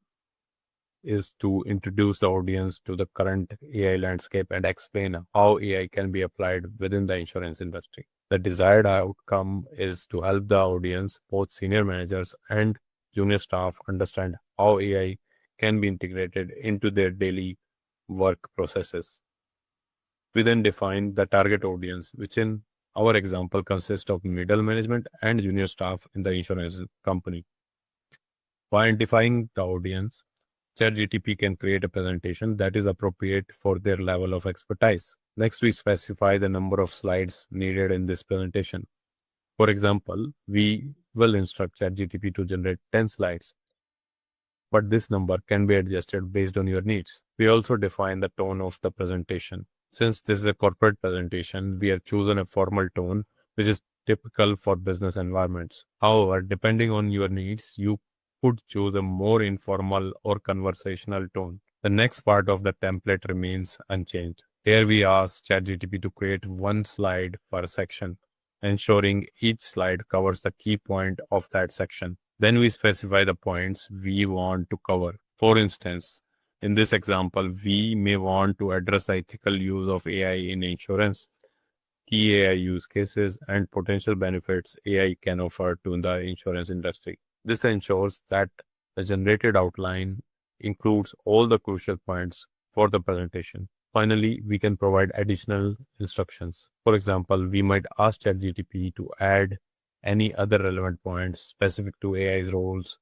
is to introduce the audience to the current AI landscape and explain how AI can be applied within the insurance industry. The desired outcome is to help the audience, both senior managers and junior staff, understand how AI can be integrated into their daily work processes. We then define the target audience, which in our example consists of middle management and junior staff in the insurance company. By identifying the audience, ChatGPT can create a presentation that is appropriate for their level of expertise. Next, we specify the number of slides needed in this presentation. For example, we will instruct ChatGPT to generate 10 slides, but this number can be adjusted based on your needs. We also define the tone of the presentation. Since this is a corporate presentation, we have chosen a formal tone, which is typical for business environments. However, depending on your needs, you could choose a more informal or conversational tone. The next part of the template remains unchanged. Here we ask ChatGPT to create one slide per section, ensuring each slide covers the key point of that section. Then we specify the points we want to cover. For instance, in this example, we may want to address the ethical use of AI in insurance, key AI use cases, and potential benefits AI can offer to the insurance industry. This ensures that the generated outline includes all the crucial points for the presentation. Finally, we can provide additional instructions. For example, we might ask ChatGPT to add any other relevant points specific to AI's roles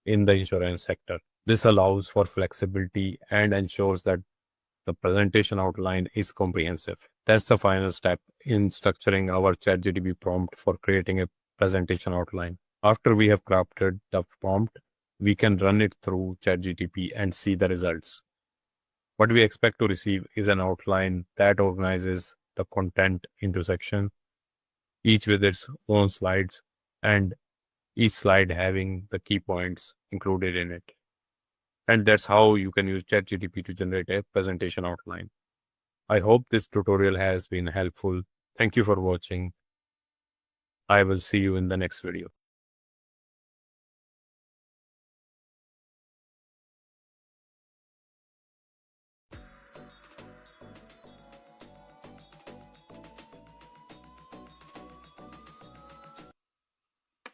in the insurance sector. This allows for flexibility and ensures that the presentation outline is comprehensive. That's the final step in structuring our ChatGPT prompt for creating a presentation outline. After we have crafted the prompt, we can run it through ChatGPT and see the results. What we expect to receive is an outline that organizes the content into sections, each with its own slides, and each slide having the key points included in it. And that's how you can use ChatGPT to generate a presentation outline. I hope this tutorial has been helpful. Thank you for watching. I will see you in the next video.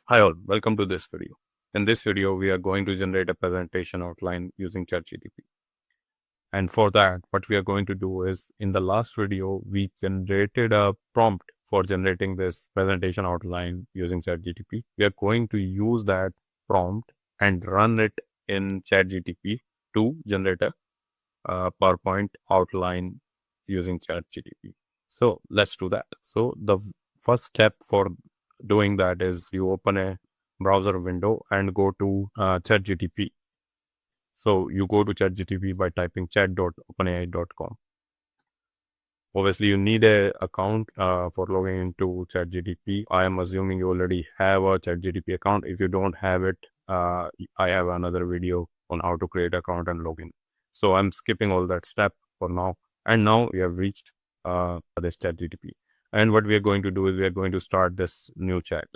Hi all, welcome to this video. In this video, we are going to generate a presentation outline using ChatGPT. And for that, what we are going to do is, in the last video, we generated a prompt for generating this presentation outline using ChatGPT. We are going to use that prompt and run it in ChatGPT to generate a PowerPoint outline using ChatGPT. So let's do that. So the first step for doing that is you open a browser window and go to ChatGPT. So you go to ChatGPT by typing chat.openai.com. Obviously, you need an account for logging into ChatGPT. I am assuming you already have a ChatGPT account. If you don't have it, I have another video on how to create an account and login. So I'm skipping all that step for now. And now we have reached this ChatGPT. And what we are going to do is we are going to start this new chat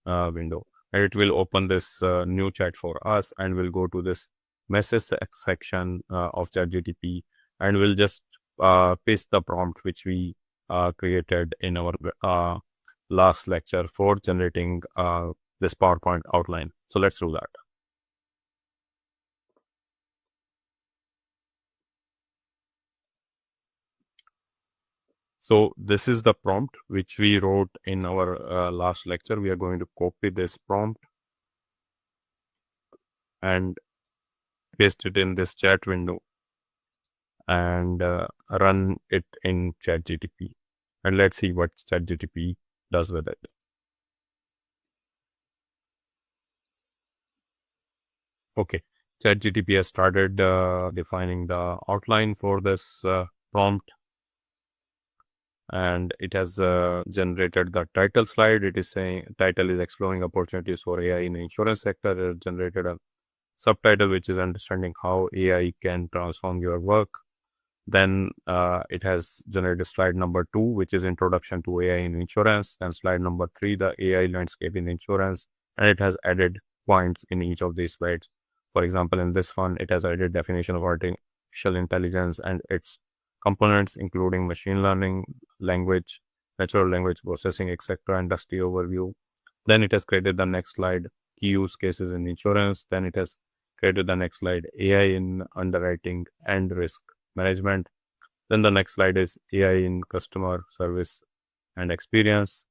window. And it will open this new chat for us, and we'll go to this message section of ChatGPT, and we'll just paste the prompt which we created in our last lecture for generating this PowerPoint outline. So let's do that. So this is the prompt which we wrote in our last lecture. We are going to copy this prompt and paste it in this chat window. and run it in ChatGPT. And let's see what ChatGPT does with it. Okay, ChatGPT has started defining the outline for this prompt, and it has generated the title slide. It is saying title is exploring opportunities for AI in the insurance sector. It generated a subtitle which is understanding how AI can transform your work. Then it has generated slide number 2, which is introduction to AI in insurance. And slide number 3, the AI landscape in insurance. And it has added points in each of these slides. For example, in this one, it has added definition of artificial intelligence and its components, including machine learning, language, natural language processing, etc., industry overview. Then it has created the next slide, key use cases in insurance. Then it has created the next slide, AI in underwriting and risk management. Then the next slide is AI in customer service and experience,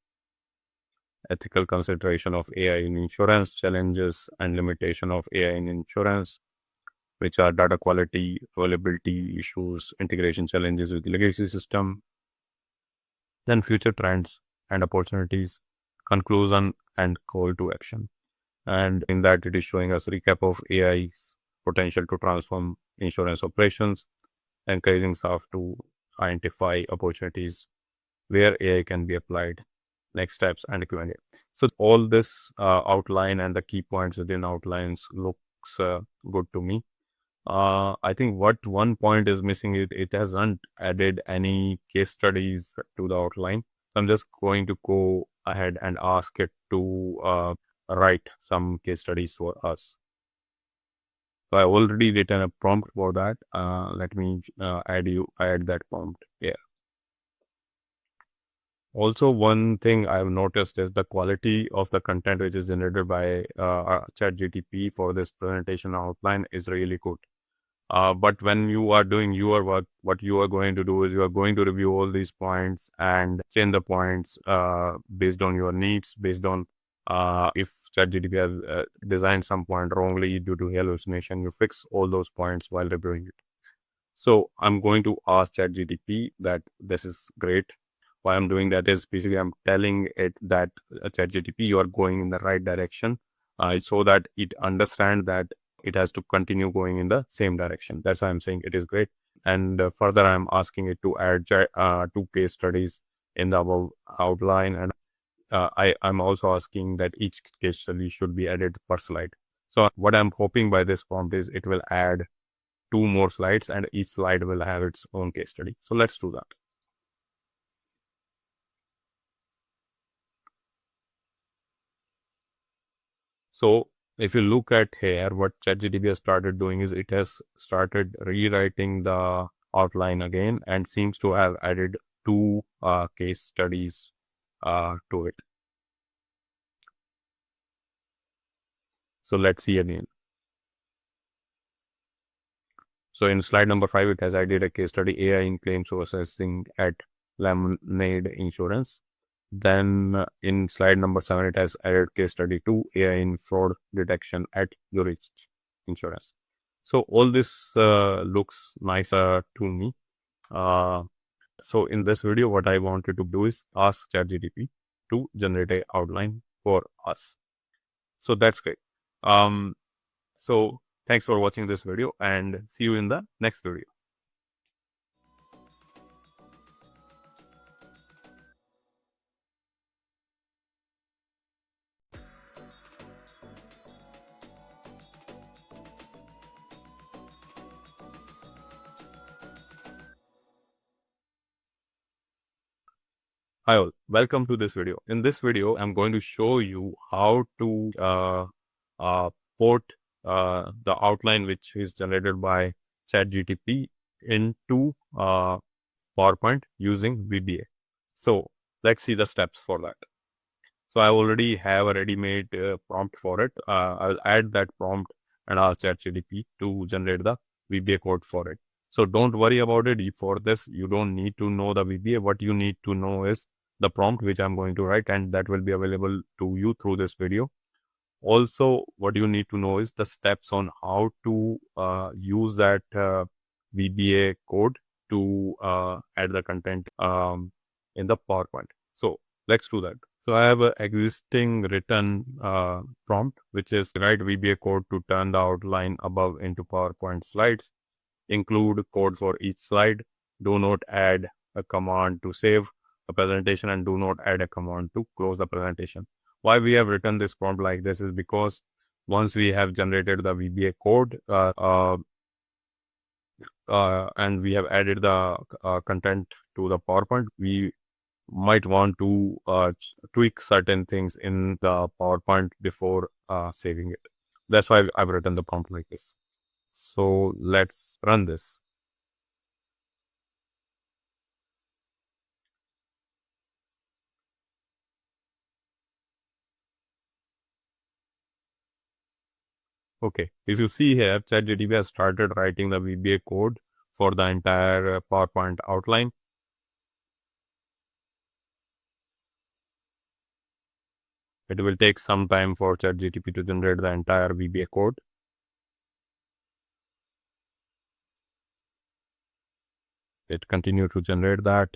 ethical consideration of AI in insurance, challenges and limitation of AI in insurance, which are data quality, availability issues, integration challenges with legacy system. Then future trends and opportunities, conclusion and call to action. And in that, it is showing us a recap of AI's potential to transform insurance operations, encouraging staff to identify opportunities where AI can be applied, next steps, and Q&A. So all this outline and the key points within outlines looks good to me. I think what one point is missing, it hasn't added any case studies to the outline. So I'm just going to go ahead and ask it to write some case studies for us. So I already written a prompt for that. Let me add that prompt here. Also, one thing I've noticed is the quality of the content which is generated by ChatGPT for this presentation outline is really good. But when you are doing your work, what you are going to do is you are going to review all these points and change the points based on your needs, based on if ChatGPT has designed some point wrongly due to hallucination, you fix all those points while reviewing it. So I'm going to ask ChatGPT that this is great. Why I'm doing that is basically I'm telling it that ChatGPT, you are going in the right direction, so that it understands that it has to continue going in the same direction. That's why I'm saying it is great. And further, I'm asking it to add 2 case studies in the above outline. And I'm also asking that each case study should be added per slide. So what I'm hoping by this prompt is it will add 2 more slides and each slide will have its own case study. So let's do that. So if you look at here, what ChatGPT has started doing is it has started rewriting the outline again and seems to have added 2 case studies to it. So let's see again. So in slide number 5, it has added a case study, AI in claims processing at Lemonade Insurance. Then in slide number 7, it has added case study 2, AI in fraud detection at Zurich Insurance. So all this looks nice to me. So in this video, what I wanted to do is ask ChatGPT to generate an outline for us. So that's great. So thanks for watching this video and see you in the next video. Hi all, welcome to this video. In this video, I'm going to show you how to port the outline which is generated by ChatGPT into PowerPoint using VBA. So let's see the steps for that. So I already have a ready-made prompt for it. I'll add that prompt and ask ChatGPT to generate the VBA code for it. So don't worry about it. For this, you don't need to know the VBA. What you need to know is the prompt which I'm going to write, and that will be available to you through this video. Also, what you need to know is the steps on how to use that VBA code to add the content in the PowerPoint. So let's do that. So I have an existing written prompt, which is write VBA code to turn the outline above into PowerPoint slides. Include code for each slide. Do not add a command to save a presentation, and do not add a command to close the presentation. Why we have written this prompt like this is because once we have generated the VBA code and we have added the content to the PowerPoint, we might want to tweak certain things in the PowerPoint before saving it. That's why I've written the prompt like this. So let's run this. Okay, if you see here, ChatGPT has started writing the VBA code for the entire PowerPoint outline. It will take some time for ChatGPT to generate the entire VBA code. It continues to generate that.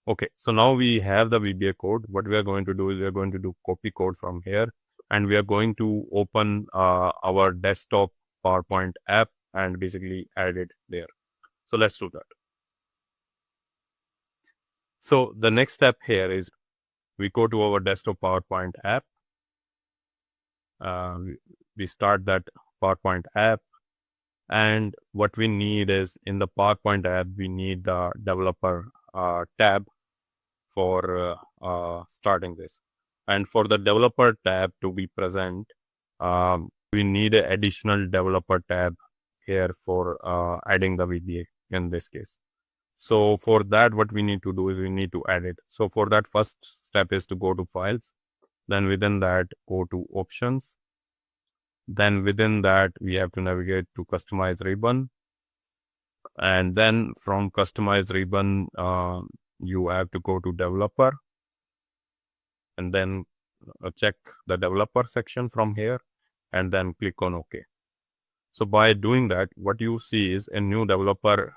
Okay, so now we have the VBA code. What we are going to do is we are going to do copy code from here, and we are going to open our desktop PowerPoint app and basically add it there. So let's do that. So the next step here is we go to our desktop PowerPoint app. We start that PowerPoint app, and what we need is in the PowerPoint app, we need the developer tab for starting this. And for the developer tab to be present, we need an additional developer tab here for adding the VBA in this case. So for that, what we need to do is we need to add it. So for that, first step is to go to files. Then within that, go to options. Then within that, we have to navigate to customize ribbon. And then from customize ribbon, you have to go to developer and then check the developer section from here and then click on OK. So by doing that, what you see is a new developer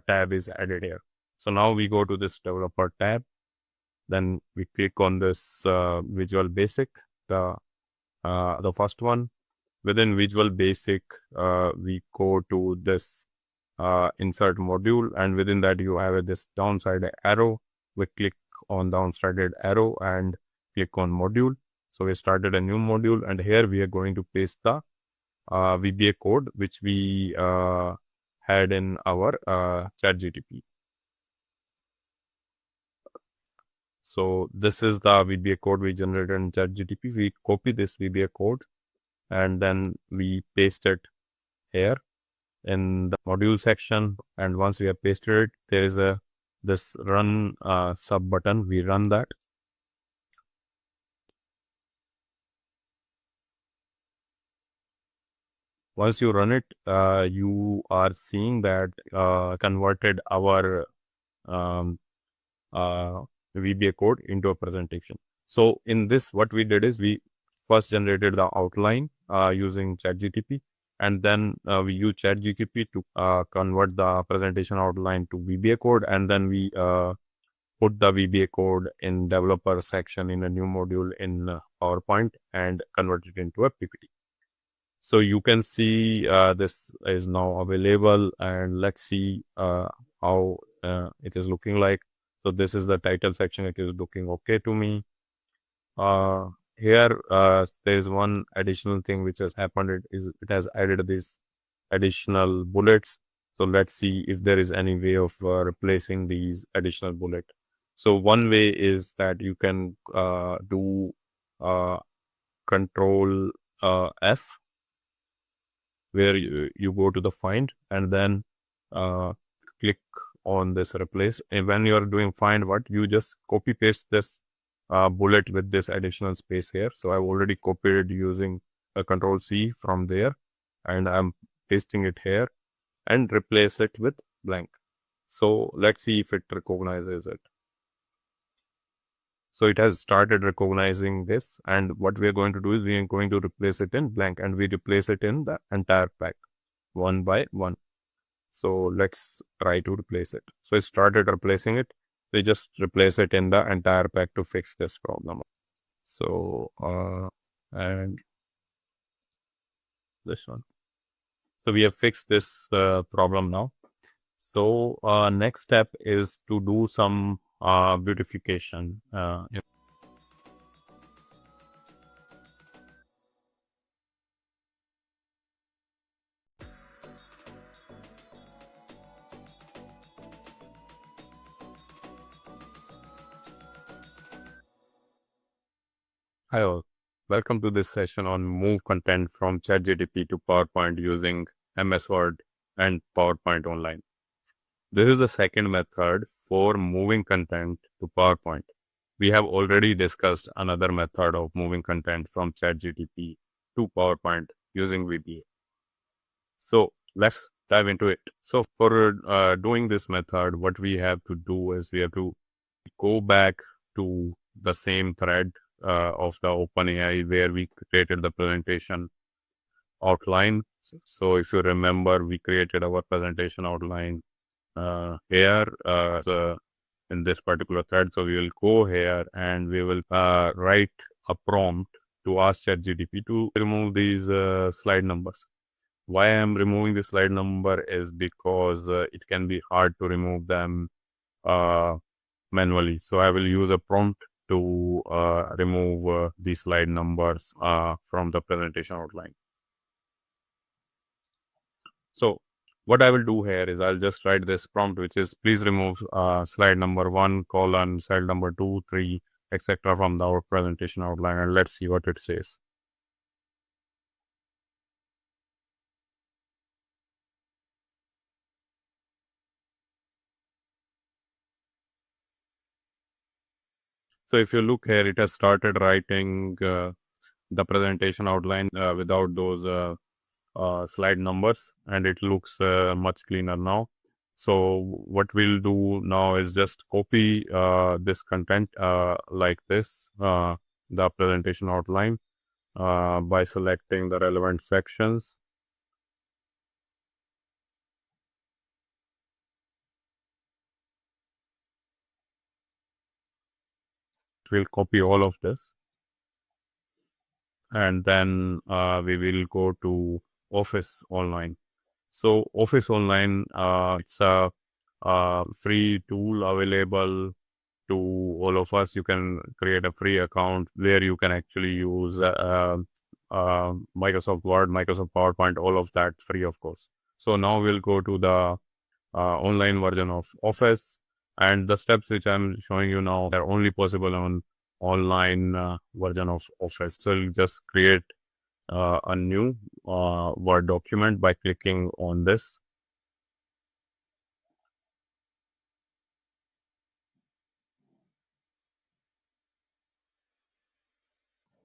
tab is added here. So now we go to this developer tab, then we click on this Visual Basic, the first one. Within Visual Basic, we go to this insert module, and within that you have this downside arrow. We click on downside arrow and click on module. So we started a new module, and here we are going to paste the VBA code which we had in our ChatGPT. So this is the VBA code we generated in ChatGPT. We copy this VBA code and then we paste it here in the module section. And once we have pasted it, there is this run sub button. We run that. Once you run it, you are seeing that converted our VBA code into a presentation. So in this, what we did is we first generated the outline using ChatGPT, and then we use ChatGPT to convert the presentation outline to VBA code, and then we put the VBA code in developer section in a new module in PowerPoint and convert it into a PPT. So you can see this is now available, and let's see how it is looking like. So this is the title section. It is looking okay to me. Here there is one additional thing which has happened. It has added these additional bullets. So let's see if there is any way of replacing these additional bullet. So one way is that you can do Control F, where you go to the find and then click on this replace. And when you are doing find, what you just copy paste this bullet with this additional space here. So I've already copied it using a Control C from there, and I'm pasting it here and replace it with blank. So let's see if it recognizes it. So it has started recognizing this, and what we are going to do is we are going to replace it in blank, and we replace it in the entire pack one by one. So let's try to replace it. So it started replacing it. We just replace it in the entire pack to fix this problem. So and this one. So we have fixed this problem now. So next step is to do some beautification. Hi all, welcome to this session on move content from ChatGPT to PowerPoint using MS Word and PowerPoint Online. This is the second method for moving content to PowerPoint. We have already discussed another method of moving content from ChatGPT to PowerPoint using VBA. So let's dive into it. So for doing this method, what we have to do is we have to go back to the same thread of the OpenAI where we created the presentation outline. So if you remember, we created our presentation outline here in this particular thread. So we will go here and we will write a prompt to ask ChatGPT to remove these slide numbers. Why I am removing the slide number is because it can be hard to remove them manually. So I will use a prompt to remove the slide numbers from the presentation outline. So what I will do here is I'll just write this prompt, which is please remove slide number 1, slide number 2, 3, etc. from our presentation outline, and let's see what it says. So if you look here, it has started writing the presentation outline without those slide numbers, and it looks much cleaner now. So what we'll do now is just copy this content like this, the presentation outline, by selecting the relevant sections. We'll copy all of this, and then we will go to Office Online. So Office Online, it's a free tool available to all of us. You can create a free account where you can actually use Microsoft Word, Microsoft PowerPoint, all of that free, of course. So now we'll go to the online version of Office, and the steps which I'm showing you now are only possible on online version of Office. So you'll just create a new Word document by clicking on this.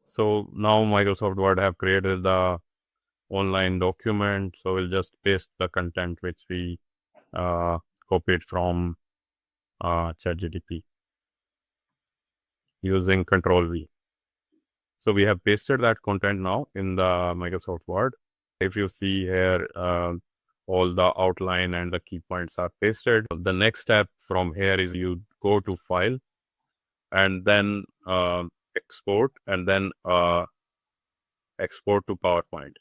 So now Microsoft Word have created the online document. So we'll just paste the content which we copied from ChatGPT using Control V. So we have pasted that content now in the Microsoft Word. If you see here, all the outline and the key points are pasted. The next step from here is you go to File and then Export, and then Export to PowerPoint.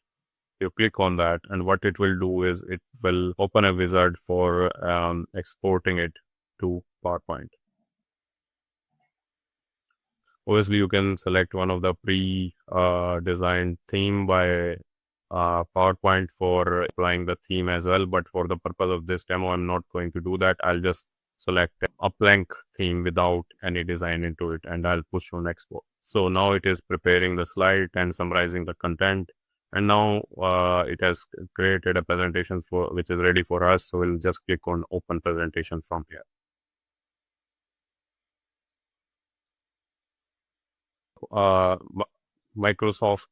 You click on that, and what it will do is it will open a wizard for exporting it to PowerPoint. Obviously, you can select one of the pre-designed theme by PowerPoint for applying the theme as well. But for the purpose of this demo, I'm not going to do that. I'll just select a blank theme without any design into it, and I'll push on export. So now it is preparing the slide and summarizing the content. And now it has created a presentation which is ready for us. So we'll just click on Open Presentation from here. Microsoft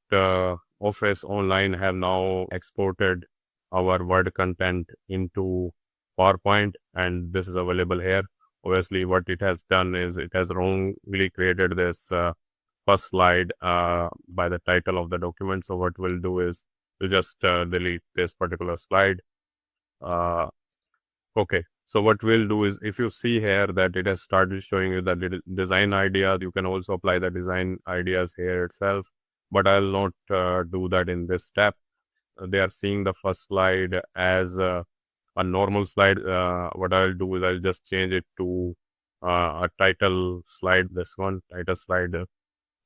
Office Online have now exported our Word content into PowerPoint, and this is available here. obviously what it has done is it has wrongly created this first slide by the title of the document. So what we'll do is we'll just delete this particular slide. Okay, so what we'll do is, if you see here that it has started showing you the design ideas, you can also apply the design ideas here itself, but I'll not do that in this step. They are seeing the first slide as a normal slide. What I'll do is I'll just change it to a title slide, this one, title slide,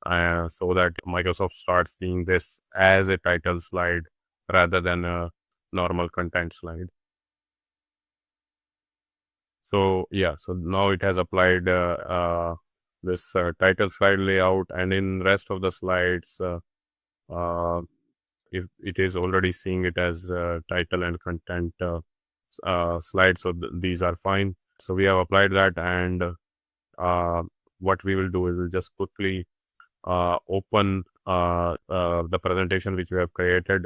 so that Microsoft starts seeing this as a title slide rather than a normal content slide. So yeah, so now it has applied this title slide layout, and in rest of the slides, if it is already seeing it as title and content slide, so these are fine. So we have applied that, and what we will do is we'll just quickly open the presentation which we have created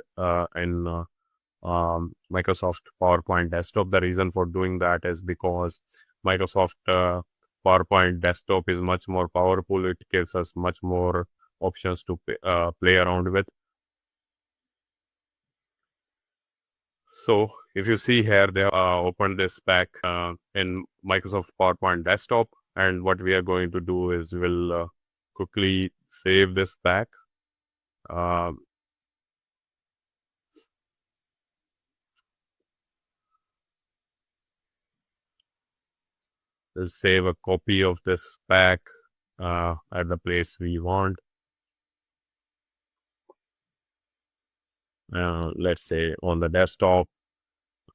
in Microsoft PowerPoint desktop. The reason for doing that is because Microsoft PowerPoint desktop is much more powerful. It gives us much more options to play around with. So if you see here, they opened this pack in Microsoft PowerPoint desktop, and what we are going to do is we'll quickly save this pack. We'll save a copy of this pack at the place we want. Let's say on the desktop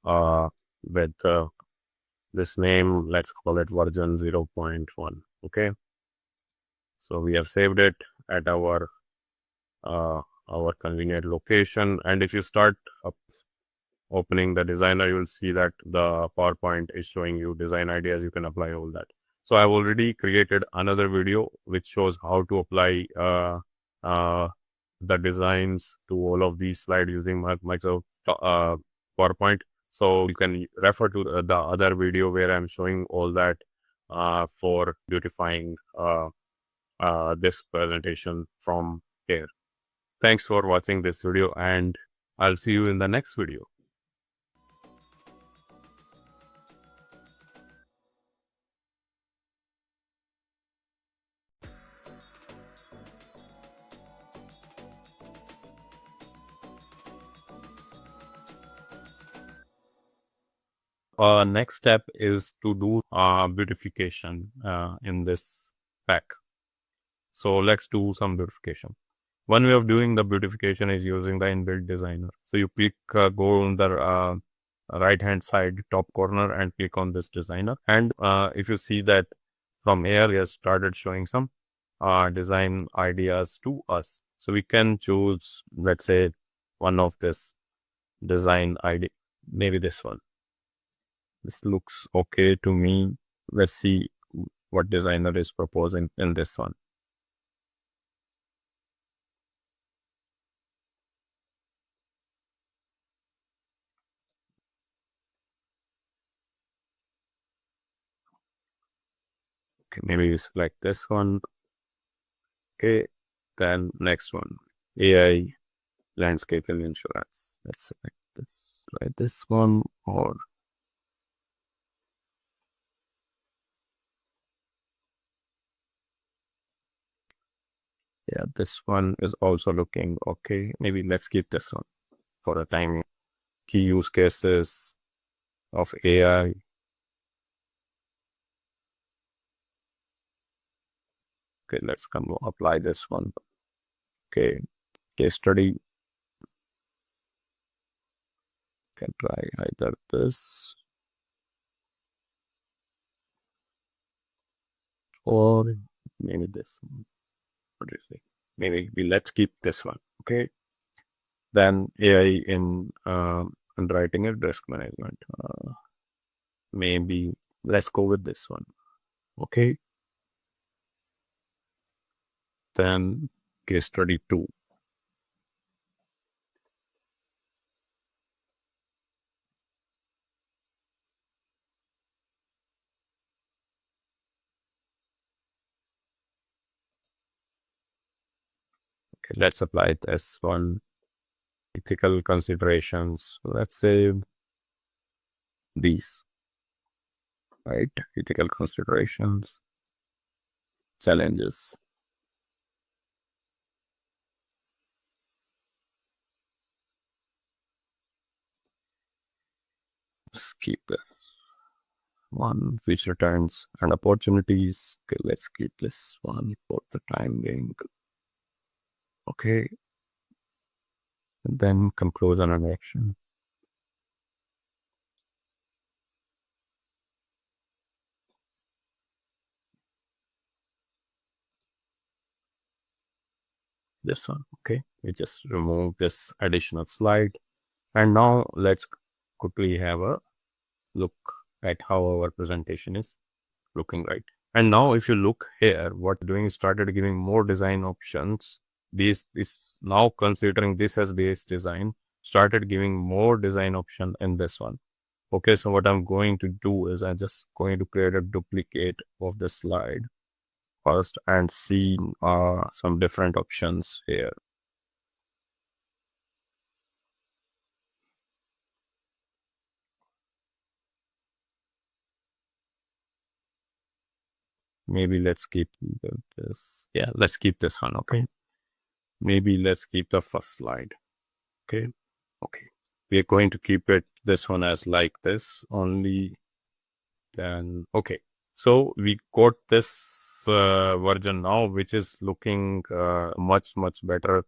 with this name, let's call it version 0.1. Okay, so we have saved it at our convenient location, and if you start opening the designer, you'll see that the PowerPoint is showing you design ideas. You can apply all that. So I've already created another video which shows how to apply the designs to all of these slides using Microsoft PowerPoint. So you can refer to the other video where I'm showing all that for beautifying this presentation from here. Thanks for watching this video, and I'll see you in the next video. Next step is to do beautification in this pack. So let's do some beautification. One way of doing the beautification is using the inbuilt designer. So you click, go on the right hand side top corner and click on this designer. And if you see that from here, it has started showing some design ideas to us. So we can choose, let's say, one of this design idea, maybe this one. This looks okay to me. Let's see what designer is proposing in this one. Okay, maybe select this one. Okay, then next one, AI landscape and insurance. Let's select this. Try this one, or yeah, this one is also looking okay. Maybe let's keep this one for the time. Key use cases of AI. Okay, let's come apply this one. Okay, case study. Can try either this or maybe this one. What do you say? Maybe let's keep this one. Okay. Then AI in underwriting and risk management. Maybe let's go with this one. Okay. Then case study 2. Okay, let's apply this one. Ethical considerations. Let's say these, right? Ethical considerations, challenges. Let's keep this one, which returns and opportunities. Okay, let's keep this one for the time being. Okay, and then conclusion and action. This one. Okay, we just remove this additional slide, and now let's quickly have a look at how our presentation is looking, right? And now if you look here, what doing is started giving more design options. This now considering this as base design, started giving more design option in this one. Okay, so what I'm going to do is I'm just going to create a duplicate of the slide first and see some different options here. Maybe let's keep this. Yeah, let's keep this one. Okay. Maybe let's keep the first slide. Okay. Okay. We are going to keep it this one as like this only. Then okay. So we got this version now, which is looking much better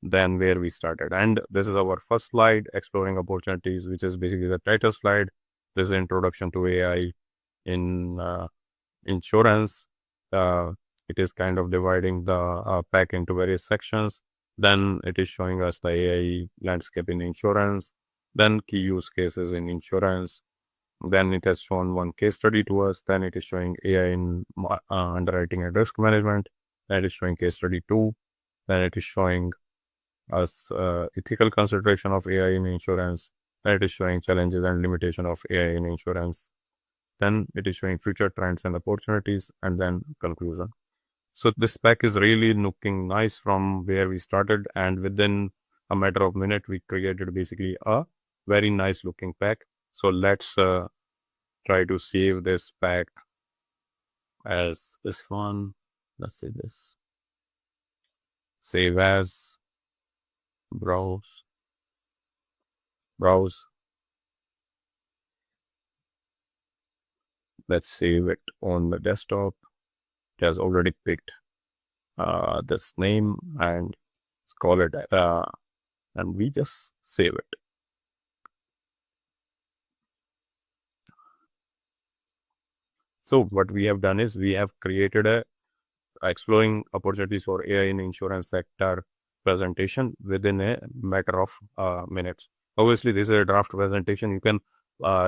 than where we started. And this is our first slide, exploring opportunities, which is basically the title slide. This is introduction to AI in insurance. It is kind of dividing the pack into various sections. Then it is showing us the AI landscape in insurance, then key use cases in insurance. Then it has shown one case study to us. Then it is showing AI in underwriting and risk management. Then it is showing case study 2. Then it is showing us ethical consideration of AI in insurance. Then it is showing challenges and limitation of AI in insurance. Then it is showing future trends and opportunities, and then conclusion. So this pack is really looking nice from where we started, and within a matter of minute, we created basically a very nice looking pack. So let's try to save this pack as this one. Let's say this. Save as, browse. Let's save it on the desktop. It has already picked this name, and let's call it and we just save it. So what we have done is we have created a exploring opportunities for AI in insurance sector presentation within a matter of minutes. Obviously, this is a draft presentation. You can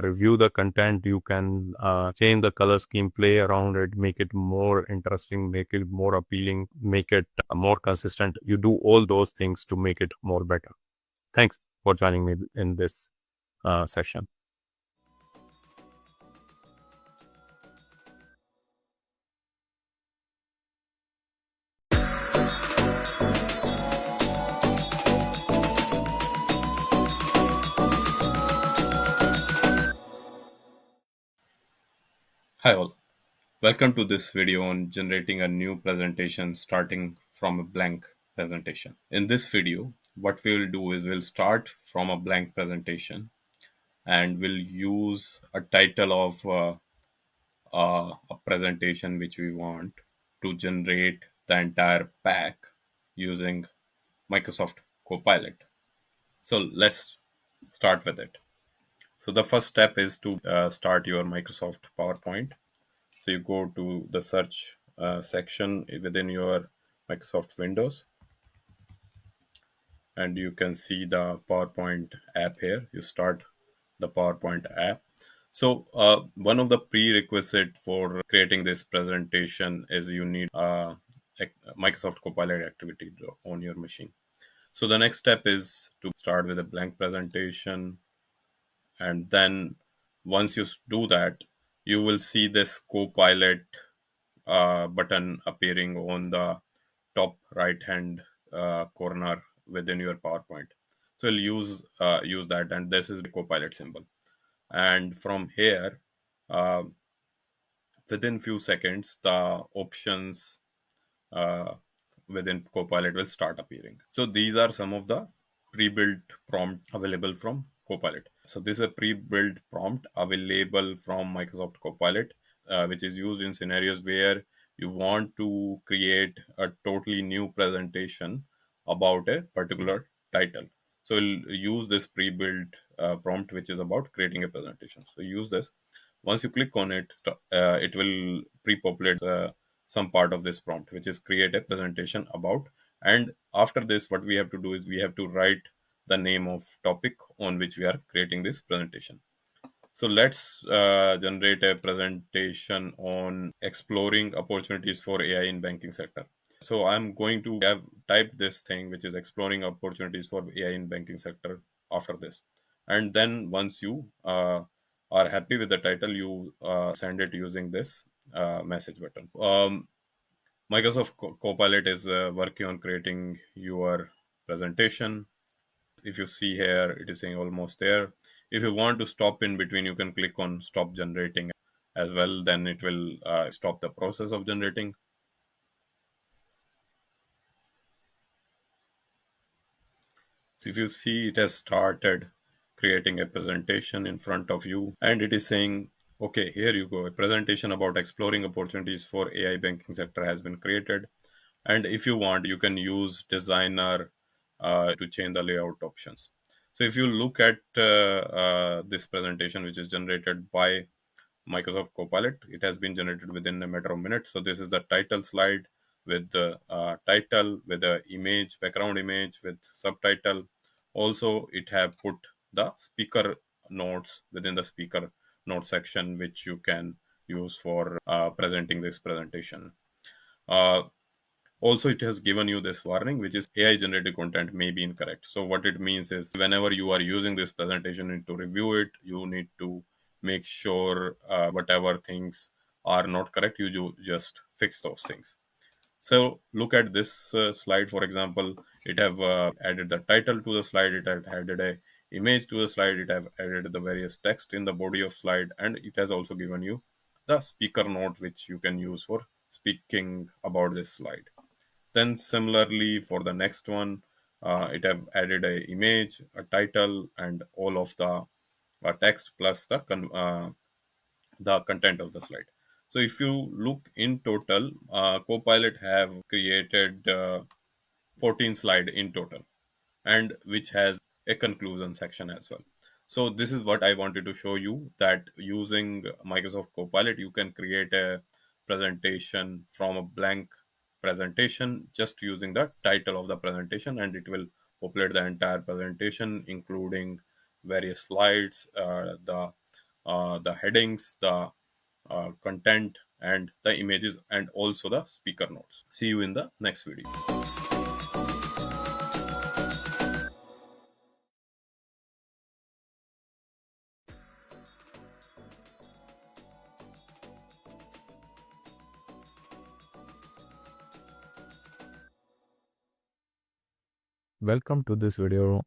review the content. You can change the color scheme, play around it, make it more interesting, make it more appealing, make it more consistent. You do all those things to make it more better. Thanks for joining me in this session. Hi all, welcome to this video on generating a new presentation starting from a blank presentation. In this video, what we will do is we'll start from a blank presentation and we'll use a title of a presentation which we want to generate the entire pack using Microsoft Copilot. So let's start with it. So the first step is to start your Microsoft PowerPoint. So you go to the search section within your Microsoft Windows, and you can see the PowerPoint app here. You start the PowerPoint app. So one of the prerequisite for creating this presentation is you need a Microsoft Copilot activity on your machine. So the next step is to start with a blank presentation, and then once you do that, you will see this Copilot button appearing on the top right hand corner within your PowerPoint. So you'll use that, and this is the Copilot symbol. And from here, uh, within few seconds, the options uh, within Copilot will start appearing. So these are some of the pre-built prompt available from Copilot. So this is a pre-built prompt available from Microsoft Copilot, which is used in scenarios where you want to create a totally new presentation about a particular title. So we'll use this pre-built prompt, which is about creating a presentation. So use this. Once you click on it, it will pre-populate some part of this prompt, which is create a presentation about. And after this, what we have to do is we have to write the name of topic on which we are creating this presentation. So let's generate a presentation on exploring opportunities for AI in banking sector. So I'm going to have typed this thing, which is exploring opportunities for AI in banking sector after this. And then once you are happy with the title, you send it using this message button. Microsoft Copilot is working on creating your presentation. If you see here, it is saying almost there. If you want to stop in between, you can click on stop generating as well. Then it will stop the process of generating. So if you see, it has started creating a presentation in front of you, and it is saying, okay, here you go. A presentation about exploring opportunities for AI banking sector has been created. And if you want, you can use designer to change the layout options. So if you look at this presentation, which is generated by Microsoft Copilot, it has been generated within a matter of minutes. So this is the title slide with the title, with the image, background image, with subtitle. Also, it have put the speaker notes within the speaker note section, which you can use for presenting this presentation. Also, it has given you this warning, which is AI generated content may be incorrect. So what it means is whenever you are using this presentation to review it, you need to make sure whatever things are not correct, you just fix those things. So look at this slide, for example. It have added the title to the slide, it have added a image to the slide, it have added the various text in the body of slide, and it has also given you the speaker note, which you can use for speaking about this slide. Then similarly for the next one, it have added a image, a title, and all of the text plus the content of the slide. So if you look in total, Copilot have created 14 slide in total, and which has a conclusion section as well. So this is what I wanted to show you, that using Microsoft Copilot, you can create a presentation from a blank presentation just using the title of the presentation, and it will populate the entire presentation, including various slides, the headings, the content, and the images, and also the speaker notes. See you in the next video. Welcome to this video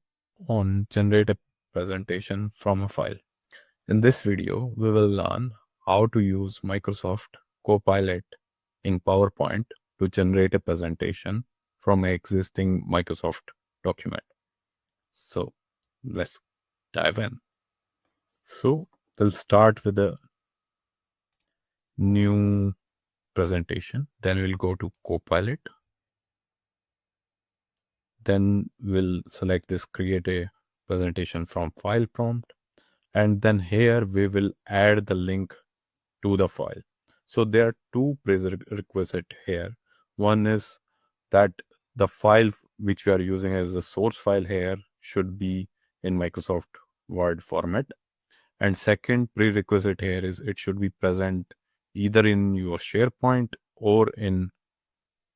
on generate a presentation from a file. In this video, we will learn how to use Microsoft Copilot in PowerPoint to generate a presentation from an existing Microsoft document. So let's dive in. So we'll start with a new presentation. Then we'll go to Copilot. Then we'll select this create a presentation from file prompt. And then here we will add the link to the file. So there are two prerequisites here. One is that the file which we are using as a source file here should be in Microsoft Word format. And second prerequisite here is it should be present either in your SharePoint or in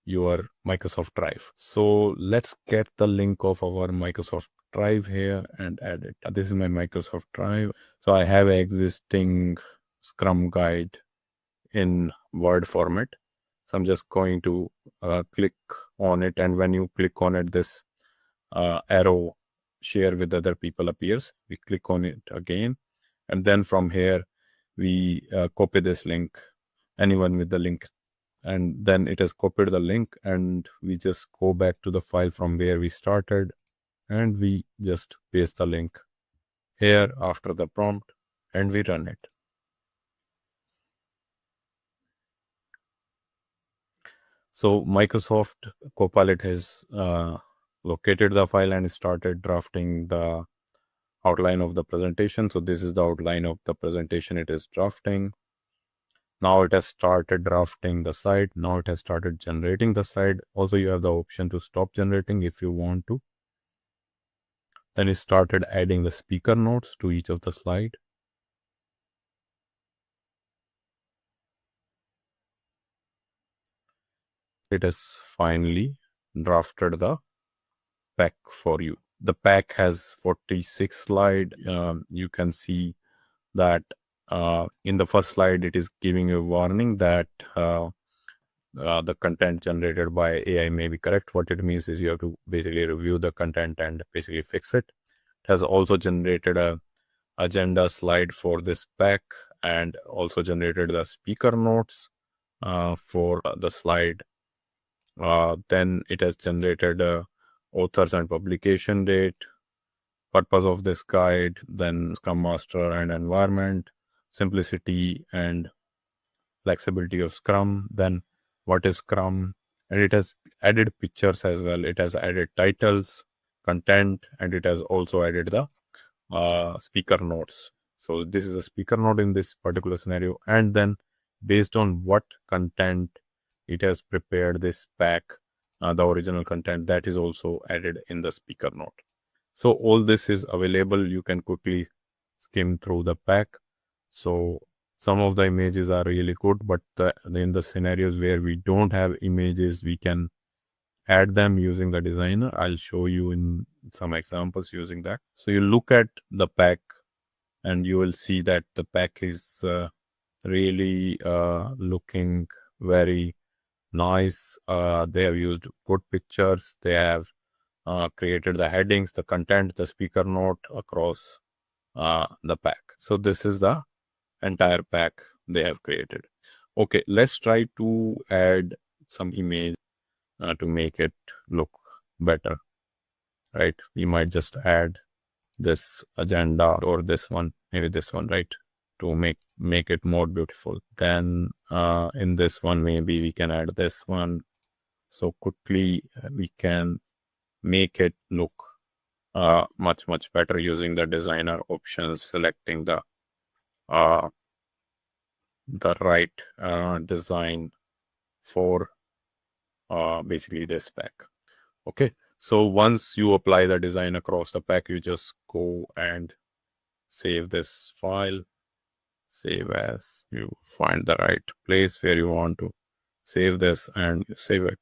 your Microsoft Drive. So let's get the link of our Microsoft Drive here and add it. This is my Microsoft Drive. So I have an existing Scrum guide in Word format. So I'm just going to click on it, and when you click on it, this arrow share with other people appears. We click on it again, and then from here we copy this link, anyone with the link, and then it has copied the link, and we just go back to the file from where we started, and we just paste the link here after the prompt, and we run it. So Microsoft Copilot has located the file and started drafting the outline of the presentation. So this is the outline of the presentation it is drafting. Now it has started drafting the slide. Now it has started generating the slide. Also, you have the option to stop generating if you want to. Then it started adding the speaker notes to each of the slide. It has finally drafted the pack for you. The pack has 46 slides. You can see that in the first slide, it is giving you a warning that the content generated by AI may be correct. What it means is you have to basically review the content and basically fix it. It has also generated a agenda slide for this pack and also generated the speaker notes for the slide. Then it has generated authors and publication date, purpose of this guide, then Scrum Master and environment, simplicity and flexibility of Scrum, then what is Scrum, and it has added pictures as well. It has added titles, content, and it has also added the speaker notes. So this is a speaker note in this particular scenario, and then based on what content it has prepared this pack, the original content that is also added in the speaker note. So all this is available. You can quickly skim through the pack. So some of the images are really good, but in the scenarios where we don't have images, we can add them using the designer. I'll show you in some examples using that. So you look at the pack and you will see that the pack is really looking very nice. They have used good pictures. They have created the headings, the content, the speaker note across the pack. So this is the entire pack they have created. Okay, let's try to add some image to make it look better, right? We might just add this agenda or this one, maybe this one, right? To make it more beautiful. Then in this one, maybe we can add this one. So quickly we can make it look much better using the designer options, selecting the right design for basically this pack. Okay, so once you apply the design across the pack, you just go and save this file, save as, you find the right place where you want to save this and save it.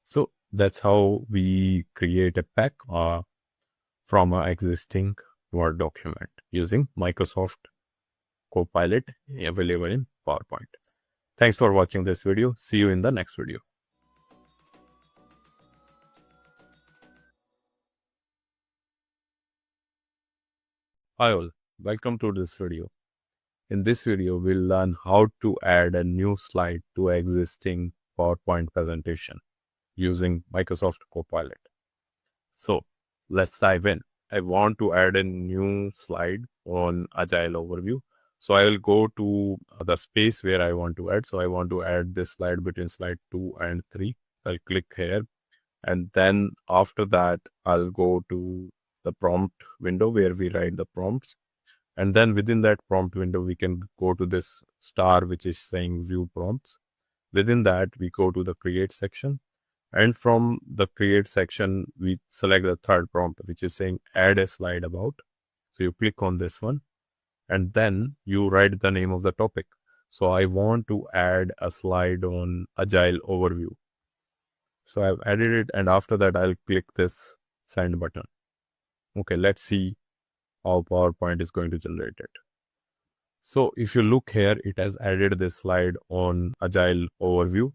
So that's how we create a pack from an existing Word document using Microsoft Copilot available in PowerPoint. Thanks for watching this video. See you in the next video. Hi all, welcome to this video. In this video, we'll learn how to add a new slide to an existing PowerPoint presentation using Microsoft Copilot. So let's dive in. I want to add a new slide on Agile overview. So I will go to the space where I want to add. So I want to add this slide between slide 2 and 3. I'll click here. And then after that, I'll go to the prompt window where we write the prompts. And then within that prompt window, we can go to this star, which is saying view prompts. Within that, we go to the create section. And from the create section, we select the third prompt, which is saying add a slide about. So you click on this one and then you write the name of the topic. So I want to add a slide on Agile overview. So I've added it, and after that I'll click this send button. Okay, let's see how PowerPoint is going to generate it. So if you look here, it has added this slide on Agile overview.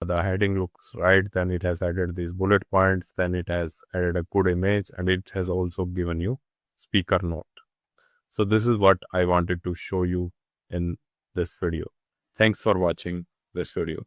The heading looks right, then it has added these bullet points, then it has added a good image, and it has also given you speaker note. So this is what I wanted to show you in this video. Thanks for watching this video.